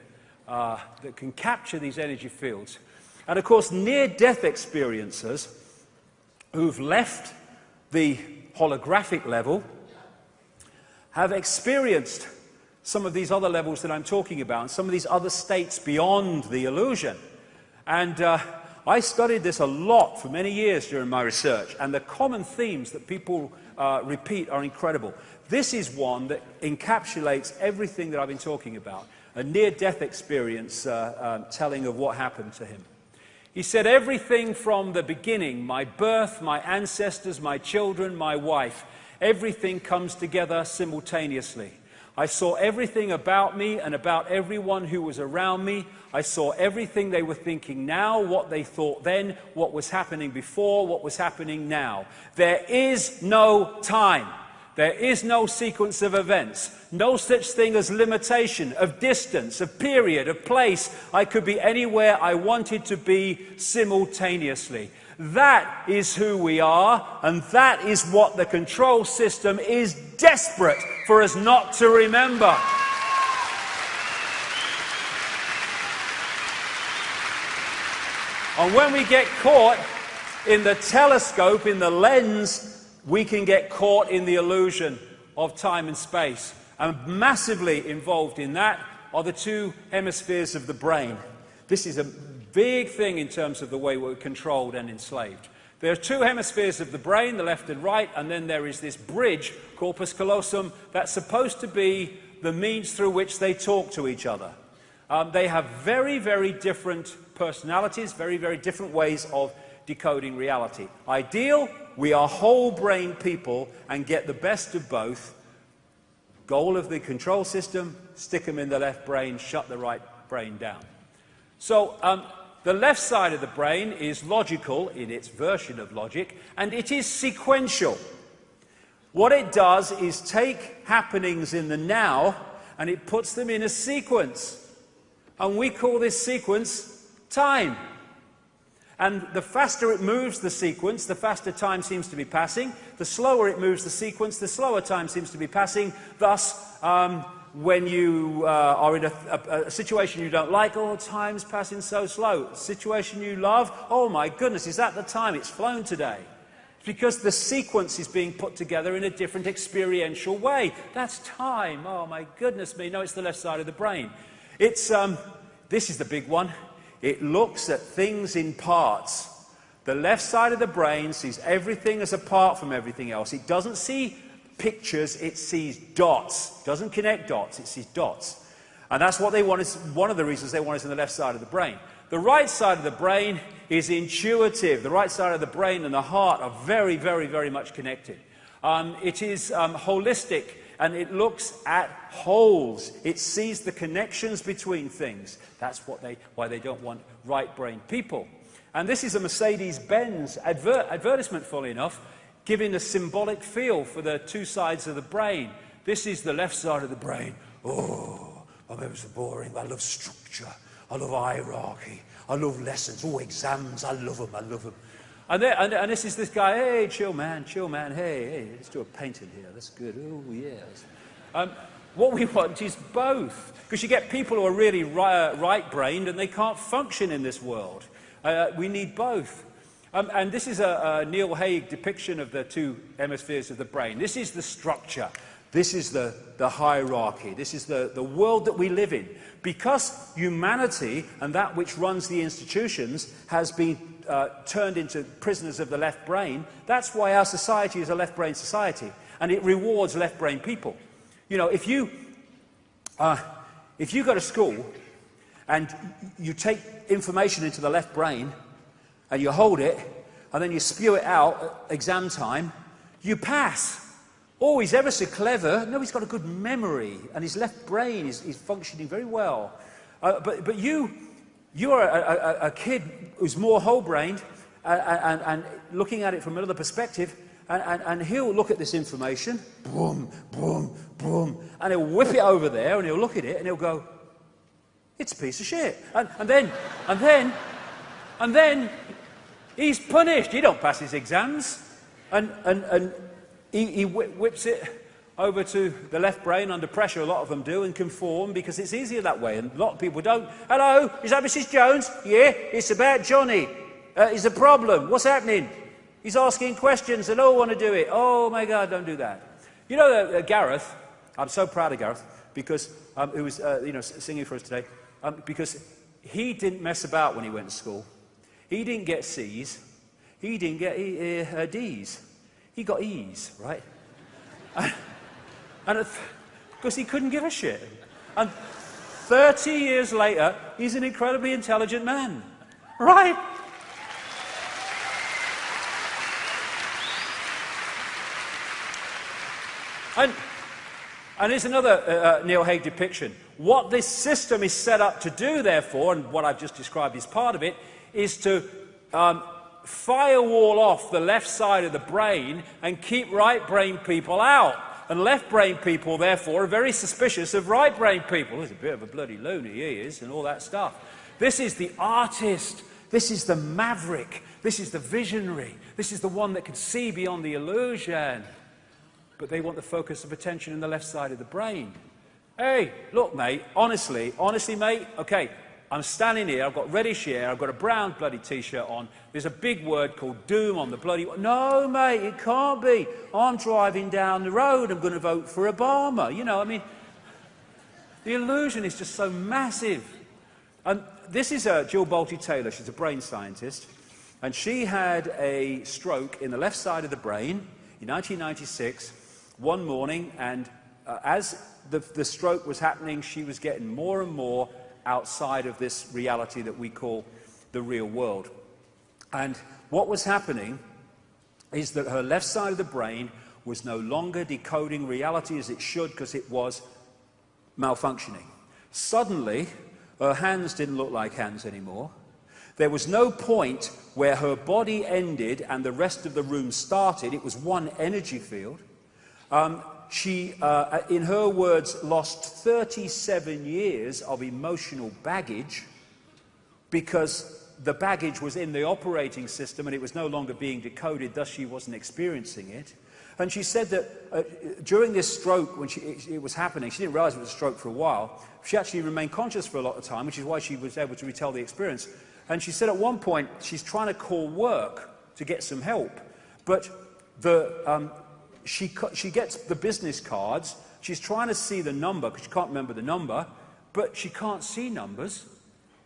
Speaker 1: capture these energy fields. And of course, near-death experiencers who've left the holographic level have experienced some of these other levels that I'm talking about, and some of these other states beyond the illusion. And I studied this a lot for many years during my research, and the common themes that people repeat are incredible. This is one that encapsulates everything that I've been talking about. A near-death experience telling of what happened to him. He said, everything from the beginning, my birth, my ancestors, my children, my wife, everything comes together simultaneously. I saw everything about me and about everyone who was around me. I saw everything they were thinking now, what they thought then, what was happening before, what was happening now. There is no time. There is no sequence of events, no such thing as limitation of distance, of period, of place. I could be anywhere I wanted to be simultaneously. That is who we are, and that is what the control system is desperate for us not to remember. And when we get caught in the telescope, in the lens, we can get caught in the illusion of time and space. And massively involved in that are the two hemispheres of the brain. This is a big thing in terms of the way we're controlled and enslaved. There are two hemispheres of the brain, the left and right, and then there is this bridge, corpus callosum, that's supposed to be the means through which they talk to each other. They have very, very different personalities, very, very different ways of decoding reality. Ideal, we are whole brain people and get the best of both. Goal of the control system, stick them in the left brain, shut the right brain down. So the left side of the brain is logical in its version of logic, and it is sequential. What it does is take happenings in the now and it puts them in a sequence. And we call this sequence time. And the faster it moves the sequence, the faster time seems to be passing. The slower it moves the sequence, the slower time seems to be passing. Thus, when you are in a situation you don't like, oh, time's passing so slow. Situation you love, oh my goodness, is that the time? It's flown today. It's because the sequence is being put together in a different experiential way. That's time. Oh my goodness me. No, it's the left side of the brain. It's, this is the big one. It looks at things in parts. The left side of the brain sees everything as apart from everything else. It doesn't see pictures, it sees dots. It doesn't connect dots, it sees dots. And that's what they want, is one of the reasons they want us in the left side of the brain. The right side of the brain is intuitive. The right side of the brain and the heart are very, very, very much connected. It is holistic, and it looks at wholes. It sees the connections between things. That's why they don't want right-brained people. And this is a Mercedes-Benz advertisement, fully enough, giving a symbolic feel for the two sides of the brain. This is the left side of the brain. Oh, I'm ever so boring. I love structure. I love hierarchy. I love lessons. Oh, exams. I love them. And this is this guy. Hey, chill, man. Hey, let's do a painting here. That's good. Oh, yes. What we want is both. Because you get people who are really right-brained and they can't function in this world. We need both. And this is a Neil Haig depiction of the two hemispheres of the brain. This is the structure. This is the hierarchy. This is the world that we live in. Because humanity and that which runs the institutions has been turned into prisoners of the left brain, that's why our society is a left-brain society. And it rewards left-brain people. You know, if you go to school and you take information into the left brain and you hold it and then you spew it out at exam time, you pass. Oh, he's ever so clever. No, he's got a good memory and his left brain is functioning very well. But you are a kid who's more whole-brained and looking at it from another perspective, and he'll look at this information, boom, boom, boom, and he'll whip it over there and he'll look at it and he'll go, it's a piece of shit. And then he's punished. He don't pass his exams. And he whips it over to the left brain under pressure. A lot of them do and conform because it's easier that way. And a lot of people don't. Hello, is that Mrs. Jones? Yeah, it's about Johnny. Is a problem. What's happening? He's asking questions and all want to do it. Oh my God, don't do that. You know, Gareth, I'm so proud of Gareth because who was singing for us today. Because he didn't mess about when he went to school. He didn't get C's. He didn't get D's. He got E's, right? And because he couldn't give a shit. And 30 years later, he's an incredibly intelligent man, right? And here's another Neil Haig depiction. What this system is set up to do, therefore, and what I've just described is part of it, is to firewall off the left side of the brain and keep right-brain people out. And left-brain people, therefore, are very suspicious of right-brain people. He's a bit of a bloody loony, he is, and all that stuff. This is the artist. This is the maverick. This is the visionary. This is the one that can see beyond the illusion. But they want the focus of attention in the left side of the brain. Hey, look, mate, honestly, mate, okay, I'm standing here, I've got reddish hair, I've got a brown bloody T-shirt on, there's a big word called doom on the bloody... No, mate, it can't be. I'm driving down the road, I'm going to vote for Obama. You know, I mean, the illusion is just so massive. And this is Jill Bolte-Taylor, she's a brain scientist, and she had a stroke in the left side of the brain in 1996, one morning, and as the stroke was happening, she was getting more and more outside of this reality that we call the real world. And what was happening is that her left side of the brain was no longer decoding reality as it should because it was malfunctioning. Suddenly, her hands didn't look like hands anymore. There was no point where her body ended and the rest of the room started. It was one energy field. She, in her words, lost 37 years of emotional baggage because the baggage was in the operating system and it was no longer being decoded, thus she wasn't experiencing it. And she said that during this stroke, when it was happening, she didn't realize it was a stroke for a while. She actually remained conscious for a lot of time, which is why she was able to retell the experience. And she said at one point, she's trying to call work to get some help, but she gets the business cards, she's trying to see the number, because she can't remember the number, but she can't see numbers.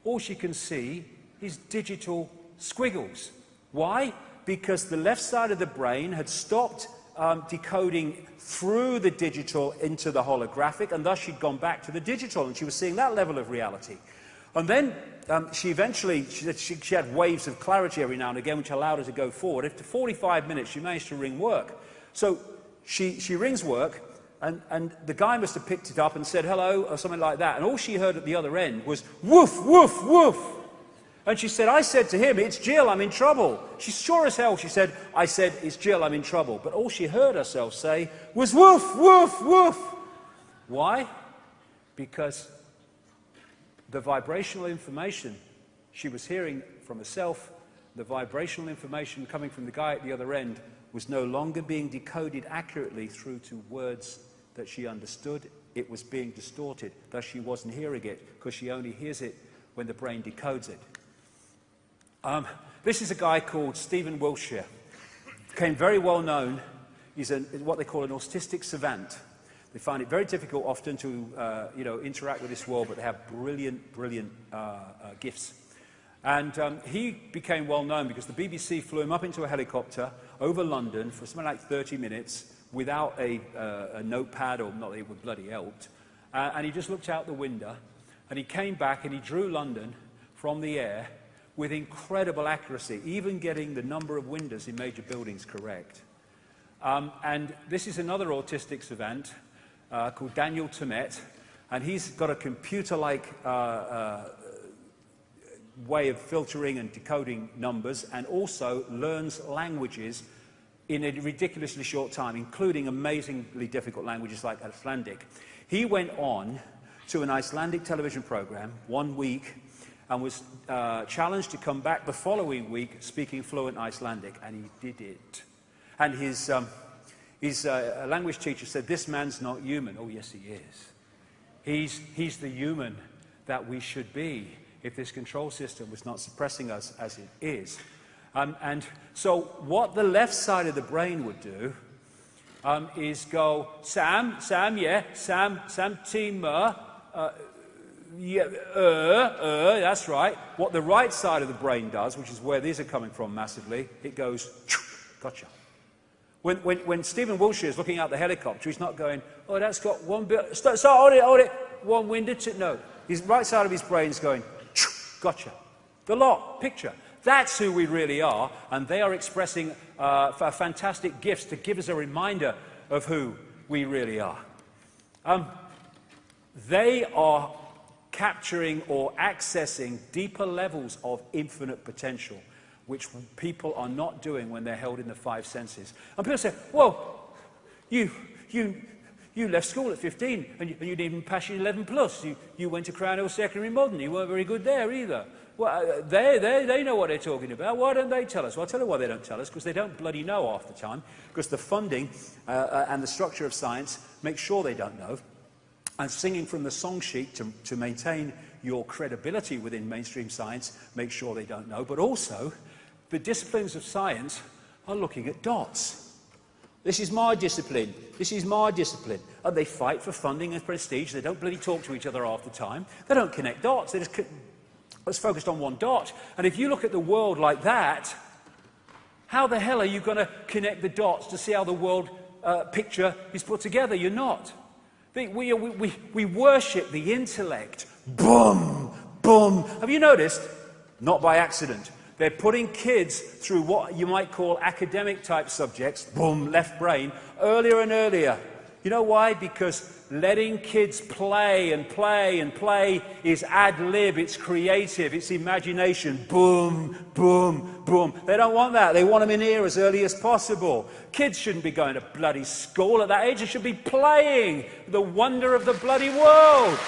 Speaker 1: All she can see is digital squiggles. Why? Because the left side of the brain had stopped decoding through the digital into the holographic, and thus she'd gone back to the digital, and she was seeing that level of reality. And then she eventually, she had waves of clarity every now and again, which allowed her to go forward. After 45 minutes, she managed to ring work. So she rings work, And the guy must have picked it up and said hello or something like that. And all she heard at the other end was woof, woof, woof. And she said, I said to him, it's Jill, I'm in trouble. She's sure as hell, she said, I said, it's Jill, I'm in trouble. But all she heard herself say was woof, woof, woof. Why? Because the vibrational information she was hearing from herself, the vibrational information coming from the guy at the other end, was no longer being decoded accurately through to words that she understood. It was being distorted, thus she wasn't hearing it, because she only hears it when the brain decodes it. This is a guy called Stephen Wiltshire. Became very well known. He's what they call an autistic savant. They find it very difficult often to interact with this world, but they have brilliant gifts. And he became well known because the BBC flew him up into a helicopter over London for something like 30 minutes without a notepad, or not that it would bloody helped. And he just looked out the window, and he came back and he drew London from the air with incredible accuracy, even getting the number of windows in major buildings correct. And this is another autistic savant called Daniel Tammet, and he's got a computer-like way of filtering and decoding numbers, and also learns languages in a ridiculously short time, including amazingly difficult languages like Icelandic. He went on to an Icelandic television program 1 week and was challenged to come back the following week speaking fluent Icelandic, and he did it. And his language teacher said, this man's not human. Oh, yes, he is. He's the human that we should be if this control system was not suppressing us as it is. And so what the left side of the brain would do is go, Sam, yeah, Sam, team, yeah, that's right. What the right side of the brain does, which is where these are coming from massively, it goes, gotcha. When Stephen Wiltshire is looking out the helicopter, he's not going, oh, that's got one bit, start, hold it, one window to, no. His right side of his brain is going, gotcha. The lot, picture. That's who we really are, and they are expressing fantastic gifts to give us a reminder of who we really are. They are capturing or accessing deeper levels of infinite potential, which people are not doing when they're held in the five senses. And people say, well, you left school at 15 and you didn't even pass your 11 plus. You went to Crown Hill Secondary Modern. You weren't very good there either. Well, they know what they're talking about. Why don't they tell us? Well, I'll tell you why they don't tell us, because they don't bloody know half the time, because the funding and the structure of science make sure they don't know. And singing from the song sheet to maintain your credibility within mainstream science make sure they don't know. But also, the disciplines of science are looking at dots. This is my discipline. This is my discipline. And they fight for funding and prestige. They don't bloody talk to each other half the time. They don't connect dots. They're just focused on one dot. And if you look at the world like that, how the hell are you going to connect the dots to see how the world picture is put together? You're not. We worship the intellect. Boom, boom. Have you noticed? Not by accident. They're putting kids through what you might call academic-type subjects, boom, left brain, earlier and earlier. You know why? Because letting kids play and play and play is ad-lib, it's creative, it's imagination. Boom, boom, boom. They don't want that. They want them in here as early as possible. Kids shouldn't be going to bloody school at that age. They should be playing the wonder of the bloody world.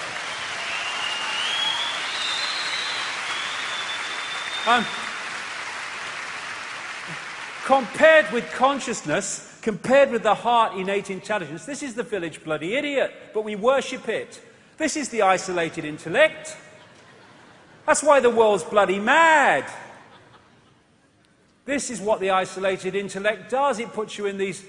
Speaker 1: Compared with consciousness, compared with the heart innate intelligence, this is the village bloody idiot, but we worship it. This is the isolated intellect. That's why the world's bloody mad. This is what the isolated intellect does. It puts you in these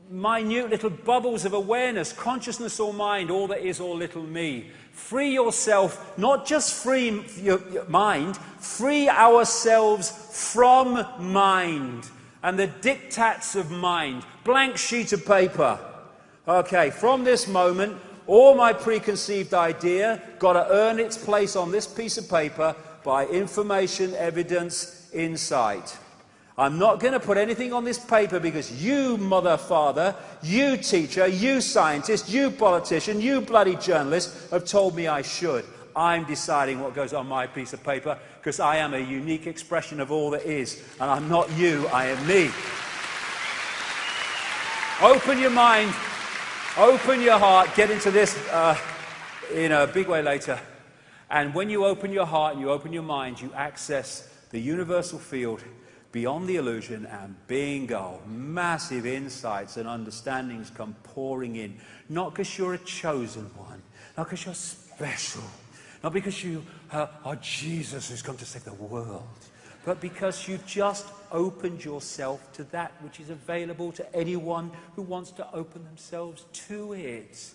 Speaker 1: minute little bubbles of awareness, consciousness or mind, all that is or little me. Free yourself, not just free your mind, free ourselves from mind and the diktats of mind. Blank sheet of paper. Okay, from this moment, all my preconceived idea got to earn its place on this piece of paper by information, evidence, insight. I'm not going to put anything on this paper because you, mother, father, you teacher, you scientist, you politician, you bloody journalist have told me I should. I'm deciding what goes on my piece of paper because I am a unique expression of all that is. And I'm not you, I am me. Open your mind, open your heart, get into this in a big way later. And when you open your heart and you open your mind, you access the universal field beyond the illusion, and bingo, massive insights and understandings come pouring in. Not because you're a chosen one, not because you're special, not because you are Jesus who's come to save the world, but because you've just opened yourself to that which is available to anyone who wants to open themselves to it.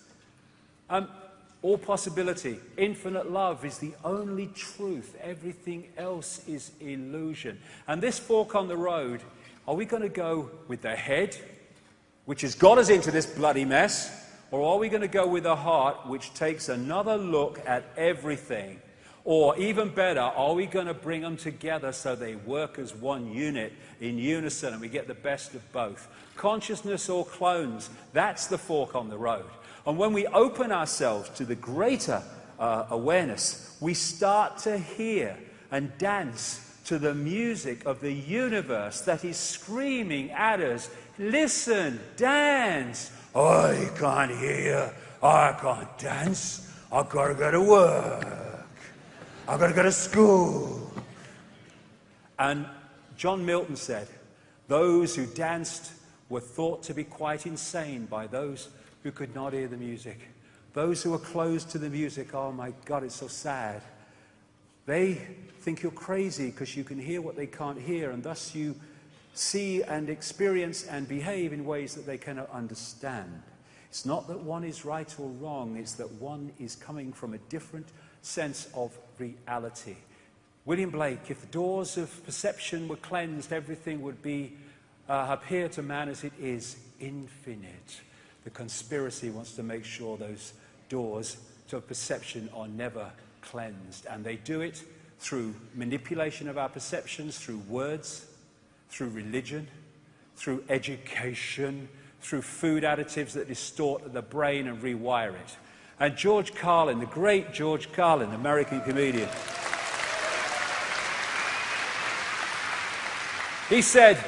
Speaker 1: All possibility, infinite love is the only truth. Everything else is illusion. And this fork on the road, are we going to go with the head, which has got us into this bloody mess, or are we going to go with the heart, which takes another look at everything? Or even better, are we going to bring them together so they work as one unit in unison and we get the best of both? Consciousness or clones, that's the fork on the road. And when we open ourselves to the greater awareness, we start to hear and dance to the music of the universe that is screaming at us, listen, dance. I can't hear, I can't dance, I've got to go to work, I've got to go to school. And John Milton said, those who danced were thought to be quite insane by those who could not hear the music. Those who are closed to the music, oh my God, it's so sad. They think you're crazy because you can hear what they can't hear, and thus you see and experience and behave in ways that they cannot understand. It's not that one is right or wrong, it's that one is coming from a different sense of reality. William Blake, if the doors of perception were cleansed, everything would be appear to man as it is, infinite. The conspiracy wants to make sure those doors to perception are never cleansed. And they do it through manipulation of our perceptions, through words, through religion, through education, through food additives that distort the brain and rewire it. And George Carlin, the great George Carlin, American comedian, he said,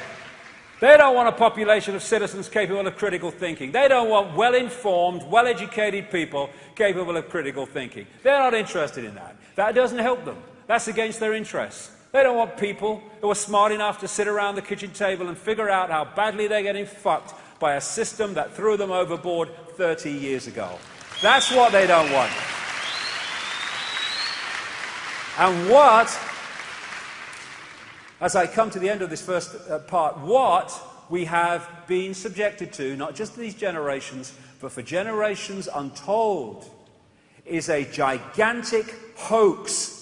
Speaker 1: they don't want a population of citizens capable of critical thinking. They don't want well-informed, well-educated people capable of critical thinking. They're not interested in that. That doesn't help them. That's against their interests. They don't want people who are smart enough to sit around the kitchen table and figure out how badly they're getting fucked by a system that threw them overboard 30 years ago. That's what they don't want. And what, as I come to the end of this first part, what we have been subjected to, not just these generations, but for generations untold, is a gigantic hoax.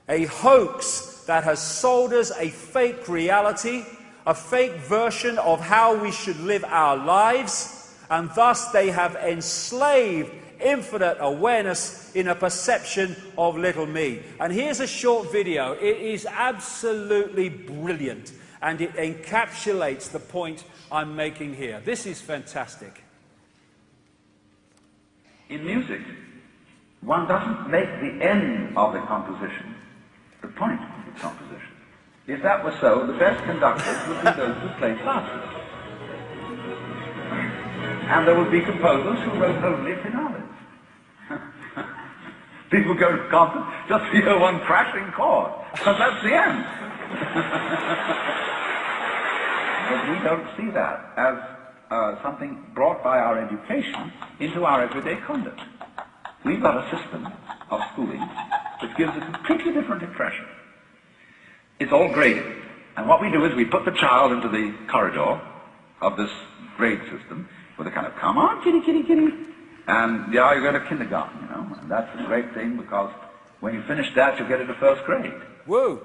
Speaker 1: A hoax that has sold us a fake reality, a fake version of how we should live our lives, and thus they have enslaved infinite awareness in a perception of little me. And here's a short video. It is absolutely brilliant, and it encapsulates the point I'm making here. This is fantastic.
Speaker 3: In music, one doesn't make the end of the composition the point of the composition. If that were so, the best conductors would be those who play fastest. And there would be composers who wrote only finales. People go to concert just to hear one crashing chord, because that's the end. But we don't see that as something brought by our education into our everyday conduct. We've got a system of schooling which gives a completely different impression. It's all graded. And what we do is we put the child into the corridor of this grade system with a kind of, come on, kitty, kitty, kitty. And yeah, you're going to kindergarten, you know. And that's a great thing, because when you finish that, you'll get into first grade.
Speaker 1: Woo!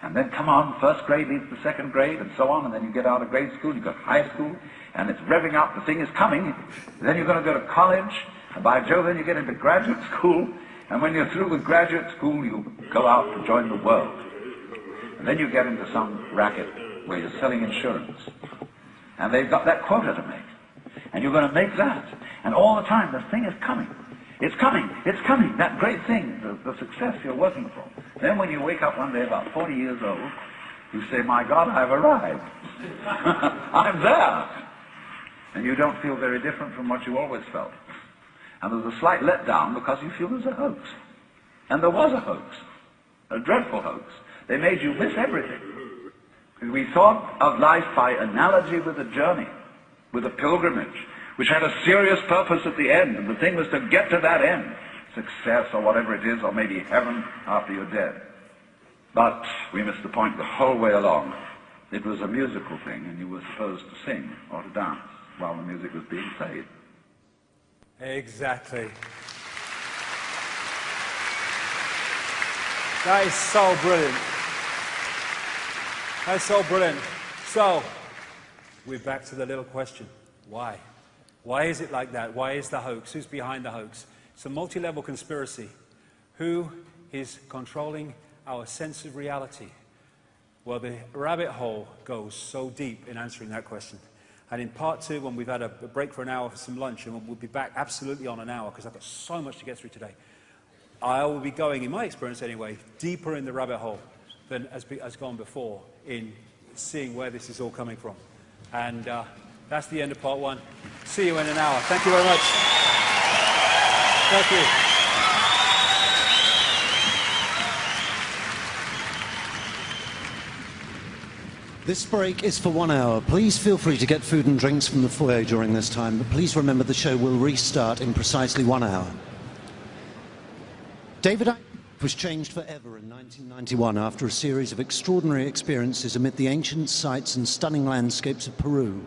Speaker 3: And then, come on, first grade leads to second grade, and so on, and then you get out of grade school, you've got high school, and it's revving up, the thing is coming. Then you're going to go to college, and by Jove, then you get into graduate school, and when you're through with graduate school, you go out to join the world. And then you get into some racket where you're selling insurance. And they've got that quota to make. And you're going to make that. And all the time, the thing is coming. It's coming. It's coming. That great thing, the success you're working for. Then when you wake up one day about 40 years old, you say, my God, I've arrived. I'm there. And you don't feel very different from what you always felt. And there's a slight letdown because you feel there's a hoax. And there was a hoax. A dreadful hoax. They made you miss everything. We thought of life by analogy with a journey, with a pilgrimage, which had a serious purpose at the end, and the thing was to get to that end, success or whatever it is, or maybe heaven after you're dead. But we missed the point the whole way along. It was a musical thing, and you were supposed to sing or to dance while the music was being played.
Speaker 1: Exactly. That is so brilliant. That's so brilliant. So, we're back to the little question. Why? Why is it like that? Why is the hoax? Who's behind the hoax? It's a multi-level conspiracy. Who is controlling our sense of reality? Well, the rabbit hole goes so deep in answering that question. And in part two, when we've had a break for an hour for some lunch, and we'll be back absolutely on an hour, because I've got so much to get through today, I will be going, in my experience anyway, deeper in the rabbit hole than has gone before in seeing where this is all coming from. And that's the end of part one. See you in an hour. Thank you very much. Thank you.
Speaker 4: This break is for 1 hour. Please feel free to get food and drinks from the foyer during this time, but please remember the show will restart in precisely 1 hour. David Icke was changed forever in 1991 after a series of extraordinary experiences amid the ancient sights and stunning landscapes of Peru.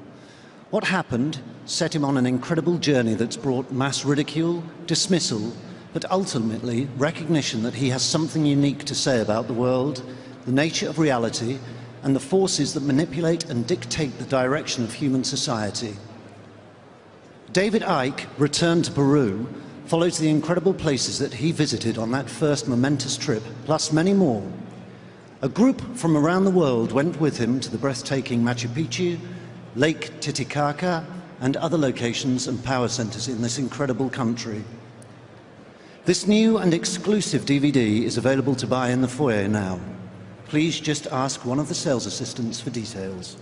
Speaker 4: What happened set him on an incredible journey that's brought mass ridicule, dismissal, but ultimately recognition that he has something unique to say about the world, the nature of reality, and the forces that manipulate and dictate the direction of human society. David Icke returned to Peru, follows the incredible places that he visited on that first momentous trip, plus many more. A group from around the world went with him to the breathtaking Machu Picchu, Lake Titicaca, and other locations and power centers in this incredible country. This new and exclusive DVD is available to buy in the foyer now. Please just ask one of the sales assistants for details.